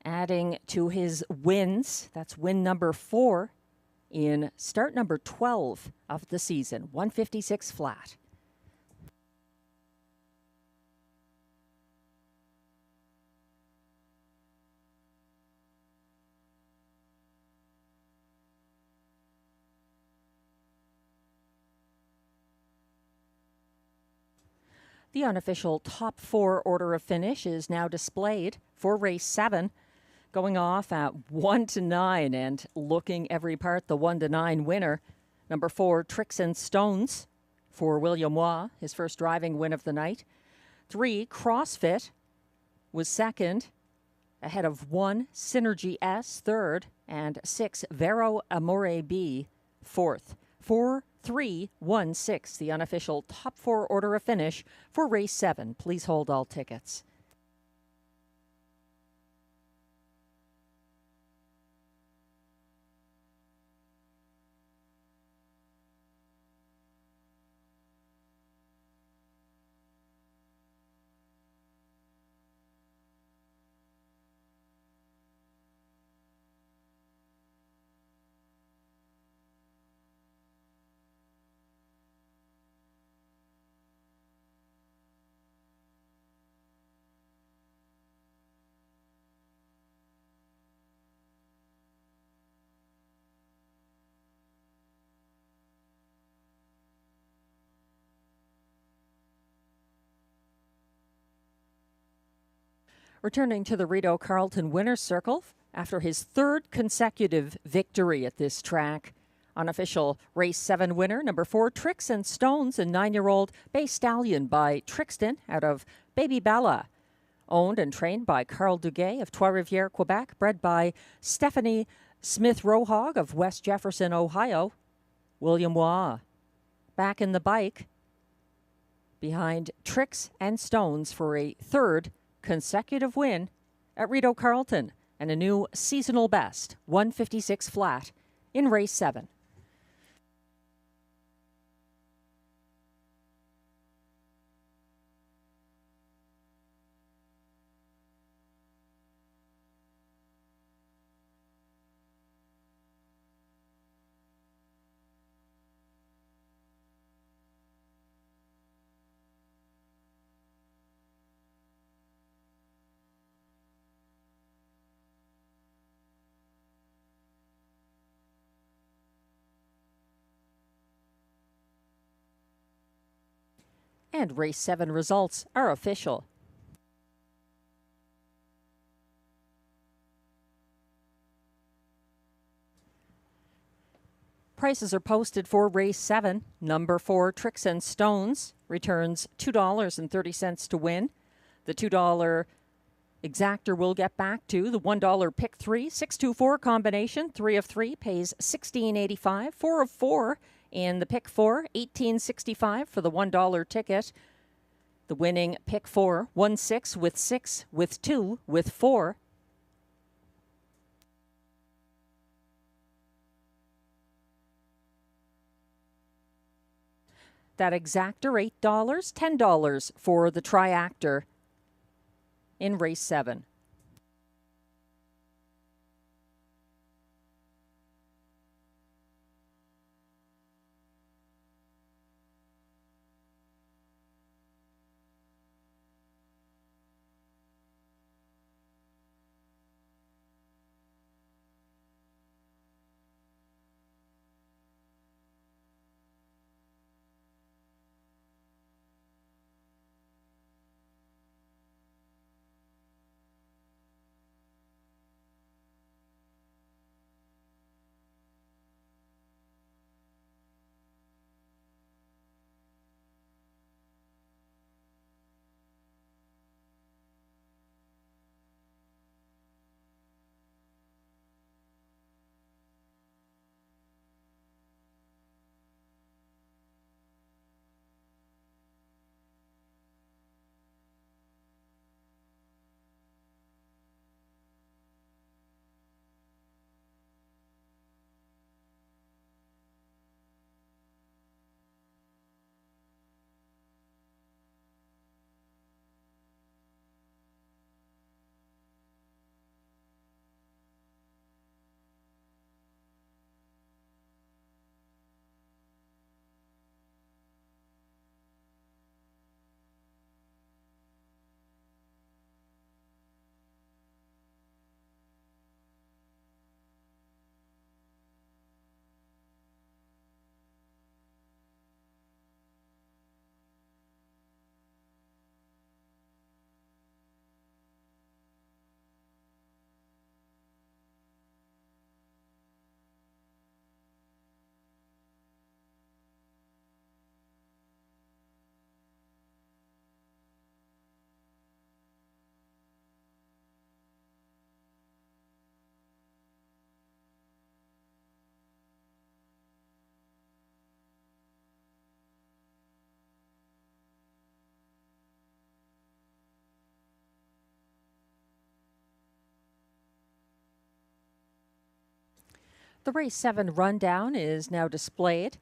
adding to his wins. That's win number 4 in start number 12 of the season, 156 flat. The unofficial top 4 order of finish is now displayed for race 7, going off at 1-9 and looking every part the 1-9 winner. Number 4, Tricks and Stones for William Waugh, his first driving win of the night. 3, CrossFit was second, ahead of 1, Synergy S, third, and 6, Vero Amore B, fourth. 4-3-1-6, the unofficial top 4 order of finish for race 7. Please hold all tickets. Returning to the Rideau Carleton winner's circle after his third consecutive victory at this track. Unofficial race 7 winner, number 4, Tricks and Stones, a 9-year-old bay stallion by Trixton out of Baby Bella. Owned and trained by Carl Duguay of Trois-Rivières, Quebec. Bred by Stephanie Smith-Rohog of West Jefferson, Ohio. William Waugh back in the bike behind Tricks and Stones for a third consecutive win at Rideau Carleton and a new seasonal best, 156 flat in race 7. And race 7 results are official. Prices are posted for race 7. Number 4, Tricks and Stones, returns $2.30 to win. The $2 exactor will get back to the $1 pick 3, 6-2-4 combination. 3 of 3 pays $16.85. 4 of 4 in the pick 4, $18.65 for the $1 ticket. The winning pick 4, 1-6 with 6 with 2 with 4. That exactor, $8, $10 for the triactor in race 7. The race 7 rundown is now displayed.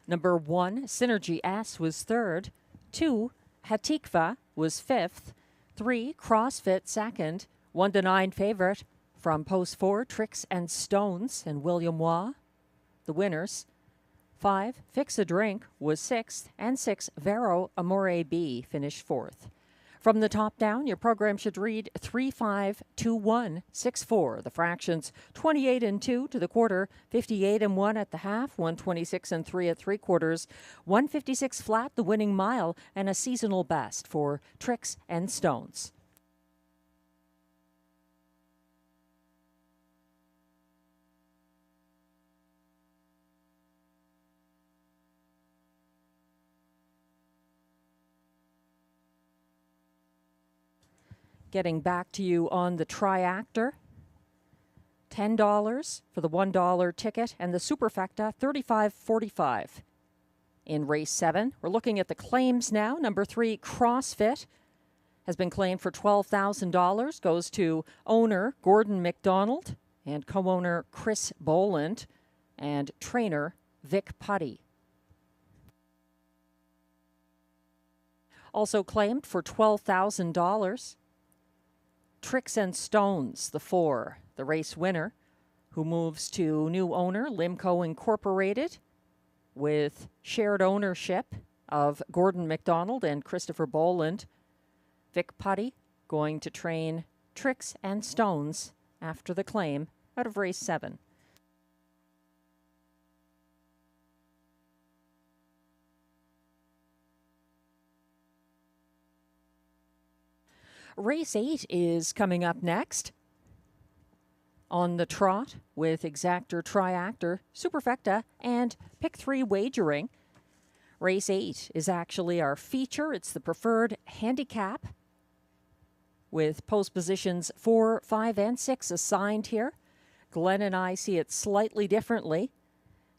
Number 1, Synergy S, was 3rd. 2, Hatikva was 5th. 3, CrossFit 2nd. 1-9 favorite from post 4, Tricks and Stones and William Waugh. The winners. 5, Fix a Drink was 6th. And 6, Vero Amore B finished 4th. From the top down, your program should read 3-5-2-1-6-4. The fractions 28 and 2 to the quarter, 58 and 1 at the half, 126 and 3 at 3/4, 156 flat the winning mile, and a seasonal best for Tricks and Stones. Getting back to you on the triactor. $10 for the $1 ticket, and the superfecta $35.45. In race 7, we're looking at the claims now. Number 3, CrossFit, has been claimed for $12,000. Goes to owner Gordon McDonald and co-owner Chris Boland and trainer Vic Putty. Also claimed for $12,000. Tricks and Stones, the 4, the race winner, who moves to new owner Limco Incorporated with shared ownership of Gordon McDonald and Christopher Boland. Vic Putty going to train Tricks and Stones after the claim out of race 7. Race 8 is coming up next. On the trot with Exactor, Triactor, Superfecta, and Pick 3 Wagering. Race 8 is actually our feature. It's the preferred handicap with post positions 4, 5, and 6 assigned here. Glenn and I see it slightly differently.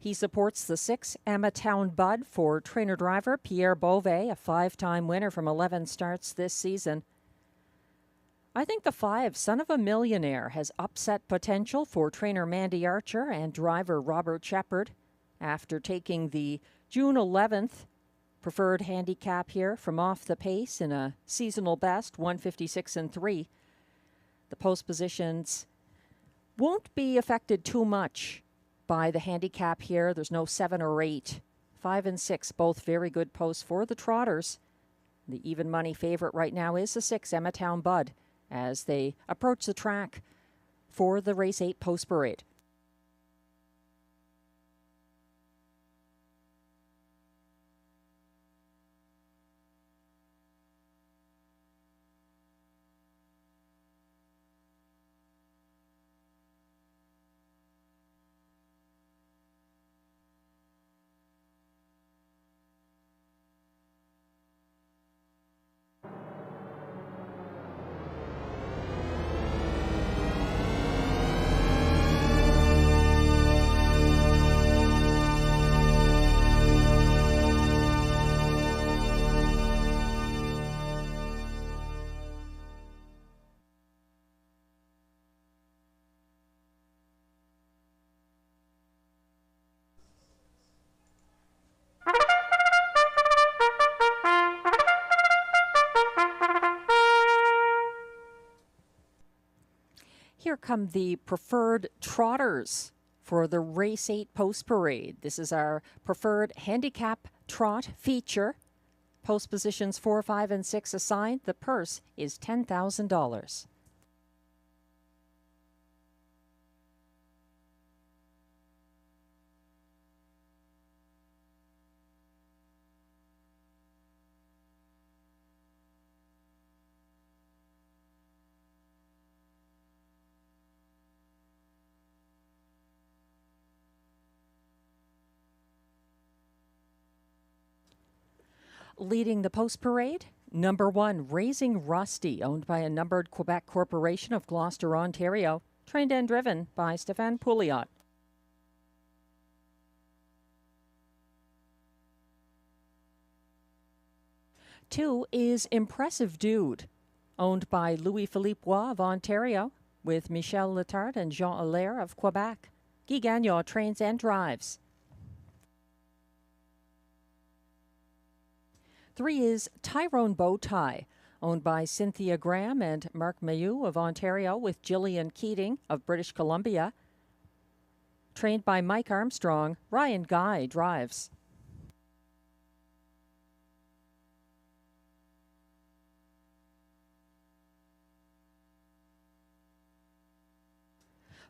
He supports the 6 Emma Town Bud for trainer-driver Pierre Beauvais, a 5-time winner from 11 starts this season. I think the 5, Son of a Millionaire, has upset potential for trainer Mandy Archer and driver Robert Shepard after taking the June 11th preferred handicap here from off the pace in a seasonal best, 156-3. The post positions won't be affected too much by the handicap here. There's no 7 or 8. 5 and 6, both very good posts for the trotters. The even money favorite right now is the 6, Emma Town Bud, as they approach the track for the race 8 post parade. Here come the preferred trotters for the Race 8 Post Parade. This is our preferred handicap trot feature. Post positions 4, 5, and 6 assigned. The purse is $10,000. Leading the post parade, number 1, Raising Rusty, owned by a numbered Quebec corporation of Gloucester, Ontario, trained and driven by Stéphane Pouliot. Two is Impressive Dude, owned by Louis-Philippe Roy of Ontario, with Michel Letarte and Jean Allaire of Quebec. Guy Gagnon trains and drives. 3 is Tyrone Bowtie, owned by Cynthia Graham and Mark Mayhew of Ontario, with Gillian Keating of British Columbia. Trained by Mike Armstrong, Ryan Guy drives.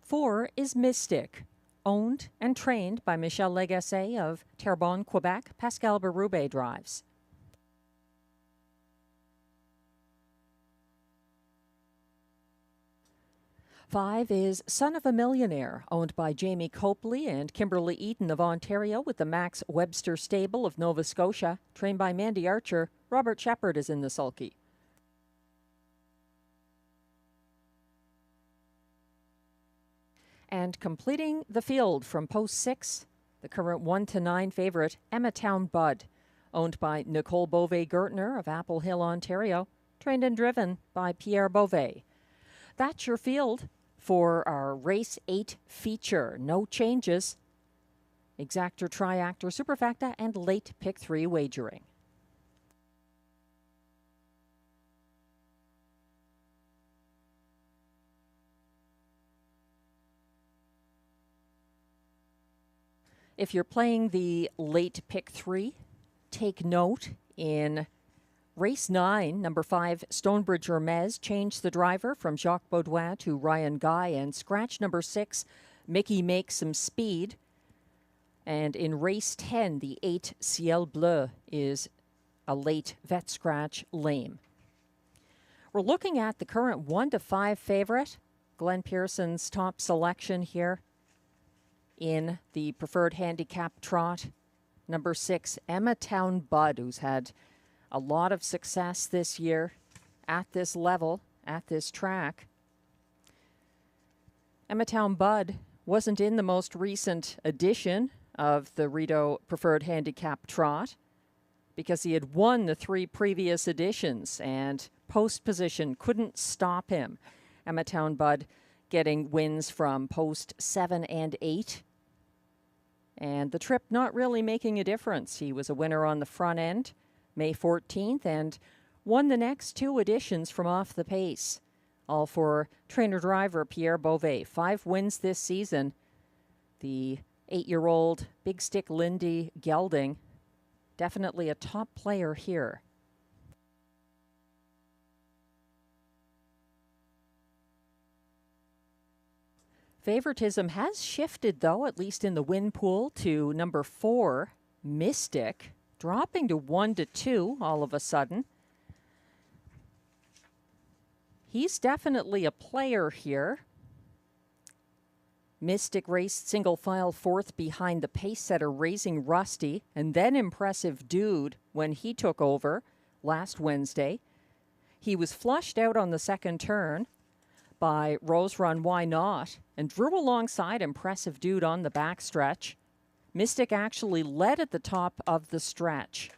Four is Mystic, owned and trained by Michel Legasse of Terrebonne, Quebec. Pascal Berube drives. 5 is Son of a Millionaire, owned by Jamie Copley and Kimberly Eaton of Ontario, with the Max Webster Stable of Nova Scotia. Trained by Mandy Archer, Robert Shepard is in the sulky. And completing the field from post 6, the current 1-9 favorite, Emmatown Bud, owned by Nicole Beauvais-Gertner of Apple Hill, Ontario, trained and driven by Pierre Beauvais. That's your field for our Race 8 feature. No changes. Exactor, Triactor, Superfecta, and late pick 3 wagering. If you're playing the late pick 3, take note in race 9, number 5, Stonebridge Hermes changed the driver from Jacques Baudouin to Ryan Guy, and scratch number 6, Mickey Makes Some Speed. And in race 10, the 8, Ciel Bleu is a late vet scratch, lame. We're looking at the current 1-5 favorite, Glenn Pearson's top selection here in the preferred handicap trot. Number 6, Emmatown Bud, who's had a lot of success this year at this level, at this track. Emmatown Bud wasn't in the most recent edition of the Rideau preferred handicap trot because he had won the 3 previous editions, and post position couldn't stop him. Emmatown Bud getting wins from post 7 and 8. And the trip not really making a difference. He was a winner on the front end, May 14th, and won the next 2 editions from off the pace. All for trainer-driver Pierre Beauvais. 5 wins this season. The 8-year-old Big Stick Lindy gelding, definitely a top player here. Favoritism has shifted, though, at least in the win pool, to number 4, Mystic, dropping to 1-2 all of a sudden. He's definitely a player here. Mystic raced single file 4th behind the pace setter Raising Rusty, and then Impressive Dude when he took over last Wednesday. He was flushed out on the second turn by Rose Run Why Not, and drew alongside Impressive Dude on the backstretch. Mystic actually led at the top of the stretch.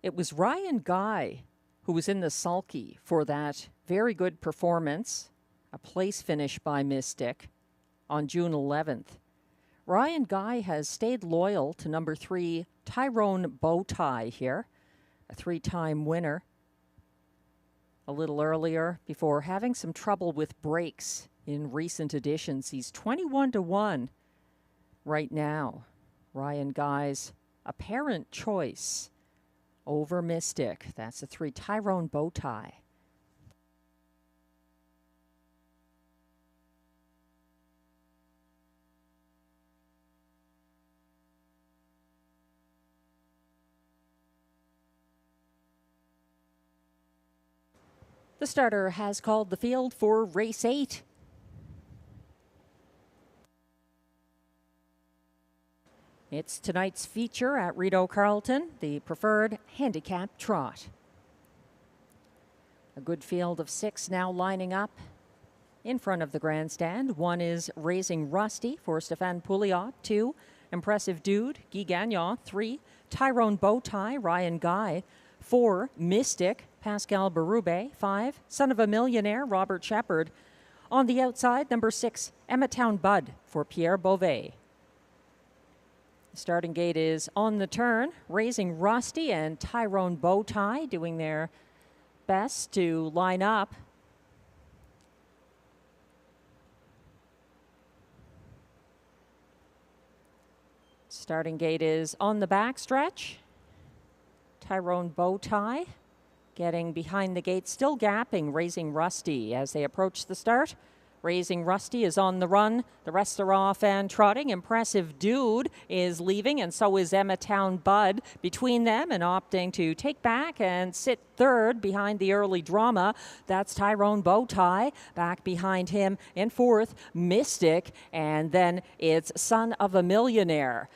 It was Ryan Guy who was in the sulky for that very good performance, a place finish by Mystic on June 11th. Ryan Guy has stayed loyal to number 3, Tyrone Bowtie here, a 3-time winner. A little earlier, before having some trouble with breaks in recent editions. He's 21-1 right now. Ryan Guy's apparent choice over Mystic. That's a 3, Tyrone Bowtie. The starter has called the field for race 8. It's tonight's feature at Rideau Carleton, the preferred handicap trot. A good field of 6 now lining up in front of the grandstand. 1 is Raising Rusty for Stéphane Pouliot. 2, Impressive Dude, Guy Gagnon. 3, Tyrone Bowtie, Ryan Guy. 4, Mystic, Pascal Berube. 5, Son of a Millionaire, Robert Shepard. On the outside, number 6, Emmatown Bud for Pierre Beauvais. The starting gate is on the turn. Raising Rusty and Tyrone Bowtie doing their best to line up. Starting gate is on the backstretch. Tyrone Bowtie getting behind the gate, still gapping Raising Rusty as they approach the start. Raising Rusty is on the run. The rest are off and trotting. Impressive Dude is leaving, and so is Emmatown Bud between them, and opting to take back and sit third behind the early drama. That's Tyrone Bowtie. Back behind him in 4th, Mystic, and then it's Son of a Millionaire.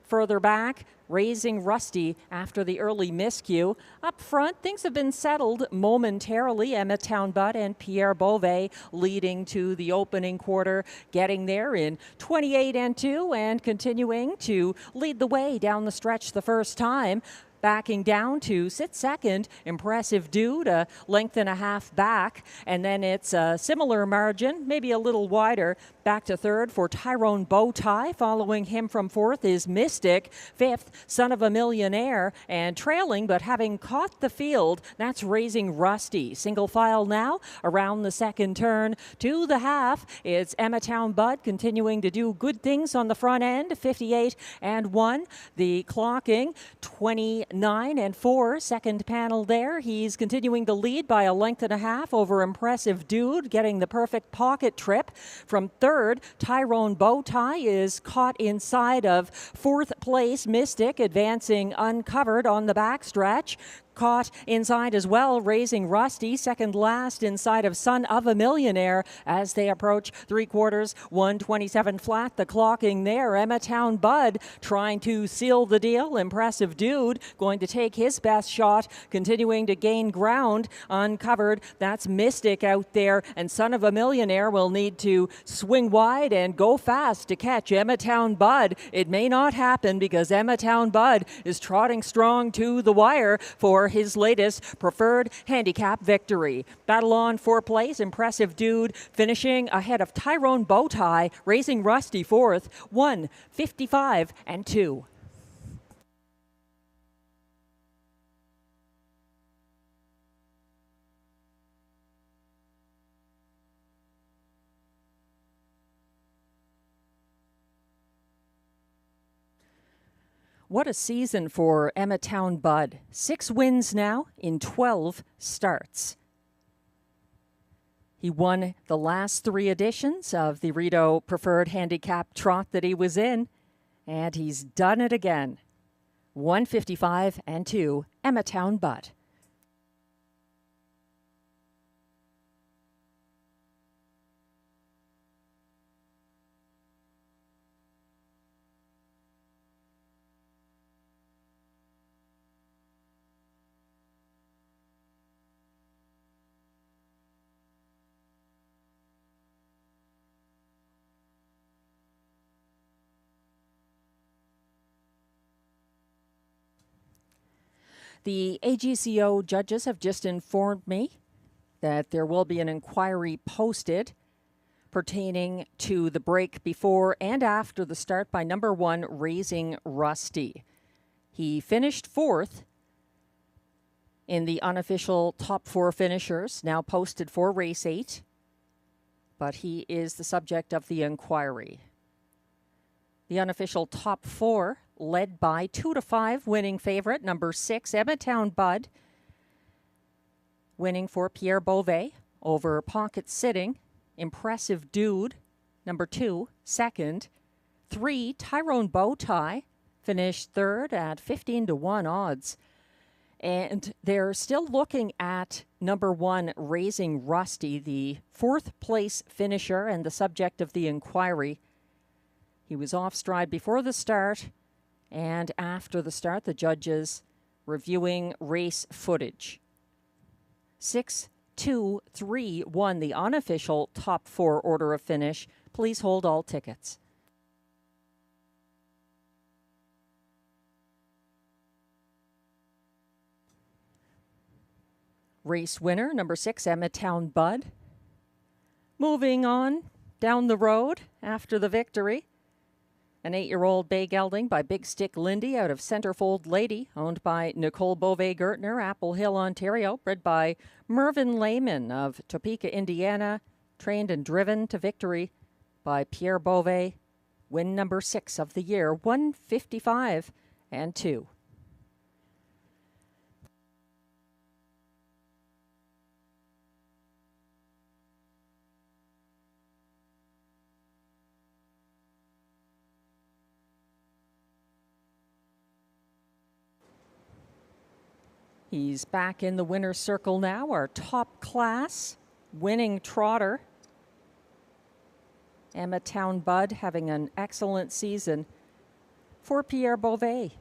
Further back, Raising Rusty after the early miscue. Up front, things have been settled momentarily. Emmetown Bud and Pierre Beauvais leading to the opening quarter, getting there in 28-2 and continuing to lead the way down the stretch the first time. Backing down to sit second, Impressive Dude, a length and a half back. And then it's a similar margin, maybe a little wider, back to third for Tyrone Bowtie. Following him from fourth is Mystic. Fifth, Son of a Millionaire. And trailing, but having caught the field, that's Raising Rusty. Single file now around the second turn to the half. It's Emmetown Bud continuing to do good things on the front end, 58-1. The clocking, 29-4. Second panel there. He's continuing to lead by a length and a half over Impressive Dude, getting the perfect pocket trip. From third, Tyrone Bowtie is caught inside of fourth place. Mystic advancing uncovered on the backstretch. Caught inside as well, Raising Rusty, second last inside of Son of a Millionaire as they approach three quarters, 127 flat. The clocking there, Emmetown Bud trying to seal the deal. Impressive Dude going to take his best shot, continuing to gain ground. Uncovered, that's Mystic out there, and Son of a Millionaire will need to swing wide and go fast to catch Emmetown Bud. It may not happen because Emmetown Bud is trotting strong to the wire for his latest preferred handicap victory. Battle on for place. Impressive Dude finishing ahead of Tyrone Bowtie, Raising Rusty fourth, 155-2. What a season for Emmetown Bud. 6 wins now in 12 starts. He won the last 3 editions of the Rideau Preferred Handicap Trot that he was in, and he's done it again. 155-2, Emmetown Bud. The AGCO judges have just informed me that there will be an inquiry posted pertaining to the break before and after the start by number 1, Raising Rusty. He finished fourth in the unofficial top 4 finishers, now posted for race 8, but he is the subject of the inquiry. The unofficial top 4 led by 2-5 winning favorite, number 6, Emmetown Bud, winning for Pierre Beauvais over Pocket Sitting. Impressive Dude, number 2, second. 3, Tyrone Bowtie, finished third at 15-1 odds. And they're still looking at number 1, Raising Rusty, the 4th place finisher and the subject of the inquiry. He was off stride before the start, and after the start, the judges reviewing race footage. 6, 2, 3, 1, the unofficial top 4 order of finish. Please hold all tickets. Race winner, number 6, Emmetown Bud. Moving on down the road after the victory. An 8-year-old bay gelding by Big Stick Lindy out of Centerfold Lady, owned by Nicole Beauvais-Gertner, Apple Hill, Ontario, bred by Mervyn Lehman of Topeka, Indiana, trained and driven to victory by Pierre Beauvais. Win number 6 of the year, 155-2. He's back in the winner's circle now, our top class winning trotter. Emmetown Bud having an excellent season for Pierre Beauvais.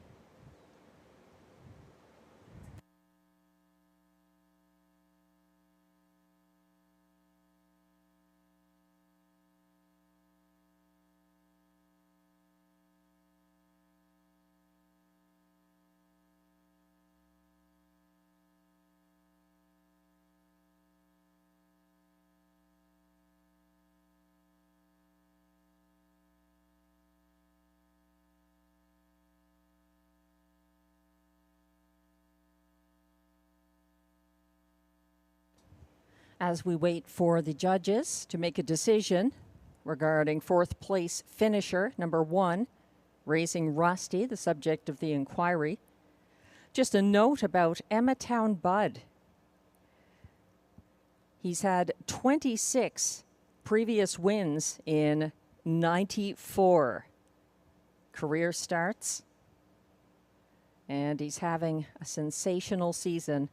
as we wait for the judges to make a decision regarding fourth place finisher, number 1, Raising Rusty, the subject of the inquiry. Just a note about Emmetown Bud. He's had 26 previous wins in 94 career starts, and he's having a sensational season,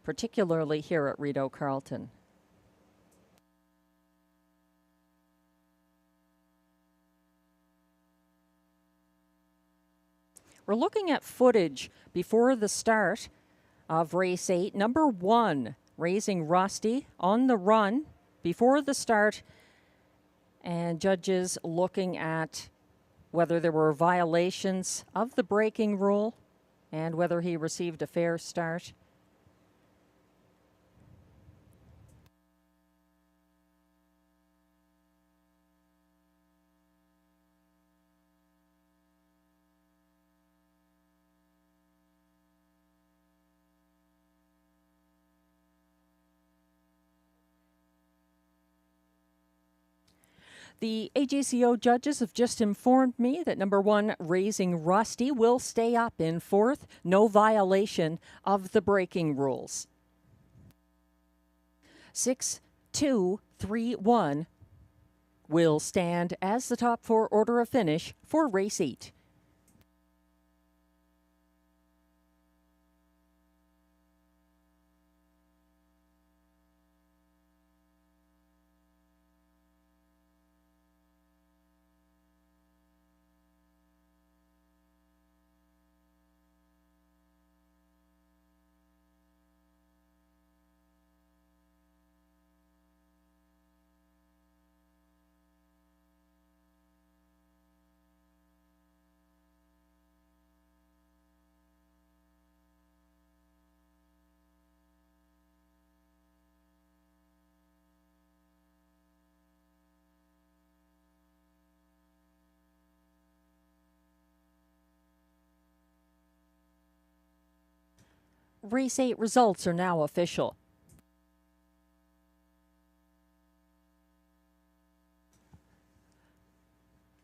particularly here at Rideau Carleton. We're looking at footage before the start of race 8. Number 1, Raising Rusty, on the run before the start, and judges looking at whether there were violations of the braking rule and whether he received a fair start. The AJCO judges have just informed me that number 1, Raising Rusty, will stay up in fourth. No violation of the braking rules. 6-2-3-1 will stand as the top 4 order of finish for race 8. Race 8 results are now official.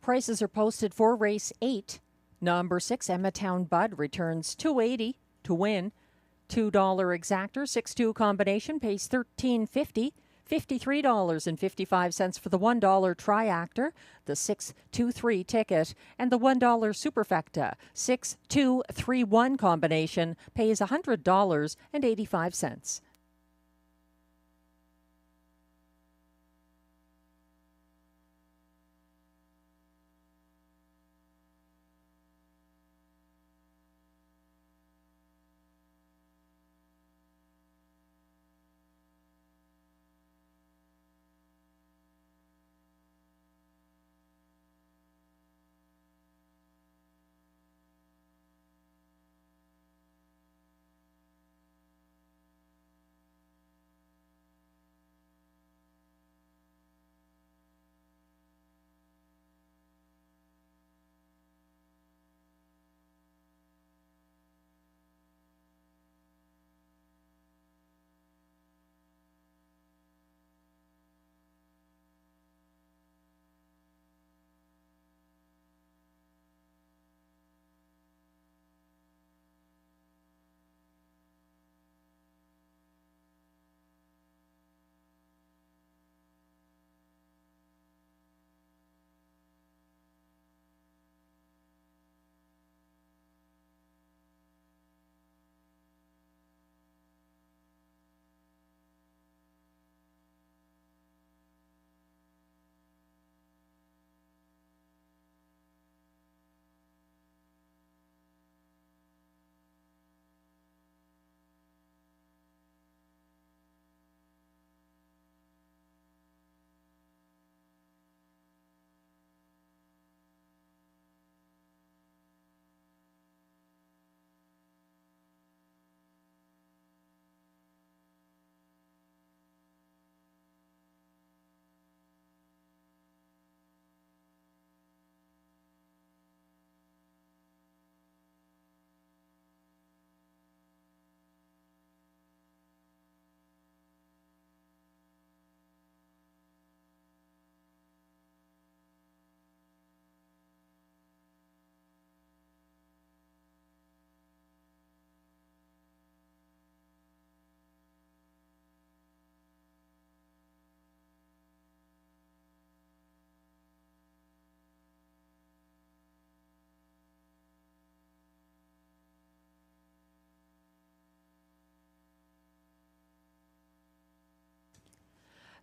Prices are posted for race 8. Number 6, Emmetown Bud, returns $2.80 to win. $2 exactor, 6-2 combination, pays $13.50. $53.55 for the $1 triactor, the 6-2-3 ticket, and the $1 superfecta. 6-2-3-1 combination pays $100.85.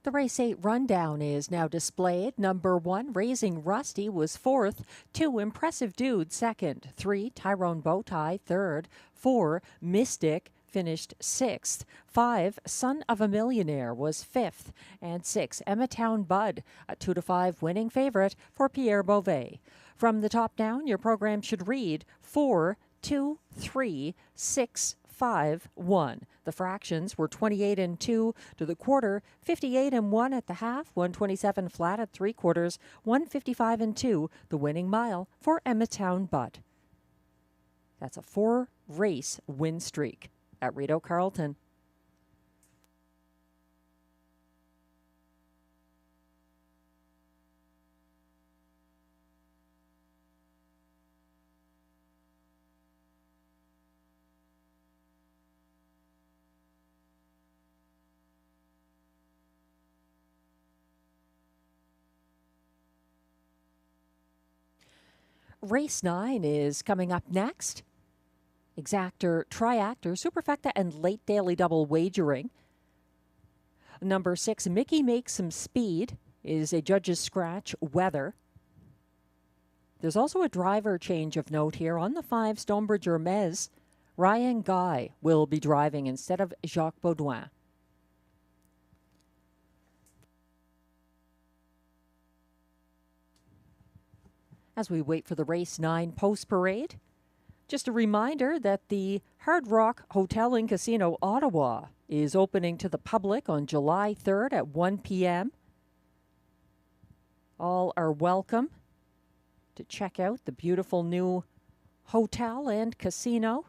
The race 8 rundown is now displayed. Number 1, Raising Rusty, was 4th. 2, Impressive Dude, 2nd. 3, Tyrone Bowtie, 3rd. 4, Mystic finished 6th. 5, Son of a Millionaire, was 5th. And 6, Emmatown Bud, a 2-5 winning favorite for Pierre Beauvais. From the top down, your program should read 4, 2, 3, 6, 5, 1. The fractions were 28 and 2 to the quarter, 58 and 1 at the half, 127 flat at 3/4, 155 and 2 the winning mile for Emmatown Bud. That's a 4-race win streak at Rideau Carleton. Race 9 is coming up next. Exactor, Triactor, Superfecta, and Late Daily Double Wagering. Number 6, Mickey Makes Some Speed, is a judge's scratch, Weather. There's also a driver change of note here. On the 5, Stonebridge Hermes, Ryan Guy will be driving instead of Jacques Baudouin. As we wait for the Race 9 post parade, just a reminder that the Hard Rock Hotel and Casino Ottawa is opening to the public on July 3rd at 1 p.m. All are welcome to check out the beautiful new hotel and casino.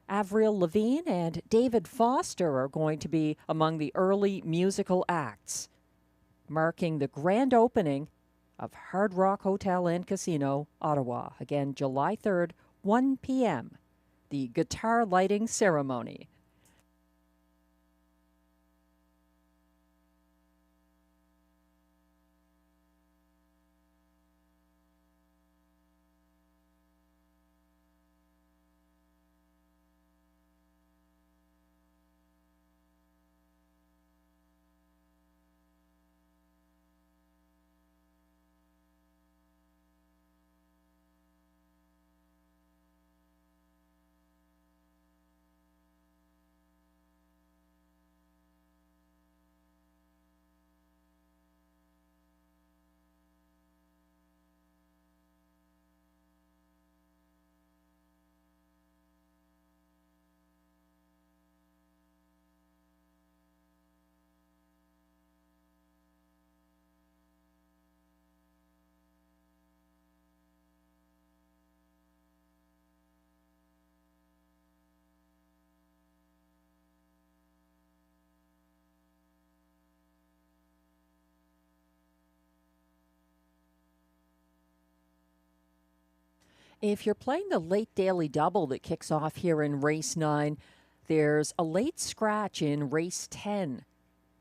Avril Lavigne and David Foster are going to be among the early musical acts, marking the grand opening of Hard Rock Hotel and Casino, Ottawa. Again, July 3rd, 1 p.m., the guitar lighting ceremony. If you're playing the late daily double that kicks off here in race 9, there's a late scratch in race 10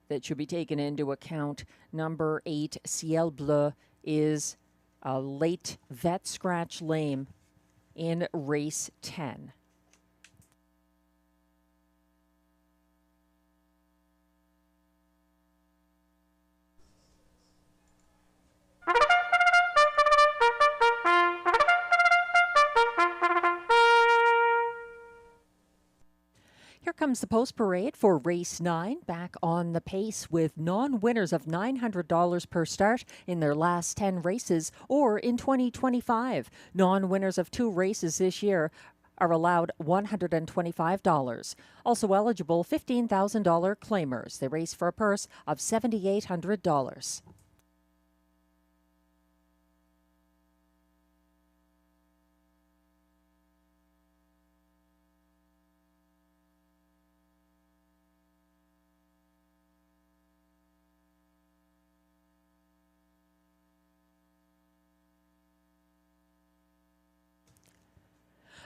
that should be taken into account. Number 8, Ciel Bleu, is a late vet scratch lame in race 10. Here comes the post parade for race 9, back on the pace with non-winners of $900 per start in their last 10 races or in 2025. Non-winners of 2 races this year are allowed $125. Also eligible $15,000 claimers. They race for a purse of $7,800.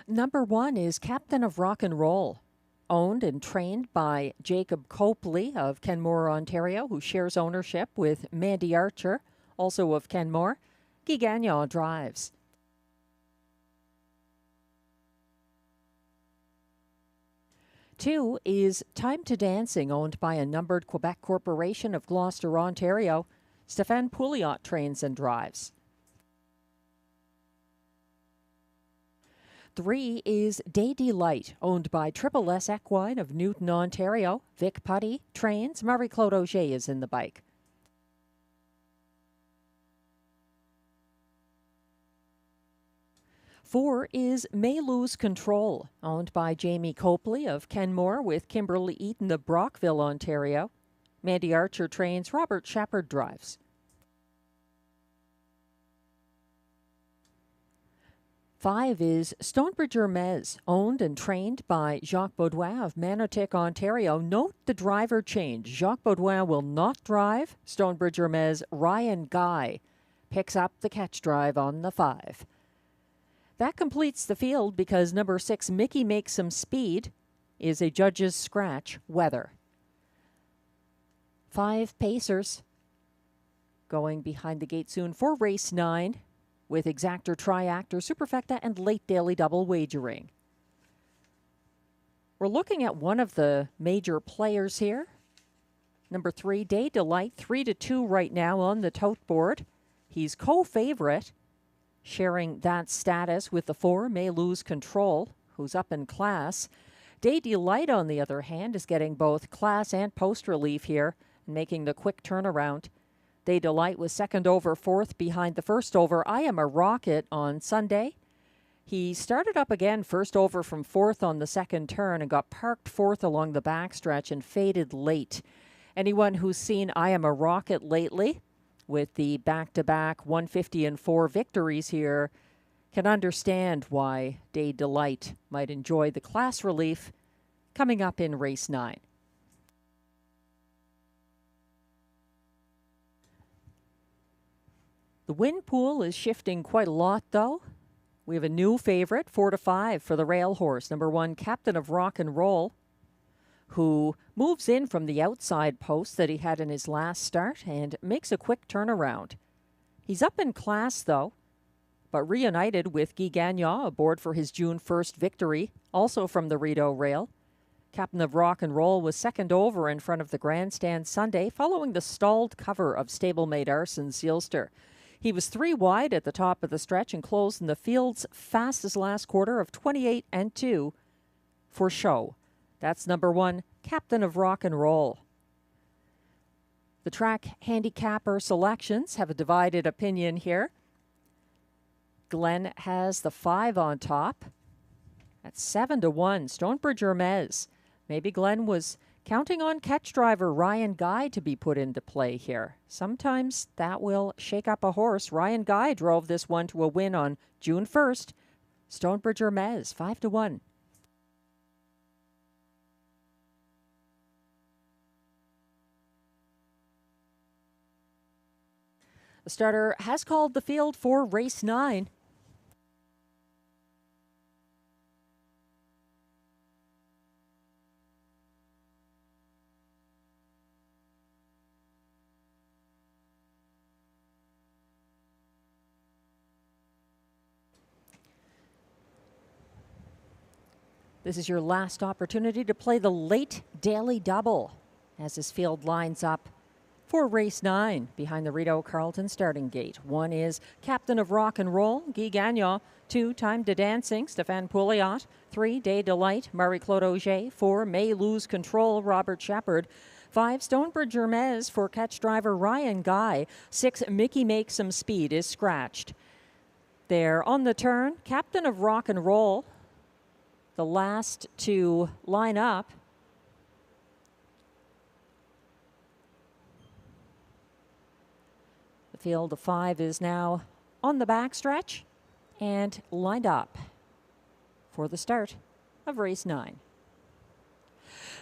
Number 1 is Captain of Rock and Roll, owned and trained by Jacob Copley of Kenmore, Ontario, who shares ownership with Mandy Archer, also of Kenmore. Guy Gagnon drives. 2 is Time to Dancing, owned by a numbered Quebec corporation of Gloucester, Ontario. Stéphane Pouliot trains and drives. 3 is Day Delight, owned by Triple S Equine of Newton, Ontario. Vic Putty trains. Marie-Claude Auger is in the bike. 4 is May Lose Control, owned by Jamie Copley of Kenmore with Kimberly Eaton of Brockville, Ontario. Mandy Archer trains. Robert Shepard drives. 5 is Stonebridge Hermes, owned and trained by Jacques Baudouin of Manotick, Ontario. Note the driver change. Jacques Baudouin will not drive. Stonebridge Hermes, Ryan Guy picks up the catch drive on the 5. That completes the field because number 6, Mickey Makes Some Speed, is a judge's scratch. Weather. 5 pacers going behind the gate soon for race 9. With Exactor, Triactor, Superfecta, and Late Daily Double wagering. We're looking at one of the major players here. Number 3, Day Delight, 3-2 right now on the tote board. He's co-favorite, sharing that status with the 4, May Lose Control, who's up in class. Day Delight, on the other hand, is getting both class and post relief here and making the quick turnaround. Day Delight was second over, fourth behind the first over. I Am a Rocket on Sunday. He started up again first over from fourth on the second turn and got parked fourth along the backstretch and faded late. Anyone who's seen I Am a Rocket lately with the back-to-back 150 and 4 victories here can understand why Day Delight might enjoy the class relief coming up in race 9. The win pool is shifting quite a lot, though. We have a new favorite, 4-5 for the rail horse. Number 1, Captain of Rock and Roll, who moves in from the outside post that he had in his last start and makes a quick turnaround. He's up in class, though, but reunited with Guy Gagnon aboard for his June 1st victory, also from the Rideau rail. Captain of Rock and Roll was second over in front of the grandstand Sunday, following the stalled cover of stablemate Arson Sealster. He was 3 wide at the top of the stretch and closed in the field's fastest last quarter of 28-2 for show. That's number 1, Captain of Rock and Roll. The track handicapper selections have a divided opinion here. Glenn has the 5 on top. That's 7-1, Stonebridge Hermes. Maybe Glenn was counting on catch driver Ryan Guy to be put into play here. Sometimes that will shake up a horse. Ryan Guy drove this one to a win on June 1st. Stonebridge Hermes, 5-1. The starter has called the field for race 9. This is your last opportunity to play the Late Daily Double as this field lines up for race 9 behind the Rideau Carleton starting gate. 1 is Captain of Rock and Roll, Guy Gagnon. 2, Time to Dancing, Stéphane Pouliot. 3, Day Delight, Marie-Claude Auger. 4, May Lose Control, Robert Shepard. 5, Stonebridge Hermes for catch driver Ryan Guy. 6, Mickey Makes Some Speed is scratched. There on the turn, Captain of Rock and Roll, the last to line up. The field of 5 is now on the backstretch and lined up for the start of race 9.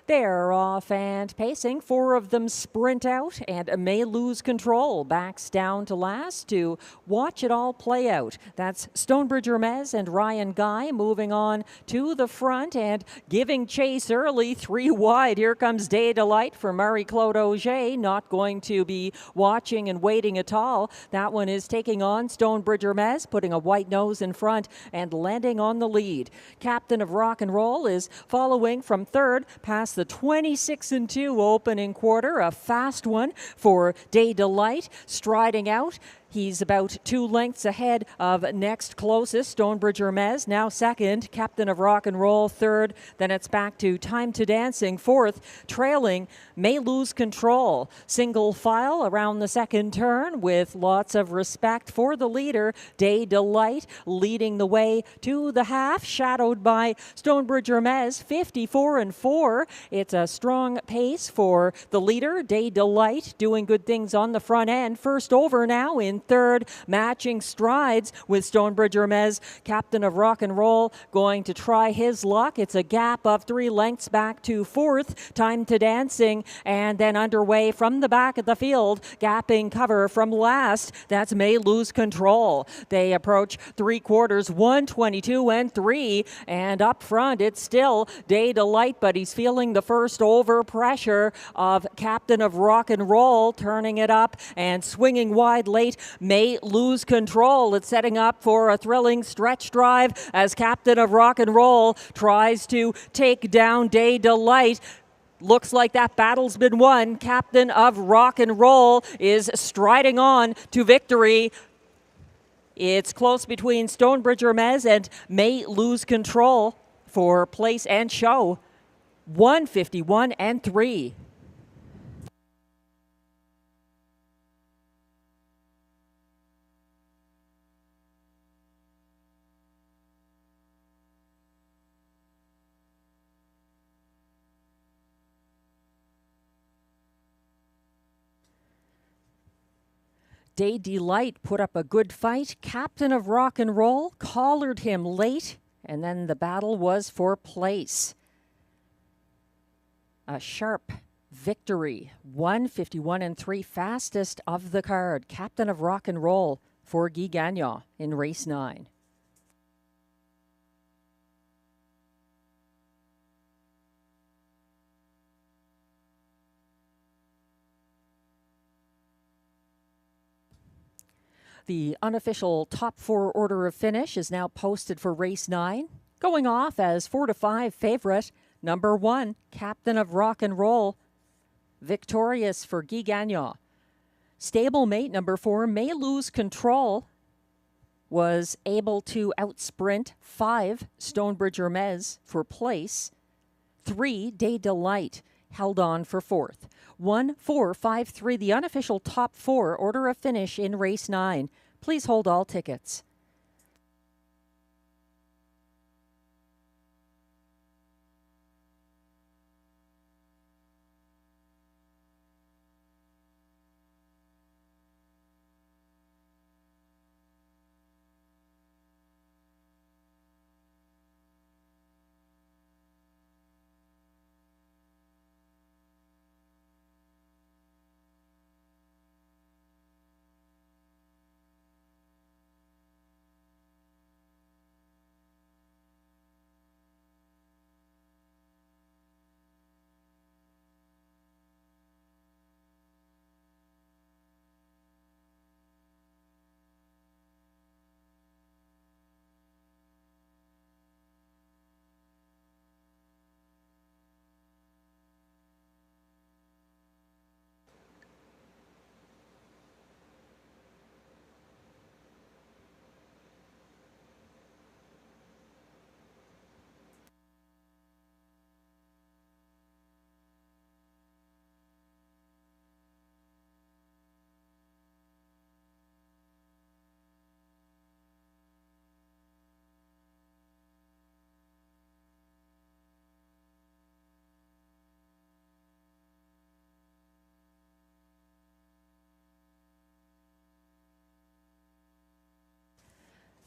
They're off and pacing. 4 of them sprint out and may lose control. Backs down to last to watch it all play out. That's Stonebridge Hermes and Ryan Guy moving on to the front and giving chase early. 3 wide. Here comes Day Delight for Marie-Claude Auger. Not going to be watching and waiting at all. That one is taking on Stonebridge Hermes, putting a white nose in front and landing on the lead. Captain of Rock and Roll is following from third past the 26-2 opening quarter. A fast one for Day Delight, striding out. He's about 2 lengths ahead of next closest, Stonebridge Hermes, now second. Captain of Rock and Roll third. Then it's back to Time to Dancing fourth. Trailing May Lose Control. Single file around the second turn with lots of respect for the leader. Day Delight leading the way to the half, shadowed by Stonebridge Hermes, 54-4. It's a strong pace for the leader. Day Delight doing good things on the front end. First over now in third, matching strides with Stonebridge Hermes. Captain of Rock and Roll going to try his luck. It's a gap of 3 lengths back to fourth. Time to Dancing, and then underway from the back of the field, gapping cover from last. That's May Lose Control. They approach 3 quarters, 1:22-3, and up front it's still Day Delight, but he's feeling the first over pressure of Captain of Rock and Roll, turning it up and swinging wide late. May Lose Control. It's setting up for a thrilling stretch drive as Captain of Rock and Roll tries to take down Day Delight. Looks like that battle's been won. Captain of Rock and Roll is striding on to victory. It's close between Stonebridge Hermes and May Lose Control for place and show. 151-3. Day Delight put up a good fight. Captain of Rock and Roll collared him late, and then the battle was for place. A sharp victory, 151-3, fastest of the card. Captain of Rock and Roll for Guy Gagnon in race 9. The unofficial top 4 order of finish is now posted for race 9. Going off as 4-5 favorite, number 1, Captain of Rock and Roll, victorious for Guy Gagnon. Stablemate number 4, May Lose Control, was able to outsprint 5, Stonebridge Hermes, for place. 3, Day Delight, held on for 4th. 1, 4, 5, 3, the unofficial top 4 order of finish in race 9. Please hold all tickets.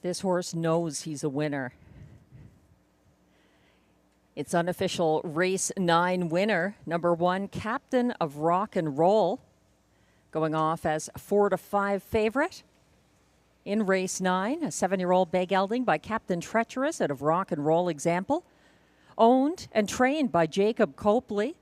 This horse knows he's a winner. Its unofficial race 9 winner, number 1, Captain of Rock and Roll, going off as 4-5 favorite. In race 9, a 7-year-old bay gelding by Captain Treacherous out of Rock and Roll Example, owned and trained by Jacob Copley,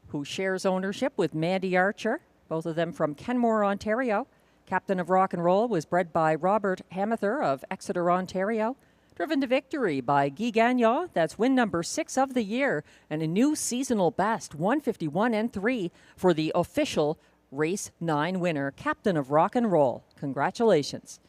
who shares ownership with Mandy Archer, both of them from Kenmore, Ontario. Captain of Rock and Roll was bred by Robert Hamather of Exeter, Ontario. Driven to victory by Guy Gagnon. That's win number 6 of the year and a new seasonal best, 151-3 for the official race 9 winner, Captain of Rock and Roll. Congratulations.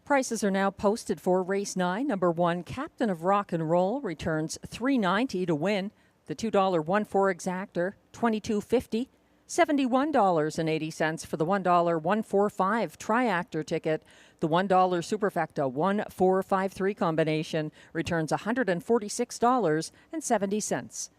Prices are now posted for race 9. Number 1, Captain of Rock and Roll, returns $3.90 to win. The $2 1-4 exactor, $22.50. $71.80 for the $1 145 triactor ticket. The $1 superfecta 1453 combination returns $146.70.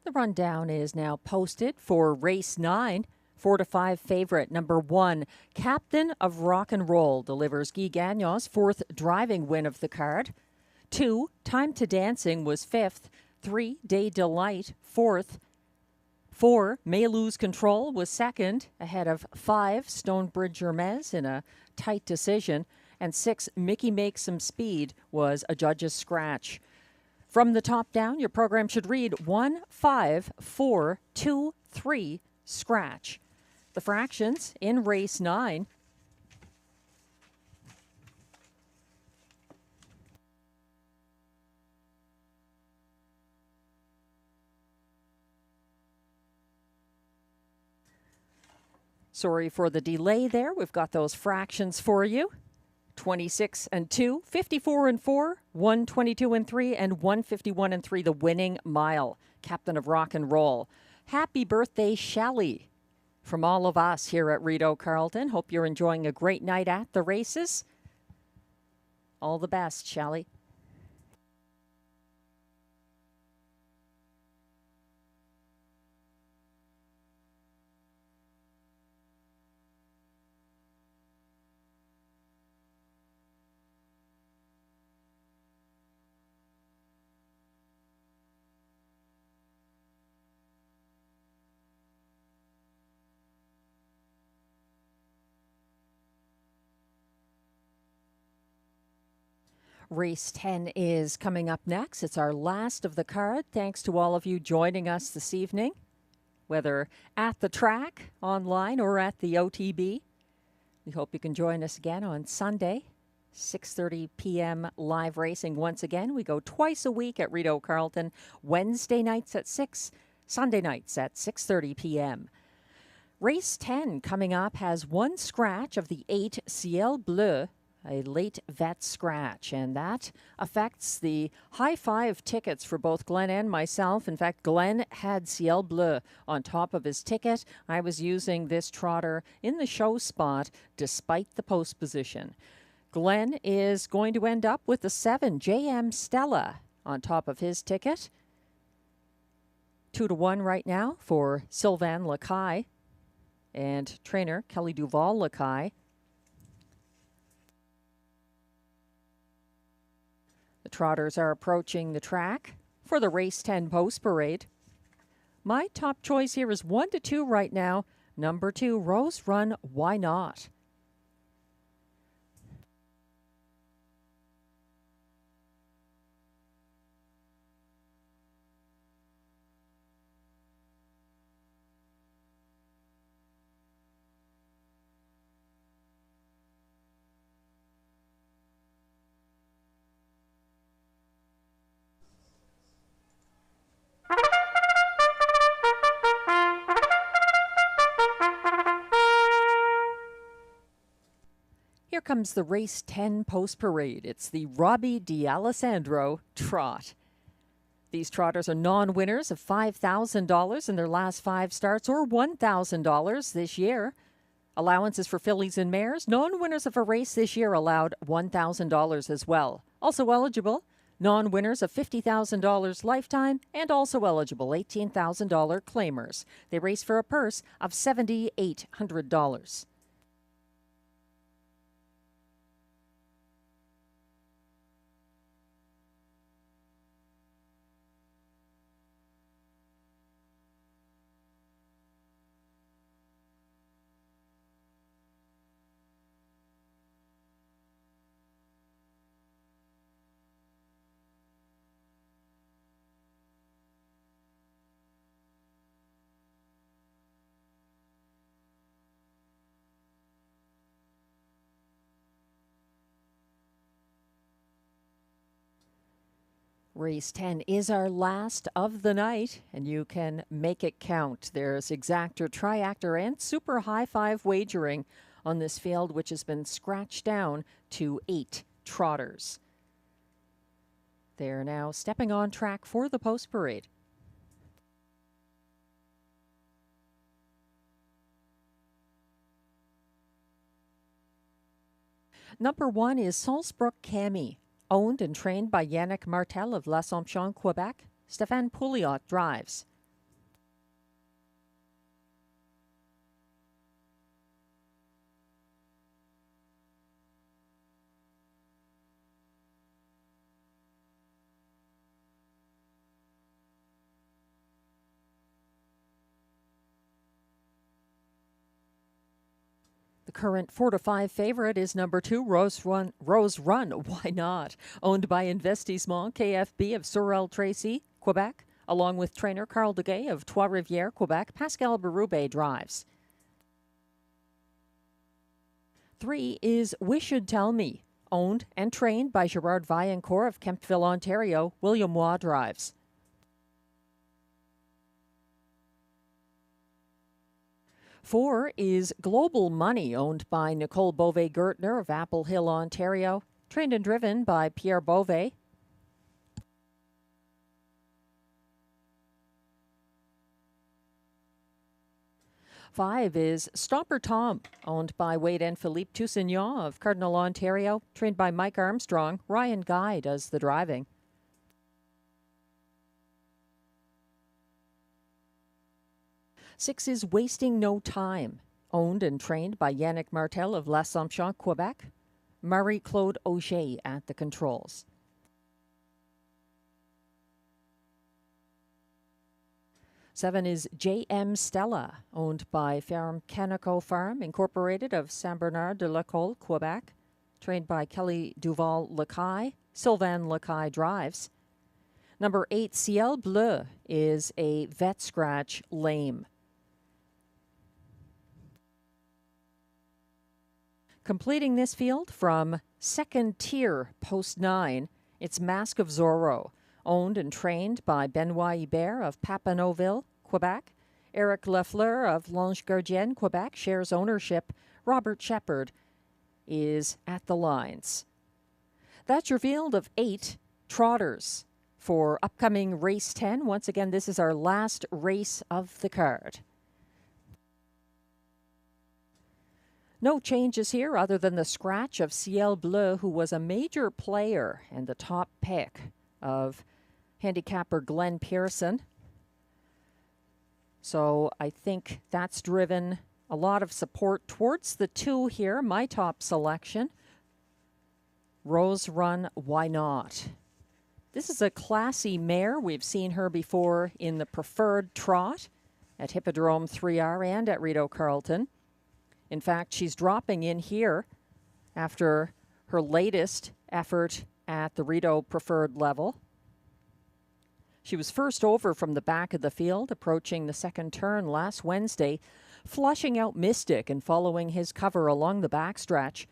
The rundown is now posted for race 9. 4-5 favorite, number 1, Captain of Rock and Roll, delivers Guy Gagnon's 4th driving win of the card. 2, Time to Dancing was 5th. 3, Day Delight, 4th. 4, May Lose Control was 2nd, ahead of 5, Stonebridge Hermes in a tight decision. And 6, Mickey Makes Some Speed was a judge's scratch. From the top down, your program should read 1, 5, 4, 2, 3, scratch. The fractions in race 9. Sorry for the delay there. We've got those fractions for you. 26-2, 54-4, 122-3, and 151-3, the winning mile. Captain of Rock and Roll. Happy birthday, Shelley, from all of us here at Rideau Carleton. Hope you're enjoying a great night at the races. All the best, Shelley. Race 10 is coming up next. It's our last of the card. Thanks to all of you joining us this evening, whether at the track, online, or at the OTB. We hope you can join us again on Sunday, 6:30 p.m. live racing once again. We go twice a week at Rideau Carleton, Wednesday nights at 6, Sunday nights at 6:30 p.m. Race 10 coming up has one scratch of the 8 Ciel Bleu, a late vet scratch, and that affects the high five tickets for both Glenn and myself. In fact, Glenn had Ciel Bleu on top of his ticket. I was using this trotter in the show spot despite the post position. Glenn is going to end up with the 7 JM Stella on top of his ticket. 2-1 right now for Sylvain Lacaille and trainer Kelly Duval Lacaille. The trotters are approaching the track for the Race 10 Post Parade. My top choice here is 1-2 right now. Number 2, Rose Run, Why Not? Here comes the Race 10 Post Parade. It's the Robbie D'Alessandro Trot. These trotters are non-winners of $5,000 in their last 5 starts or $1,000 this year. Allowances for fillies and mares. Non-winners of a race this year allowed $1,000 as well. Also eligible, non-winners of $50,000 lifetime and also eligible $18,000 claimers. They race for a purse of $7,800. Race 10 is our last of the night, and you can make it count. There's exactor, triactor, and super high five wagering on this field, which has been scratched down to 8 trotters. They're now stepping on track for the post parade. Number 1 is Salzbrook Cami, owned and trained by Yannick Martel of L'Assomption, Quebec. Stéphane Pouliot drives. Current 4-5 favorite is number 2, Rose Run, Why Not? Owned by Investissement KFB of Sorel-Tracy, Quebec, along with trainer Carl Duguay of Trois-Rivières, Quebec. Pascal Berube drives. 3 is Wish You'd Tell Me, owned and trained by Gerard Vaillancourt of Kemptville, Ontario. William Waugh drives. 4 is Global Money, owned by Nicole Beauvais-Gertner of Apple Hill, Ontario. Trained and driven by Pierre Beauvais. 5 is Stomper Tom, owned by Wade and Philippe Toussignon of Cardinal, Ontario. Trained by Mike Armstrong. Ryan Guy does the driving. 6 is Wasting No Time, owned and trained by Yannick Martel of L'Assomption, Quebec. Marie-Claude Auger at the controls. 7 is J.M. Stella, owned by Ferme Canico Farm, Incorporated of Saint-Bernard-de-l'École, Quebec. Trained by Kelly Duval Lacaille. Sylvain Lacaille drives. Number 8, Ciel Bleu, is a vet scratch lame. Completing this field from second tier, post 9, it's Mask of Zorro, owned and trained by Benoit Hibert of Papineauville, Quebec. Eric Lafleur of Lange Gardienne, Quebec, shares ownership. Robert Shepard is at the lines. That's your field of 8 trotters for upcoming race 10. Once again, this is our last race of the card. No changes here other than the scratch of Ciel Bleu, who was a major player and the top pick of handicapper Glenn Pearson. So I think that's driven a lot of support towards the 2 here. My top selection, Rose Run Why Not. This is a classy mare. We've seen her before in the preferred trot at Hippodrome 3R and at Rideau Carleton. In fact, she's dropping in here after her latest effort at the Rideau preferred level. She was first over from the back of the field, approaching the second turn last Wednesday, flushing out Mystic and following his cover along the backstretch.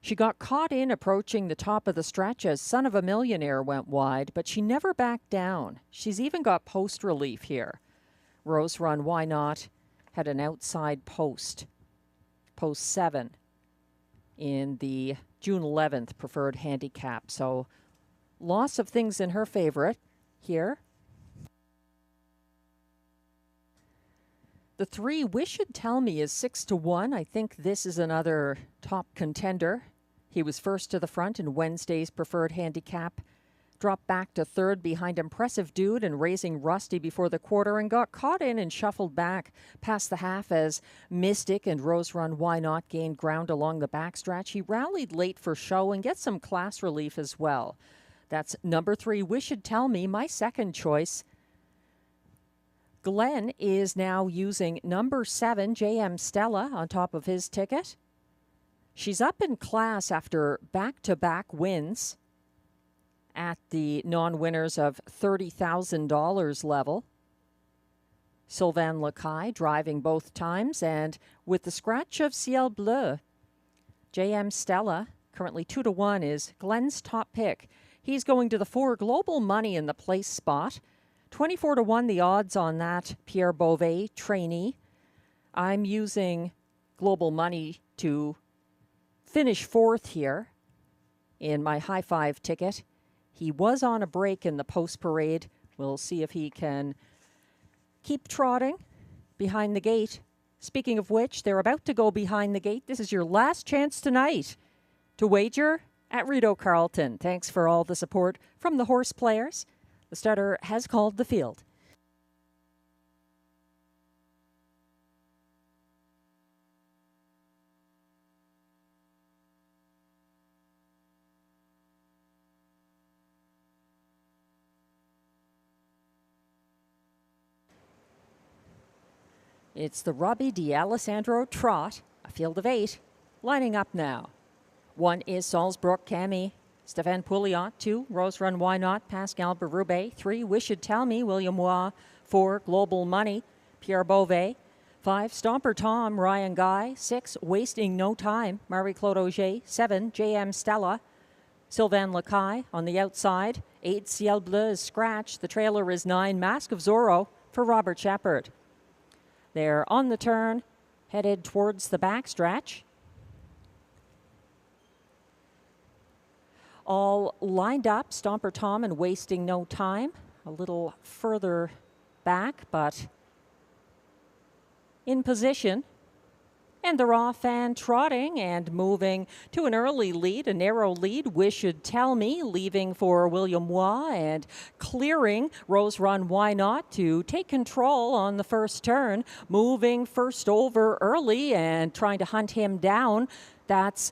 She got caught in approaching the top of the stretch as Son of a Millionaire went wide, but she never backed down. She's even got post relief here. Rose Run Why Not had an outside post 7 in the June 11th preferred handicap. So lots of things in her favorite here. The 3, Wish Should Tell Me, is 6-1. I think this is another top contender. He was first to the front in Wednesday's preferred handicap. Dropped back to third behind Impressive Dude and Raising Rusty before the quarter, and got caught in and shuffled back past the half as Mystic and Rose Run Why Not gained ground along the backstretch. He rallied late for show and gets some class relief as well. That's number 3, Wish Should Tell Me, my second choice. Glenn is now using number 7, JM Stella, on top of his ticket. She's up in class after back-to-back wins at the non-winners of $30,000 level. Sylvain Lacaille driving both times, and with the scratch of Ciel Bleu, JM Stella, currently 2-1, is Glenn's top pick. He's going to the 4, Global Money in the place spot. 24-1 the odds on that Pierre Beauvais trainee. I'm using Global Money to finish 4th here in my high 5 ticket. He was on a break in the post parade. We'll see if he can keep trotting behind the gate. Speaking of which, they're about to go behind the gate. This is your last chance tonight to wager at Rideau Carleton. Thanks for all the support from the horse players. The starter has called the field. It's the Robbie D'Alessandro trot, a field of 8, lining up now. 1 is Salzbrook Cami, Stéphane Pouliot. 2, Rose Run Why Not, Pascal Berube. 3, Wish Should Tell Me, William Waugh. 4, Global Money, Pierre Beauvais. 5, Stomper Tom, Ryan Guy. 6, Wasting No Time, Marie-Claude Auger. 7, JM Stella, Sylvain Lacaille on the outside. 8, Ciel Bleu is scratched. The trailer is 9, Mask of Zorro for Robert Shepard. They're on the turn, headed towards the backstretch. All lined up, Stomper Tom and Wasting No Time. A little further back, but in position. And they're off and trotting and moving to an early lead, a narrow lead. Wish Should Tell Me, leaving for William Waugh and clearing Rose Run Why Not to take control on the first turn. Moving first over early and trying to hunt him down. That's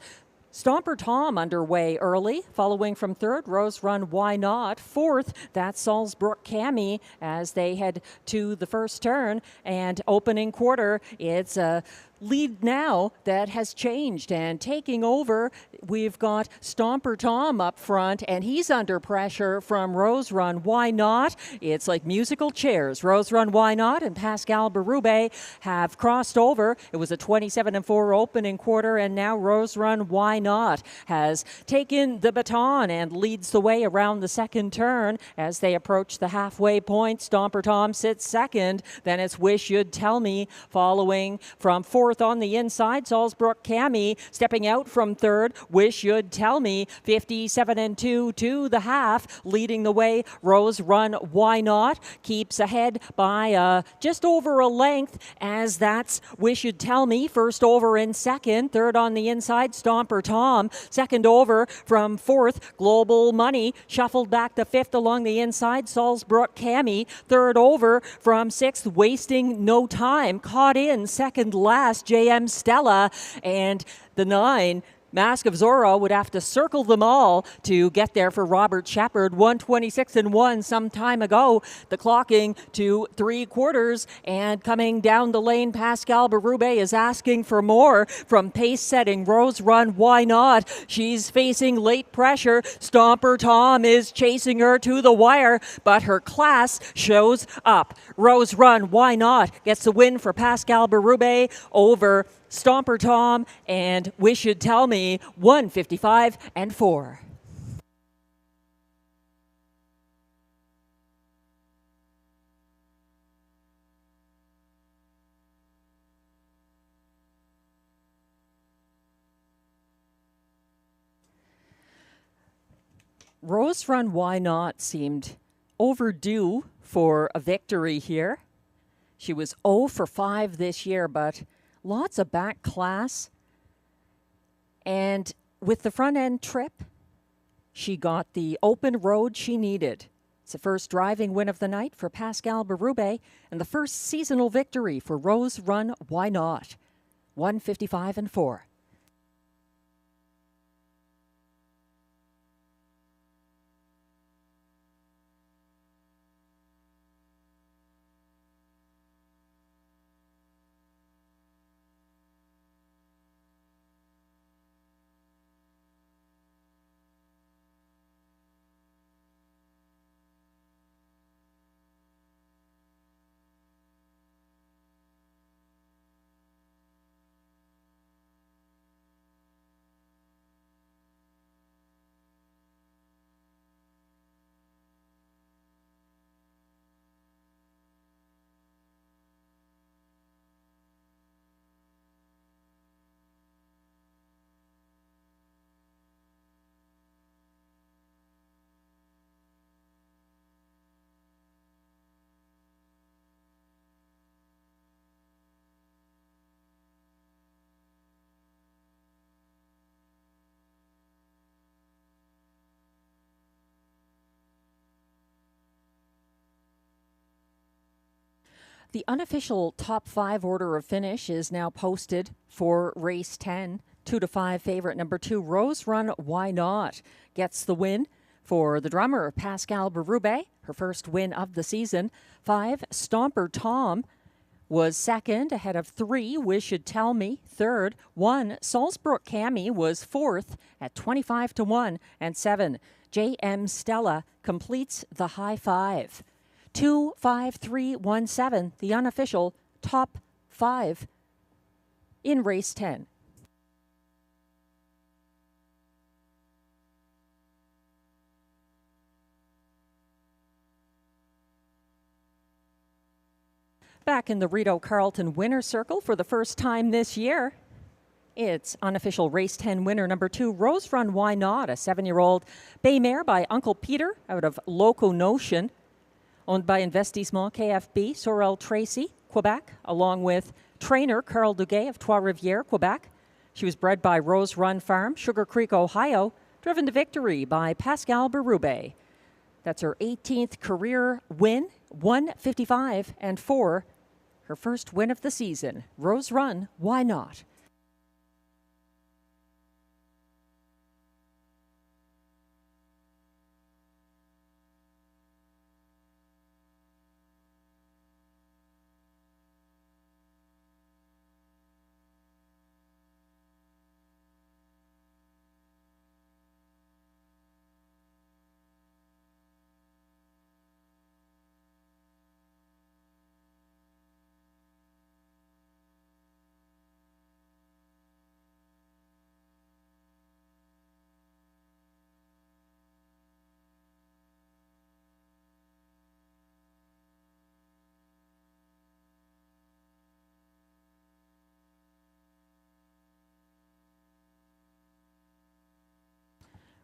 Stomper Tom underway early, following from 3rd, Rose Run Why Not. 4th, that's Salzbrook Cami as they head to the first turn. And opening quarter, it's a lead now that has changed, and taking over, we've got Stomper Tom up front, and he's under pressure from Rose Run Why Not. It's like musical chairs. Rose Run Why Not and Pascal Berube have crossed over. It was a 27-4 opening quarter, and now Rose Run Why Not has taken the baton and leads the way around the second turn as they approach the halfway point. Stomper Tom sits second. Then it's Wish You'd Tell Me following from fourth on the inside. Salzbrook Cami stepping out from third. Wish You'd Tell Me 57-2 to the half, leading the way. Rose Run Why Not keeps ahead by just over a length, as that's Wish You'd Tell Me first over in second. Third on the inside, Stomper Tom. Second over from fourth, Global Money shuffled back to fifth along the inside. Salzbrook Cami. Third over from sixth, Wasting No Time caught in second last, JM Stella, and the 9 Mask of Zorro would have to circle them all to get there for Robert Shepard. 126-1 some time ago. The clocking to 3/4, and coming down the lane, Pascal Berube is asking for more from pace-setting Rose Run Why Not. She's facing late pressure. Stomper Tom is chasing her to the wire, but her class shows up. Rose Run Why Not gets the win for Pascal Berube over Stomper Tom and Wish You'd Tell Me, 155-4. Rose Run Why Not seemed overdue for a victory here. She was 0 for 5 this year, but lots of back class. And with the front end trip, she got the open road she needed. It's the first driving win of the night for Pascal Berube and the first seasonal victory for Rose Run Why Not. 155-4. The unofficial top 5 order of finish is now posted for race 10. 2-5 favorite number 2, Rose Run Why Not, gets the win for the drummer Pascal Berube, her first win of the season. 5, Stomper Tom was second, ahead of 3, Wish You'd Tell Me, third. 1, Salzbrook Cami was fourth at 25-1, and 7, JM Stella completes the high 5. 2, 5, 3, 1, 7, the unofficial top 5 in race 10. Back in the Rideau Carleton winner's circle for the first time this year, it's unofficial race 10 winner number 2, Rose Run Why Not, a 7-year-old bay mare by Uncle Peter out of Loco Notion, owned by Investissement KFB, Sorel Tracy, Quebec, along with trainer Carl Duguay of Trois-Rivières, Quebec. She was bred by Rose Run Farm, Sugar Creek, Ohio, driven to victory by Pascal Berube. That's her 18th career win, 155-4. Her first win of the season. Rose Run, Why Not?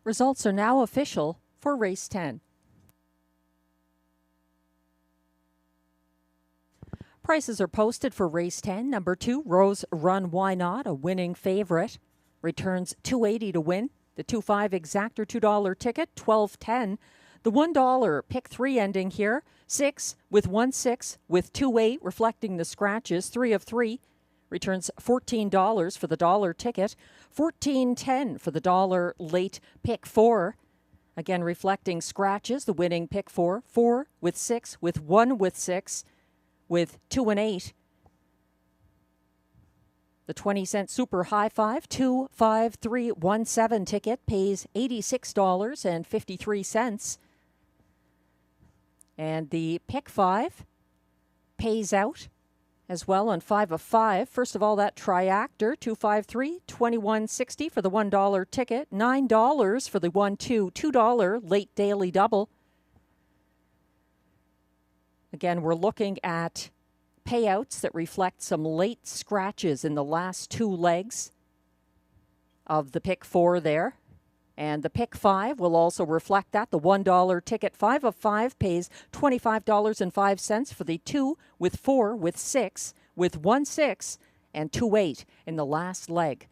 Results are now official for race 10. Prices are posted for race 10. Number 2, Rose Run Why Not, a winning favorite. Returns $2.80 to win. The 2.5 exactor $2 ticket, $12.10. The $1 pick 3 ending here, 6 with 1-6 with 2-8 reflecting the scratches, 3 of 3. Returns $14 for the dollar ticket, $14.10 for the dollar late pick 4. Again, reflecting scratches, the winning pick 4, 4 with 6 with 1 with 6 with 2 and 8. The 20-cent Super High 5, 25317 ticket pays $86.53. And the pick 5 pays out as well on 5 of 5. First of all, that triactor, 253, $21.60 for the $1 ticket, $9 for the 1-2, $2 late daily double. Again, we're looking at payouts that reflect some late scratches in the last 2 legs of the pick 4 there. And the pick 5 will also reflect that. The $1 ticket, 5 of 5, pays $25.05 for the 2 with 4 with 6 with 1-6 and 2-8 in the last leg.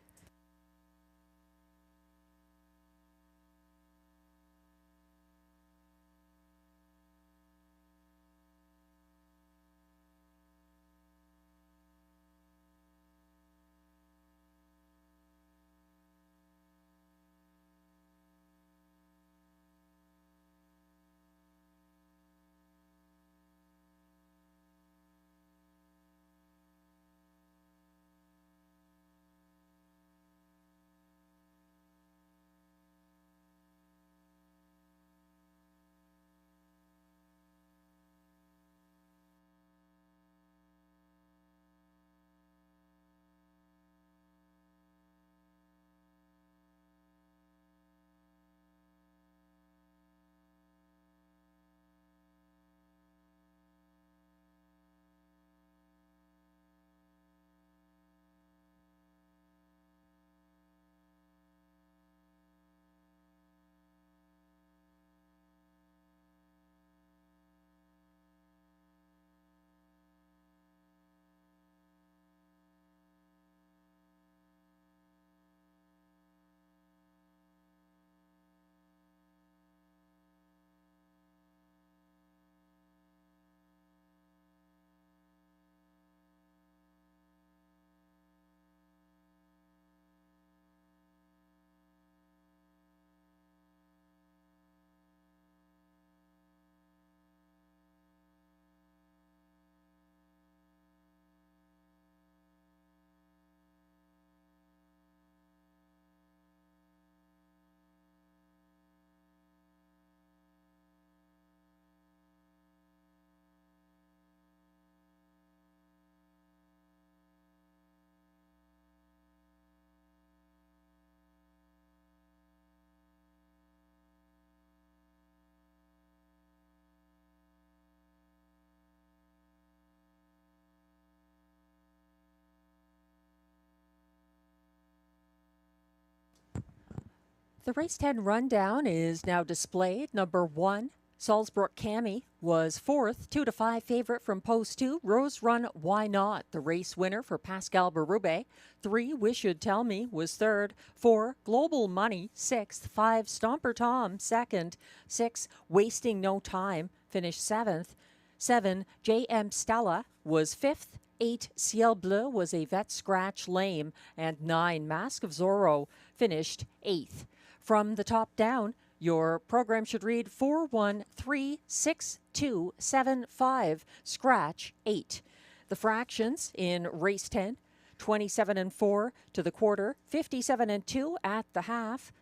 The race 10 rundown is now displayed. Number 1, Salzbrook Cami was 4th, 2-5 favorite from post 2. Rose Run Why Not, the race winner for Pascal Berube. 3, Wish You'd Tell Me was 3rd. 4, Global Money 6th. 5, Stomper Tom 2nd. 6, Wasting No Time finished 7th. 7, JM Stella was 5th. 8, Ciel Bleu was a vet scratch lame. And 9, Mask of Zorro finished 8th. From the top down, your program should read 4-1-3-6-2-7-5, scratch 8. The fractions in race 10, 27-4 to the quarter, 57-2 at the half,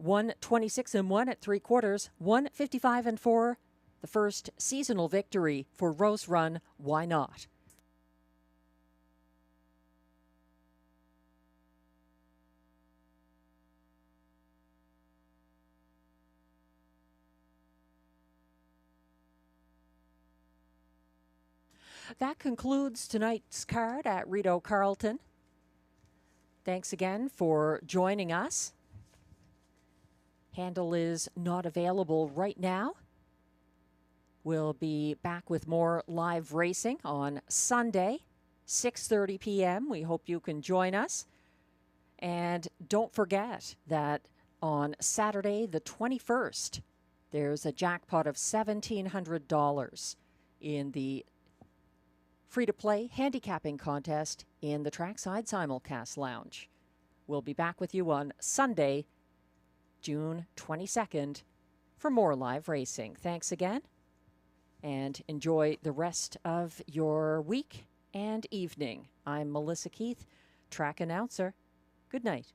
126-1 at 3/4, 155-4, the first seasonal victory for Rose Run Why Not. That concludes tonight's card at Rideau Carleton. Thanks again for joining us. Handle is not available right now. We'll be back with more live racing on Sunday, 6:30 p.m. We hope you can join us. And don't forget that on Saturday, the 21st, there's a jackpot of $1,700 in the free-to-play handicapping contest in the Trackside Simulcast Lounge. We'll be back with you on Sunday, June 22nd, for more live racing. Thanks again, and enjoy the rest of your week and evening. I'm Melissa Keith, track announcer. Good night.